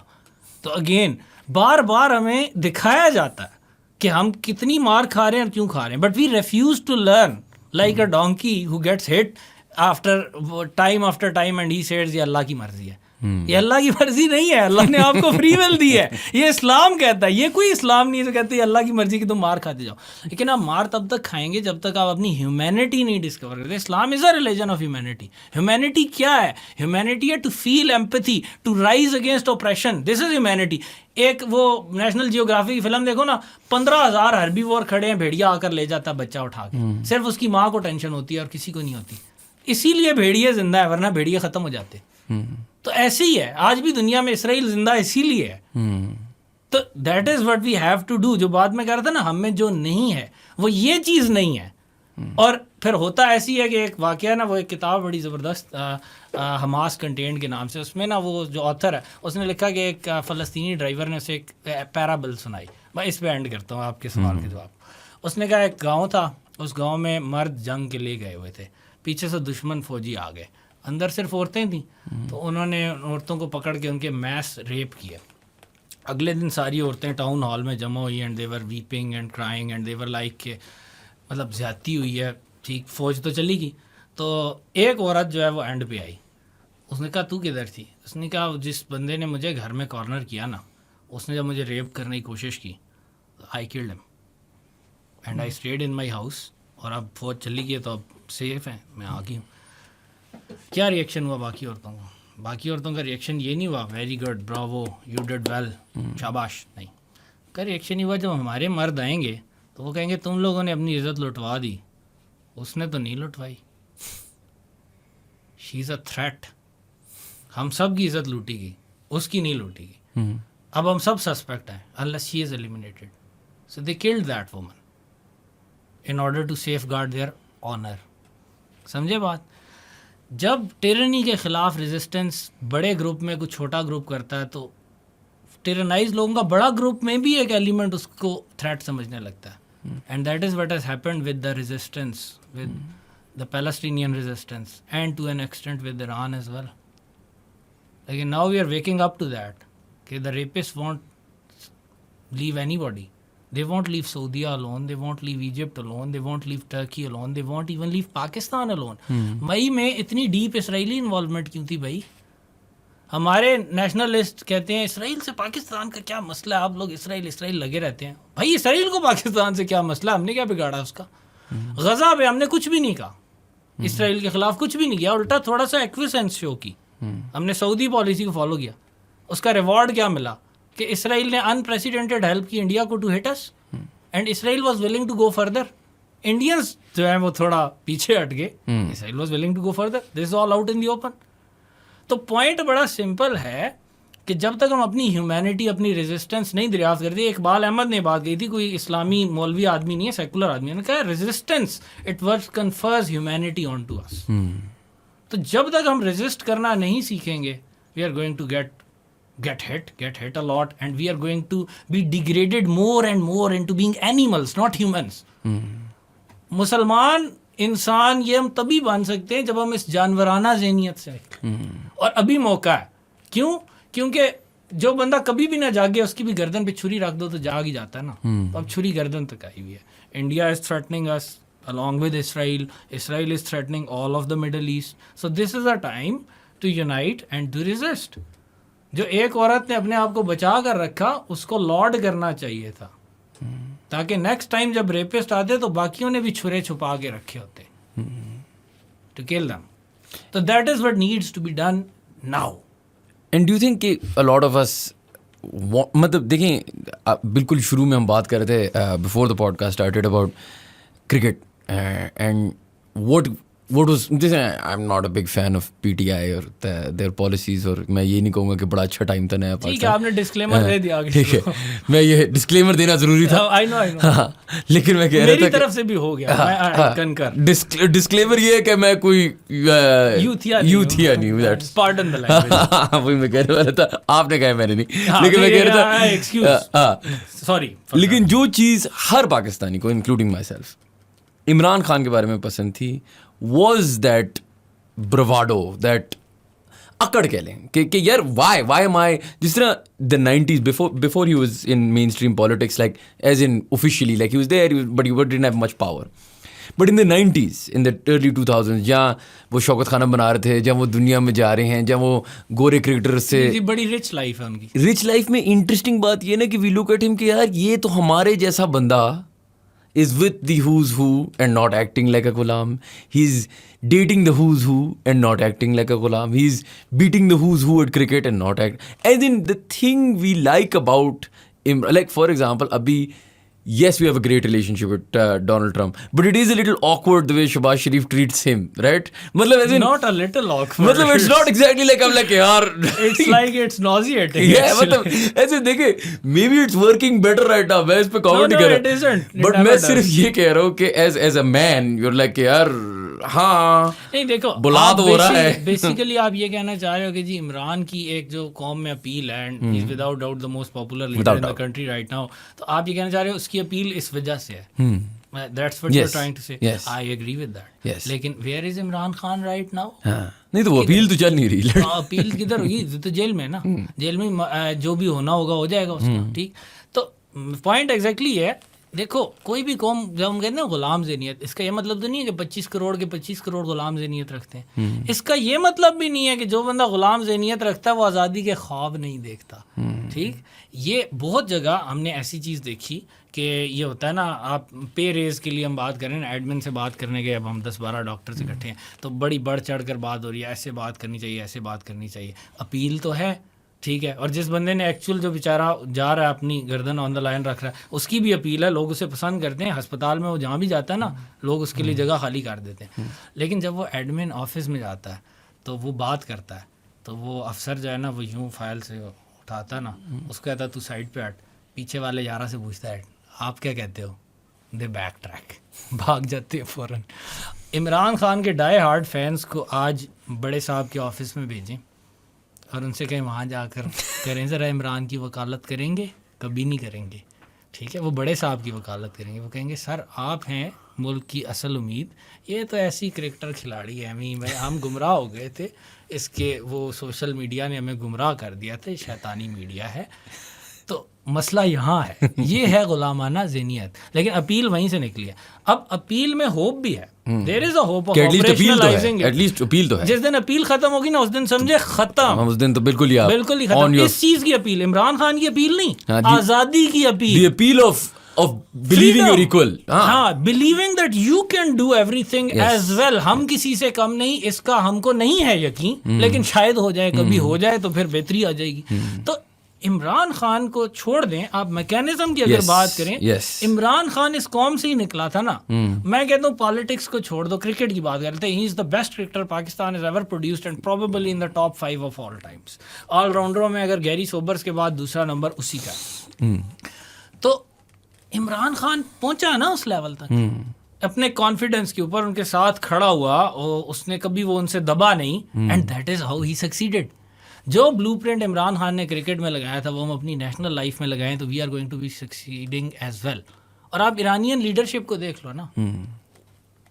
تو اگین بار بار ہمیں دکھایا جاتا ہے کہ ہم کتنی مار کھا رہے ہیں اور کیوں کھا رہے ہیں, but we refuse to learn like a donkey who gets hit after time and he سیڈز یہ اللہ کی مرضی ہے. یہ اللہ کی مرضی نہیں ہے, اللہ نے آپ کو فری ول دی ہے. یہ اسلام کہتا ہے, یہ کوئی اسلام نہیں ہے جو کہتے ہیں اللہ کی مرضی کہ تم مار کھاتے جاؤ. لیکن آپ مار تب تک کھائیں گے جب تک آپ اپنی ہیومینٹی نہیں ڈسکور کرتے. Islam is a religion of humanity. Humanity کیا ہے؟ ہیومینٹی ہے to feel empathy, to rise against oppression. This is humanity. ایک وہ نیشنل جیوگرافی کی فلم دیکھو نا, 15,000 ہربی وار کھڑے ہیں, بھیڑیا آ کر لے جاتا ہے بچہ اٹھا کے, صرف اس کی ماں کو ٹینشن ہوتی ہے اور کسی کو نہیں ہوتی. اسی لیے بھیڑیے زندہ ہے, ورنہ بھیڑیے ختم ہو جاتے. تو ایسے ہی ہے آج بھی دنیا میں اسرائیل زندہ اسی لیے ہے. تو that is what we have to do. جو بات میں کہہ رہا تھا نا, ہم میں جو نہیں ہے وہ یہ چیز نہیں ہے. اور پھر ہوتا ایسی ہے کہ ایک واقعہ نا, وہ ایک کتاب بڑی زبردست حماس کنٹینٹ کے نام سے, اس میں نا وہ جو آتھر ہے اس نے لکھا کہ ایک فلسطینی ڈرائیور نے اسے ایک پیرابل سنائی. میں اس پہ اینڈ کرتا ہوں آپ کے سوال کے جواب. اس نے کہا ایک گاؤں تھا, اس گاؤں میں مرد جنگ کے لیے گئے ہوئے تھے, پیچھے سے دشمن فوجی آ گئے, اندر صرف عورتیں تھیں, تو انہوں نے عورتوں کو پکڑ کے ان کے میس ریپ کیا. اگلے دن ساری عورتیں ٹاؤن ہال میں جمع ہوئی and they were vaping and crying and they were like کہ مطلب زیادتی ہوئی ہے. ٹھیک, فوج تو چلی گئی, تو ایک عورت جو ہے وہ اینڈ پہ آئی. اس نے کہا تو کدھر تھی؟ اس نے کہا جس بندے نے مجھے گھر میں کارنر کیا نا, اس نے جب مجھے ریپ کرنے کی کوشش کی, I killed them and I stayed in my house. اور اب فوج چلی گئی تو اب سیف ہیں, میں آ گئی ہوں. کیا ریئیکشن ہوا باقی عورتوں کا؟ باقی عورتوں کا ریئیکشن یہ نہیں ہوا very good bravo you did well شاباش, نہیں. کا ریئیکشن یہ ہوا جب ہمارے مرد آئیں گے تو وہ کہیں گے تم لوگوں نے اپنی عزت لٹوا دی, اس نے تو نہیں لٹوائی, شی از اے تھریٹ. ہم سب کی عزت لوٹی گئی, اس کی نہیں لوٹی گئی. اب ہم سب سسپیکٹ ہیں unless she is eliminated. So they killed that woman in order to safeguard their honor. سمجھے بات؟ جب ٹیرنی کے خلاف ریزسٹنس بڑے گروپ میں کچھ چھوٹا گروپ کرتا ہے تو ٹیرنائز لوگوں کا بڑا گروپ میں بھی ایک ایلیمنٹ اس کو تھریٹ سمجھنے لگتا ہے. And that is what has happened with the resistance, with the Palestinian resistance and to an extent with Iran as well. لیکن now we are waking up to that کہ the rapists won't leave anybody. They won't leave Saudi alone, they won't leave Egypt alone, they won't leave Turkey alone, they won't even leave Pakistan alone. مئی میں اتنی deep اسرائیلی involvement کیوں تھی بھائی؟ ہمارے nationalist کہتے ہیں اسرائیل سے پاکستان کا کیا مسئلہ ہے, آپ لوگ اسرائیل لگے رہتے ہیں. بھائی اسرائیل کو پاکستان سے کیا مسئلہ, ہم نے کیا بگاڑا اس کا؟ غزہ پہ ہم نے کچھ بھی نہیں کہا, اسرائیل کے خلاف کچھ بھی نہیں کیا, الٹا تھوڑا سا ایکویسنس شو کی. ہم نے سعودی پالیسی کو فالو کیا. اس کا ریوارڈ کیا ملا کہ اسرائیل نے انپریسیڈنٹڈ ہیلپ کی انڈیا کو to hit us, and Israel was willing to go further. Indians جو ہیں وہ تھوڑا پیچھے ہٹ گئے, Israel was willing to go further. This is all out in the open. تو پوائنٹ بڑا سمپل ہے کہ جب تک ہم اپنی ہیومینٹی, اپنی ریزسٹنس نہیں دریافت کرتے. اقبال احمد نے بات کہی تھی, کوئی اسلامی مولوی آدمی نہیں ہے, سیکولر آدمی ہے, نے کہا resistance it work confers humanity on to us. تو جب تک ہم ریزسٹ کرنا نہیں سیکھیں گے we are going to get hit a lot, and we are going to be degraded more and more into being animals, not humans. مسلمان انسان یہ ہم تبھی بن سکتے ہیں جب ہم اس جانورانہ ذہنیت سے, اور ابھی موقع ہے. کیوں؟ کیونکہ جو بندہ کبھی بھی نہ جاگے اس کی بھی گردن پہ چھری رکھ دو تو جاگ ہی جاتا ہے نا. تو اب چھری گردن تک آئی ہوئی ہے. India is threatening us along with Israel. Israel is threatening all of the Middle East. So this is a time to unite and to resist. جو ایک عورت نے اپنے آپ کو بچا کر رکھا اس کو لارڈ کرنا چاہیے تھا, تاکہ نیکسٹ ٹائم جب ریپسٹ آتے تو باقیوں نے بھی چھرے چھپا کے رکھے ہوتے ٹو کل دم. تو that is what needs to be done now. And do you think کہ a lot of us مطلب دیکھیں بالکل شروع میں ہم بات کر رہے تھے before the podcast started about cricket and what was جیسے I M not a big fan of P T I اور دیئر پالیسیز, اور میں یہ نہیں کہوں گا کہ بڑا اچھا ٹائم تھا نیا پاکستان. ٹھیک ہے, آپ نے ڈسکلیمر دے دیا. ٹھیک ہے, میں یہ ڈسکلیمر دینا ضروری تھا. لیکن میں کہہ رہا تھا میری طرف سے بھی ہو گیا. ڈسکلیمر یہ ہے کہ میں کوئی یوتھیا نہیں ہوں. Pardon the language. وہی میں کہنے والا تھا, آپ نے کہا میں نے نہیں, لیکن میں کہہ رہا تھا سوری. لیکن جو چیز ہر پاکستانی کو including my self Imran Khan کے بارے میں پسند تھی was that bravado, that اکڑ کہہ لیں کہ یار why am I, جس طرح the 90s before he was in mainstream politics, like as in officially, like he was there but he didn't have much power, but in the 90s, in the early 2000s, جہاں وہ شوکت خانہ بنا رہے تھے, جہاں وہ دنیا میں جا رہے ہیں, جہاں وہ گورے کرکٹر سے بڑی رچ لائف ہے ان کی. رچ لائف میں انٹرسٹنگ بات یہ نا کہ we look at him کہ یار یہ تو ہمارے جیسا بندہ is with the who's who and not acting like a ghulam. He's dating the who's who and not acting like a ghulam. He's beating the who's who at cricket and not act. And then the thing we like about him, like for example, abhi, yes, we have a great relationship with Donald Trump, but it is a little awkward the way Shahbaz Sharif treats him, right? Matlab as in not a little awkward. Matlab it's not exactly like I'm like yaar. It's like it's nauseating. Yeah, matlab aise dekhe maybe it's working better right now. میں اس پہ comment کر رہا ہوں. No, it isn't. But میں صرف یہ کہہ رہا ہوں کہ as a man you're like یار ہاں نہیں دیکھو بلا تو ہو رہا ہے. بیسیکلی آپ یہ کہنا چاہ رہے ہو کہ جی عمران کی ایک جو قوم میں اپیل ہے, and is without doubt the most popular leader in the country right now, تو آپ یہ کہنا چاہ رہے ہو اس کی اپیل اس وجہ سے ہے That's what you're Yes. trying to say. Yes. I agree with that. Yes. لیکن where is Imran Khan right now? ہاں نہیں تو وہ اپیل تو چل نہیں رہی. اپیل کدھر ہوگی؟ تو جیل میں نا, جیل میں جو بھی ہونا ہوگا ہو جائے گا اس کا. ٹھیک, تو پوائنٹ ایگزیکٹلی ہے. دیکھو کوئی بھی قوم, جب ہم کہتے ہیں غلام ذہنیت, اس کا یہ مطلب تو نہیں ہے کہ 25 کروڑ کے 25 کروڑ غلام ذہنیت رکھتے ہیں. اس کا یہ مطلب بھی نہیں ہے کہ جو بندہ غلام ذہنیت رکھتا ہے وہ آزادی کے خواب نہیں دیکھتا. ٹھیک, یہ بہت جگہ ہم نے ایسی چیز دیکھی کہ یہ ہوتا ہے نا, آپ پے ریز کے لیے ہم بات کریں نا, ایڈمن سے بات کرنے کے اب ہم 10-12 ڈاکٹر سے اکٹھے ہیں تو بڑی بڑھ چڑھ کر بات ہو رہی ہے, ایسے بات کرنی چاہیے, ایسے بات کرنی چاہیے. اپیل تو ہے, ٹھیک ہے, اور جس بندے نے ایکچوئل جو بیچارہ جا رہا ہے اپنی گردن آن دا لائن رکھ رہا ہے اس کی بھی اپیل ہے, لوگ اسے پسند کرتے ہیں. ہسپتال میں وہ جہاں بھی جاتا ہے نا لوگ اس کے لیے جگہ خالی کر دیتے ہیں. لیکن جب وہ ایڈمن آفس میں جاتا ہے تو وہ بات کرتا ہے تو وہ افسر جو ہے نا وہ یوں فائل سے اٹھاتا ہے نا, اس کو کہتا ہے تو سائڈ پہ ہٹ, پیچھے والے یارہ سے پوچھتا ہے آپ کیا کہتے ہو, دے بیک ٹریک, بھاگ جاتے ہیں فوراً. عمران خان کے ڈائی ہارڈ فینس کو آج بڑے صاحب کے آفس میں بھیجیں اور ان سے کہیں وہاں جا کر کریں ذرا عمران کی وکالت, کریں گے؟ کبھی نہیں کریں گے. ٹھیک ہے, وہ بڑے صاحب کی وکالت کریں گے. وہ کہیں گے سر آپ ہیں ملک کی اصل امید, یہ تو ایسی کرکٹر کھلاڑی ہے, ہم گمراہ ہو گئے تھے, اس کے وہ سوشل میڈیا نے ہمیں گمراہ کر دیا تھا, شیطانی میڈیا ہے. تو مسئلہ یہاں ہے, یہ ہے غلامانہ ذہنیت. لیکن اپیل وہیں سے نکلی ہے. اب اپیل میں ہوپ بھی ہے, there is a hope of operationalizing. At least appeal تو ہے. جس دن اپیل ختم ہوگی نا اس دن سمجھے ختم, اس دن تو بالکل ہی ختم. اس چیز کی اپیل, عمران خان کی اپیل نہیں, آزادی کی appeal, the appeal of believing you're equal. ہاں, believing that you can do everything as well. ہم کسی سے کم نہیں, اس کا ہم کو نہیں ہے یقین, لیکن شاید ہو جائے, کبھی ہو جائے تو پھر بہتری آ جائے گی. تو عمران خان کو چھوڑ دیں آپ, میکینزم کی اگر بات کریں, عمران خان اس قوم سے ہی نکلا تھا نا. میں کہتا ہوں پالیٹکس کو چھوڑ دو, کرکٹ کی بات کرتے ہیں. He is the best cricketer Pakistan has ever produced and probably in the top 5 of all times. آل راؤنڈروں میں اگر گیری سوبرس کے بعد دوسرا نمبر اسی کا ہے. تو عمران خان پہنچا نا اس لیول تک اپنے کانفیڈنس کے اوپر, ان کے ساتھ کھڑا ہوا, اور اس نے کبھی وہ ان سے دبا نہیں, and that is how he succeeded. جو بلو پرنٹ عمران خان نے کرکٹ میں لگایا تھا وہ ہم اپنی نیشنل لائف میں لگائیں تو we are going to be succeeding as well. اور آپ ایرانین لیڈرشپ کو دیکھ لو نا,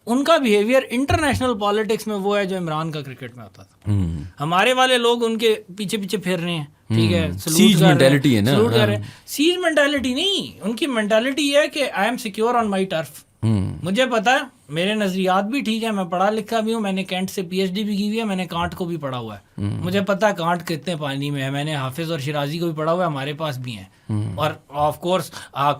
ان کا بیہیویئر انٹرنیشنل پالیٹکس میں وہ ہے جو عمران کا کرکٹ میں ہوتا تھا. ہمارے والے لوگ ان کے پیچھے پیچھے پھر رہے ہیں, ٹھیک ہے, سیج مینٹیلٹی ہے نا, سلوٹ کر رہے ہیں. سیج مینٹیلٹی نہیں, ان کی مینٹیلٹی یہ ہے کہ I am secure on my turf. مجھے پتا ہے, میرے نظریات بھی ٹھیک ہے, میں پڑھا لکھا بھی ہوں, میں نے کینٹ سے PhD بھی کی ہوئی ہے, میں نے کانٹ کو بھی پڑھا ہوا ہے, مجھے پتا ہے کانٹ کتنے پانی میں ہے, میں نے حافظ اور شیرازی کو بھی پڑھا ہوا ہے, ہمارے پاس بھی ہیں. اور آف کورس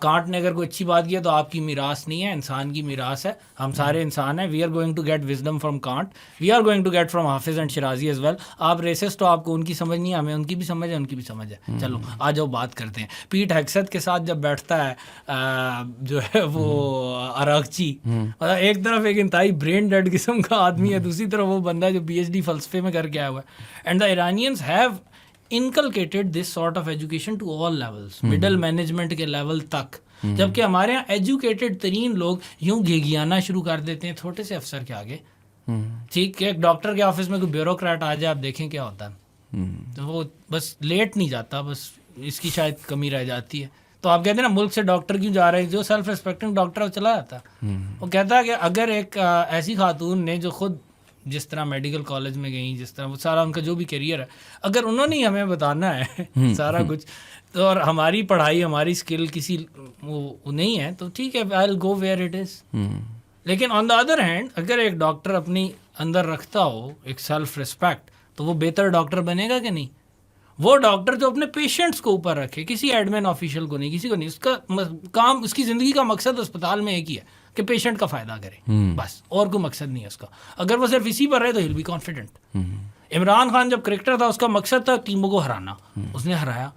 کانٹ نے اگر کوئی اچھی بات کی ہے تو آپ کی میراث نہیں ہے, انسان کی میراث ہے, ہم سارے انسان ہیں. We are going to get wisdom from Kant, we are going to get from Hafez and Shirazi as well. آپ ریسسٹ تو آپ کو ان کی سمجھ نہیں ہے, ہمیں ان کی بھی سمجھ ہے, ان کی بھی سمجھ ہے. چلو آ جاؤ بات کرتے ہیں. پیٹ ہیگسیت کے ساتھ جب بیٹھتا ہے جو ہے وہ اراغچی, ایک طرف ایک انتہائی برین ڈیڈ قسم کا آدمی ہے, دوسری طرف وہ بندہ جو PhD فلسفے میں کر کے آیا ہوا ہے. And the Iranians have inculcated this sort of education to all levels, middle management کے لیول تک. جبکہ ہمارے یہاں ایجوکیٹڈ ترین لوگ یوں گھیگیانا شروع کر دیتے ہیں چھوٹے سے افسر کے آگے. ٹھیک ہے, ایک ڈاکٹر کے آفس میں کوئی بیوروکریٹ آ جائے, آپ دیکھیں کیا ہوتا ہے, تو وہ بس لیٹ نہیں جاتا, بس اس کی شاید کمی رہ جاتی ہے. تو آپ کہتے ہیں نا ملک سے ڈاکٹر کیوں جا رہے ہیں, جو سیلف ریسپیکٹنگ ڈاکٹر ہے وہ چلا جاتا. وہ کہتا ہے کہ اگر ایک ایسی خاتون نے جو خود جس طرح میڈیکل کالج میں گئیں, جس طرح وہ سارا ان کا جو بھی کیریئر ہے, اگر انہوں نے ہمیں بتانا ہے سارا کچھ, تو اور ہماری پڑھائی ہماری اسکل کسی وہ نہیں ہے, تو ٹھیک ہے, آئی ول گو ویئر اٹ از. لیکن آن دا ادر ہینڈ اگر ایک ڈاکٹر اپنی اندر رکھتا ہو ایک سیلف ریسپیکٹ, تو وہ بہتر ڈاکٹر بنے گا کہ نہیں. وہ ڈاکٹر جو اپنے پیشنٹس کو اوپر رکھے, کسی ایڈمن آفیشیل کو نہیں, کسی کو نہیں, اس کا کام, اس کی زندگی کا مقصد اسپتال میں ایک ہی ہے کہ پیشنٹ کا فائدہ کرے, بس, اور کوئی مقصد نہیں ہے اس کا. اگر وہ صرف اسی پر رہے تو he will be confident. Imran Khan جب کرکٹر تھا اس کا مقصد تھا ٹیموں کو ہرانا, اس نے ہرایا.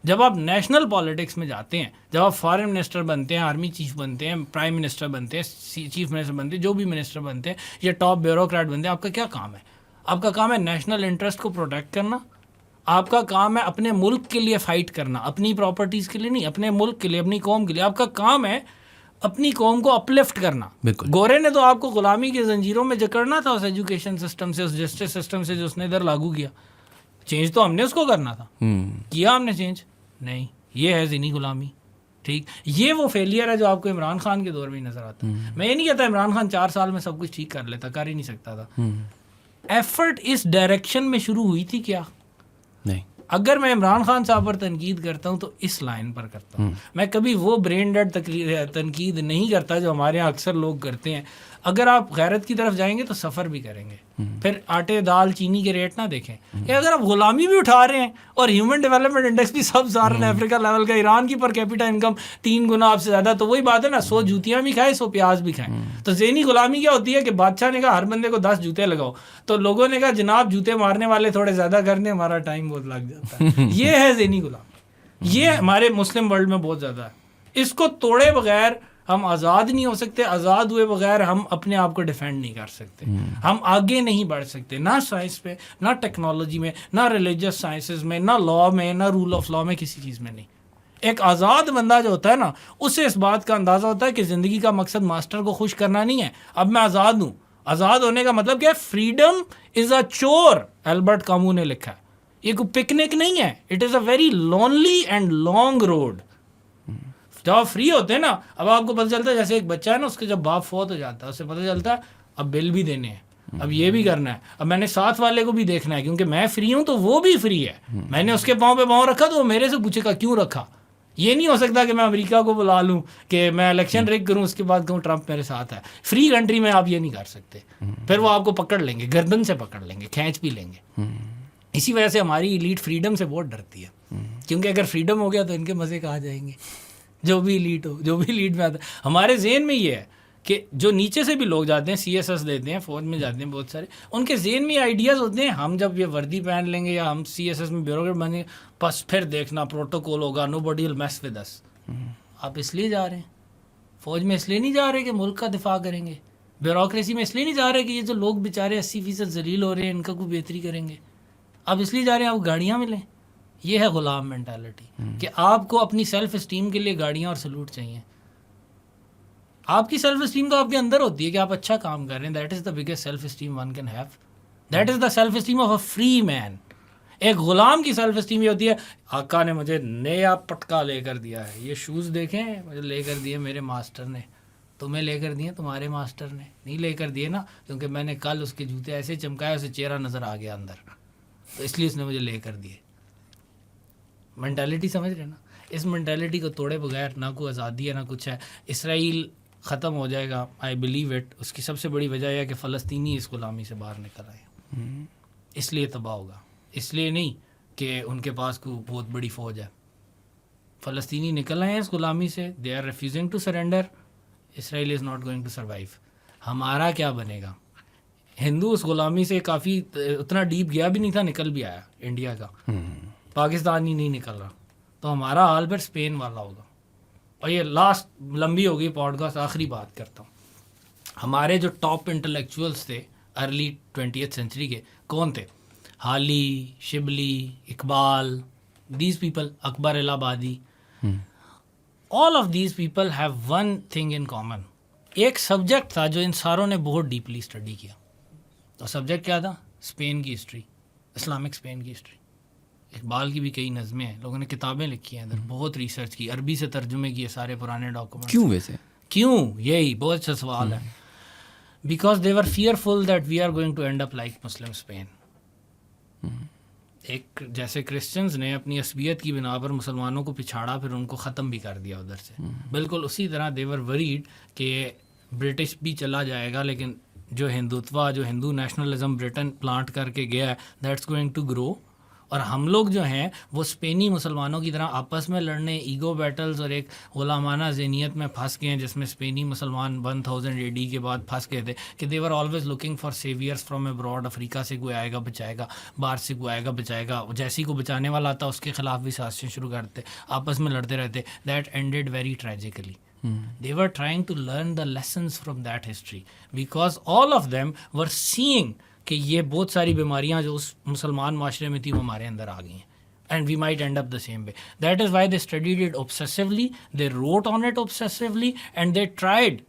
جب آپ نیشنل پالیٹکس میں جاتے ہیں, جب آپ فارن منسٹر بنتے ہیں, آرمی چیف بنتے ہیں, پرائم منسٹر بنتے ہیں, چیف منسٹر بنتے ہیں, جو بھی منسٹر بنتے ہیں یا ٹاپ بیوروکریٹ بنتے ہیں, آپ کا کیا کام ہے؟ آپ کا کام ہے نیشنل انٹرسٹ کو پروٹیکٹ کرنا, آپ کا کام ہے اپنے ملک کے لیے فائٹ کرنا, اپنی پراپرٹیز کے لیے نہیں, اپنے ملک کے لیے, اپنی قوم کے لیے. آپ کا کام ہے اپنی قوم کو اپلفٹ کرنا. گورے نے تو آپ کو غلامی کی زنجیروں میں جکڑنا تھا, اس ایجوکیشن سسٹم سے, اس جسٹس سسٹم سے جو اس نے ادھر لاگو کیا. چینج تو ہم نے اس کو کرنا تھا, کیا ہم نے چینج نہیں. یہ ہے ذہنی غلامی, ٹھیک. یہ وہ فیلئر ہے جو آپ کو عمران خان کے دور میں ہی نظر آتا ہے. میں یہ نہیں کہتا عمران خان 4 سال میں سب کچھ ٹھیک کر لیتا, کر ہی نہیں سکتا تھا. ایفرٹ اس ڈائریکشن میں شروع ہوئی تھی کیا؟ نہیں. اگر میں عمران خان صاحب پر تنقید کرتا ہوں تو اس لائن پر کرتا ہوں. میں کبھی وہ برین ڈیڈ تنقید نہیں کرتا جو ہمارے یہاں اکثر لوگ کرتے ہیں. اگر آپ غیرت کی طرف جائیں گے تو سفر بھی کریں گے. پھر آٹے دال چینی کے ریٹ نہ دیکھیں کہ اگر آپ غلامی بھی اٹھا رہے ہیں اور ہیومن ڈیولپمنٹ انڈیکس بھی سب سہارن افریقہ لیول کا, ایران کی پر کیپیٹا انکم 3 گنا آپ سے زیادہ, تو وہی بات ہے نا, 100 جوتیاں بھی کھائے 100 پیاز بھی کھائیں. تو ذہنی غلامی کیا ہوتی ہے کہ بادشاہ نے کہا ہر بندے کو 10 جوتے لگاؤ, تو لوگوں نے کہا جناب جوتے مارنے والے تھوڑے زیادہ کرنے, ہمارا ٹائم بہت لگ جاتا ہے. یہ ہے ذہنی غلامی. یہ ہمارے مسلم ورلڈ میں بہت زیادہ ہے. اس کو توڑے بغیر ہم آزاد نہیں ہو سکتے. آزاد ہوئے بغیر ہم اپنے آپ کو ڈیفینڈ نہیں کر سکتے. ہم آگے نہیں بڑھ سکتے, نہ سائنس پہ, نہ ٹیکنالوجی میں, نہ ریلیجس سائنسز میں, نہ لا میں, نہ رول آف لا میں, کسی چیز میں نہیں. ایک آزاد بندہ جو ہوتا ہے نا, اسے اس بات کا اندازہ ہوتا ہے کہ زندگی کا مقصد ماسٹر کو خوش کرنا نہیں ہے. اب میں آزاد ہوں. آزاد ہونے کا مطلب کیا ہے؟ فریڈم از اے چور, البرٹ کامو نے لکھا ہے. یہ کوئی پکنک نہیں ہے. It is a very lonely and long road. جب آپ فری ہوتے ہیں نا, اب آپ کو پتہ چلتا ہے, جیسے ایک بچہ ہے نا, اس کے جب باپ فوت ہو جاتا ہے, اسے پتہ چلتا ہے اب بل بھی دینے ہیں, اب یہ بھی کرنا ہے, اب میں نے ساتھ والے کو بھی دیکھنا ہے, کیونکہ میں فری ہوں تو وہ بھی فری ہے. میں نے اس کے پاؤں پہ پاؤں رکھا تو وہ میرے سے پوچھے گا کیوں رکھا. یہ نہیں ہو سکتا کہ میں امریکہ کو بلا لوں کہ میں الیکشن ریگ کروں, اس کے بعد کہوں ٹرمپ میرے ساتھ ہے. فری کنٹری میں آپ یہ نہیں کر سکتے. پھر وہ آپ کو پکڑ لیں گے, گردن سے پکڑ لیں گے, کھینچ بھی لیں گے. اسی وجہ سے ہماری ایلیٹ فریڈم سے بہت ڈرتی ہے, کیونکہ اگر فریڈم ہو گیا تو ان کے مزے کہاں جائیں گے. جو بھی ایلیٹ ہو, جو بھی ایلیٹ میں آتا ہے, ہمارے ذہن میں یہ ہے کہ جو نیچے سے بھی لوگ جاتے ہیں, سی ایس ایس دیتے ہیں, فوج میں جاتے ہیں بہت سارے, ان کے ذہن میں یہ آئیڈیاز ہوتے ہیں, ہم جب یہ وردی پہن لیں گے یا ہم سی ایس ایس میں بیوروکریٹ بنیں گے, بس پھر دیکھنا پروٹوکول ہوگا, nobody will mess with us. آپ اس لیے جا رہے ہیں فوج میں, اس لیے نہیں جا رہے کہ ملک کا دفاع کریں گے. بیوروکریسی میں اس لیے نہیں جا رہے کہ یہ جو لوگ بیچارے 80% ذلیل ہو رہے ہیں ان کا کوئی بہتری کریں گے. آپ اس لیے جا رہے ہیں آپ گاڑیاں ملیں. یہ ہے غلام مینٹالٹی کہ آپ کو اپنی سیلف اسٹیم کے لیے گاڑیاں اور سلوٹ چاہیے. آپ کی سیلف اسٹیم تو آپ کے اندر ہوتی ہے کہ آپ اچھا کام کر رہے ہیں. That is the biggest self esteem one can have. That is the self esteem of a free man. ایک غلام کی سیلف اسٹیم یہ ہوتی ہے آقا نے مجھے نیا پٹکا لے کر دیا ہے, یہ شوز دیکھیں مجھے لے کر دیے میرے ماسٹر نے, تمہیں لے کر دیے تمہارے ماسٹر نے نہیں لے کر دیے نا, کیونکہ میں نے کل اس کے جوتے ایسے چمکایا اسے چہرہ نظر آ گیا اندر, تو اس لیے اس نے مجھے لے کر دیے. مینٹالٹی سمجھ رہے نا. اس مینٹالٹی کو توڑے بغیر نہ کوئی آزادی ہے نہ کچھ ہے. اسرائیل ختم ہو جائے گا, آئی بلیو اٹ. اس کی سب سے بڑی وجہ یہ ہے کہ فلسطینی اس غلامی سے باہر نکل آئے, اس لیے تباہ ہوگا. اس لیے نہیں کہ ان کے پاس کوئی بہت بڑی فوج ہے. فلسطینی نکل آئے ہیں اس غلامی سے, they are refusing to surrender. Israel is not going to survive. ہمارا کیا بنے گا؟ ہندو اس غلامی سے کافی اتنا ڈیپ گیا بھی نہیں تھا, نکل بھی آیا انڈیا کا, پاکستان ہی نہیں نکل رہا. تو ہمارا حال پھر اسپین والا ہوگا. اور یہ لاسٹ لمبی ہوگی پوڈ کاسٹ, آخری بات کرتا ہوں. ہمارے جو ٹاپ انٹلیکچوئلس تھے ارلی 20th سینچری کے, کون تھے؟ حالی, شبلی, اقبال, دیز پیپل, اکبر الہ آبادی. All of these people have one thing in common. ایک سبجیکٹ تھا جو ان ساروں نے بہت ڈیپلی اسٹڈی کیا. اور سبجیکٹ کیا تھا؟ اسپین کی ہسٹری, اسلامک اسپین کی ہسٹری. اقبال کی بھی کئی نظمیں ہیں, لوگوں نے کتابیں لکھی ہیں ادھر, بہت ریسرچ کی, عربی سے ترجمے کیے سارے پرانے ڈاکومنٹ. کیوں ویسے؟ کیوں؟ یہی بہت اچھا سوال ہے. Because they were fearful that we are going to end up like Muslim Spain. ایک جیسے کرسچنز نے اپنی عصبیت کی بنا پر مسلمانوں کو پچھاڑا, پھر ان کو ختم بھی کر دیا ادھر سے. بالکل اسی طرح دے ور وریڈ کہ برٹش بھی چلا جائے گا, لیکن جو ہندوتوا, جو ہندو نیشنلزم برٹن پلانٹ کر کے گیا ہے, دیٹس گوئنگ ٹو گرو. اور ہم لوگ جو ہیں وہ اسپینی مسلمانوں کی طرح آپس میں لڑنے, ایگو بیٹلز اور ایک غلامانہ ذہنیت میں پھنس گئے ہیں, جس میں اسپینی مسلمان 1000 AD کے بعد پھنس گئے تھے کہ they were always looking for saviours from abroad. Africa سے کوئی آئے گا بچائے گا, باہر سے کوئی آئے گا بچائے گا, جیسی کو بچانے والا آتا اس کے خلاف بھی سازشیں شروع کرتے, آپس میں لڑتے رہتے. That ended very tragically. They were trying to learn the lessons from that history because all of them were seeing کہ یہ بہت ساری بیماریاں جو اس مسلمان معاشرے میں تھی وہ ہمارے اندر آ گئی ہیں, and we might end up the same way. That is why they studied it obsessively, they wrote on it obsessively, and they tried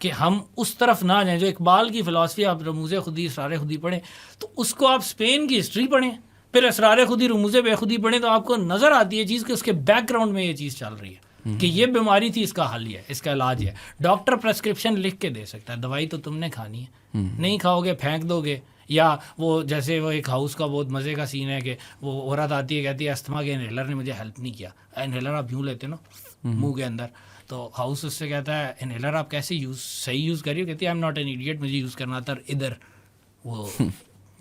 کہ ہم اس طرف نہ جائیں. جو اقبال کی فلسفی, آپ رموز خودی, اسرار خودی پڑھیں تو اس کو آپ اسپین کی ہسٹری پڑھیں, پھر اسرار خودی, رموز بے خودی پڑھیں, تو آپ کو نظر آتی ہے چیز کہ اس کے بیک گراؤنڈ میں یہ چیز چل رہی ہے. کہ یہ بیماری تھی, اس کا حل یہ ہے, اس کا علاج یہ ہے. ڈاکٹر پرسکرپشن لکھ کے دے سکتا ہے, دوائی تو تم نے کھانی ہے, نہیں کھاؤ گے پھینک دو گے. یا وہ جیسے وہ ایک ہاؤس کا بہت مزے کا سین ہے کہ وہ عورت آتی ہے کہتی ہے استھما کے انہیلر نے مجھے ہیلپ نہیں کیا. انہیلر آپ یوں لیتے نا منہ کے اندر, تو ہاؤس اس سے کہتا ہے انہیلر آپ کیسے صحیح یوز کریے, کہتی ہے I M not an idiot, مجھے یوز کرنا تھا ادھر, وہ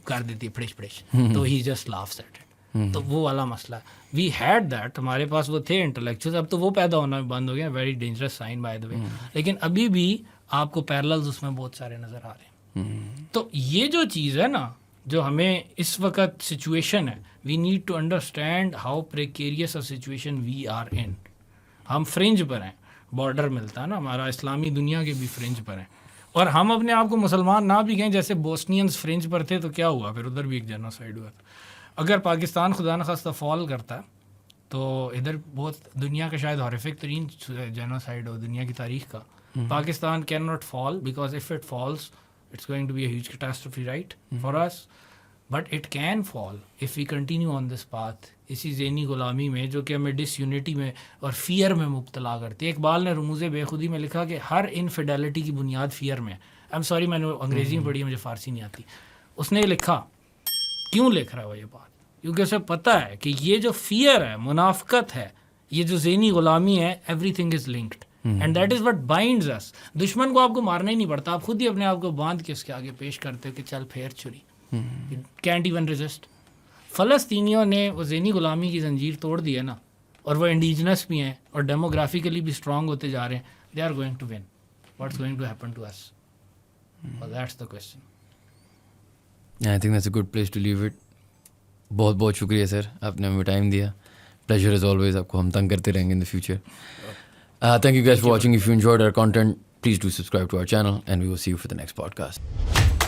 کر دیتی ہے پھڑش پھڑش, تو ہی جسٹ لافس ایٹ اٹ. تو وہ والا مسئلہ ہے. وی ہیڈ دیٹ, ہمارے پاس وہ تھے انٹلیکچوئل, اب تو وہ پیدا ہونا بند ہو گیا, very dangerous sign by the way. لیکن ابھی بھی آپ کو پیرللز اس میں بہت سارے نظر آ رہے ہیں. تو یہ جو چیز ہے نا, جو ہمیں اس وقت سچویشن ہے, we need to understand how precarious a situation we are in. ہم فرنج پر ہیں, بارڈر ملتا ہے نا ہمارا, اسلامی دنیا کے بھی فرنج پر ہیں, اور ہم اپنے آپ کو مسلمان نہ بھی کہیں. جیسے بوسنینز فرنج پر تھے تو کیا ہوا, پھر ادھر بھی ایک جینوسائیڈ ہوا. اگر پاکستان خدا نخواستہ فال کرتا ہے تو ادھر بہت دنیا کا شاید ہارفک ترین جینوسائیڈ ہو دنیا کی تاریخ کا. Pakistan can not fall because if it false it's going to be a huge catastrophe, right, for us. But it can fall if we continue on this path. اسی ذہنی غلامی میں جو کہ ہمیں ڈس یونٹی میں اور فیئر میں مبتلا کرتی ہے. اقبال نے رموز بے خودی میں لکھا کہ ہر انفیڈیلٹی کی بنیاد فیئر میں ہے. آئی ایم سوری, میں نے انگریزی میں پڑھی ہے, مجھے فارسی نہیں آتی. اس نے یہ لکھا, کیوں لکھ رہا ہے وہ یہ بات, کیونکہ اسے پتہ ہے کہ یہ جو فیئر ہے, منافقت ہے, یہ جو ذہنی غلامی ہے, everything is linked. And that is what binds us. دشمن کو آپ کو مارنا ہی نہیں پڑتا, آپ خود ہی اپنے آپ کو باندھ کے اس کے آگے پیش کرتے ہو کہ چل پھیر چھری, کینٹ ایون ریزسٹ. فلسطینیوں نے وہ ذہنی غلامی کی زنجیر توڑ دی ہے نا, اور وہ انڈیجنس بھی ہیں اور ڈیموگرافیکلی بھی اسٹرانگ ہوتے جا رہے ہیں. They are going to win. What's going to happen to us, that's the question. I think that's a good place to leave it. بہت بہت شکریہ سر, آپ نے ہمیں ٹائم دیا. Pleasure is always. آپ کو ہم تنگ کرتے رہیں گے in the future. Thank you guys for watching. If you enjoyed our content, please do subscribe to our channel, and we will see you for the next podcast.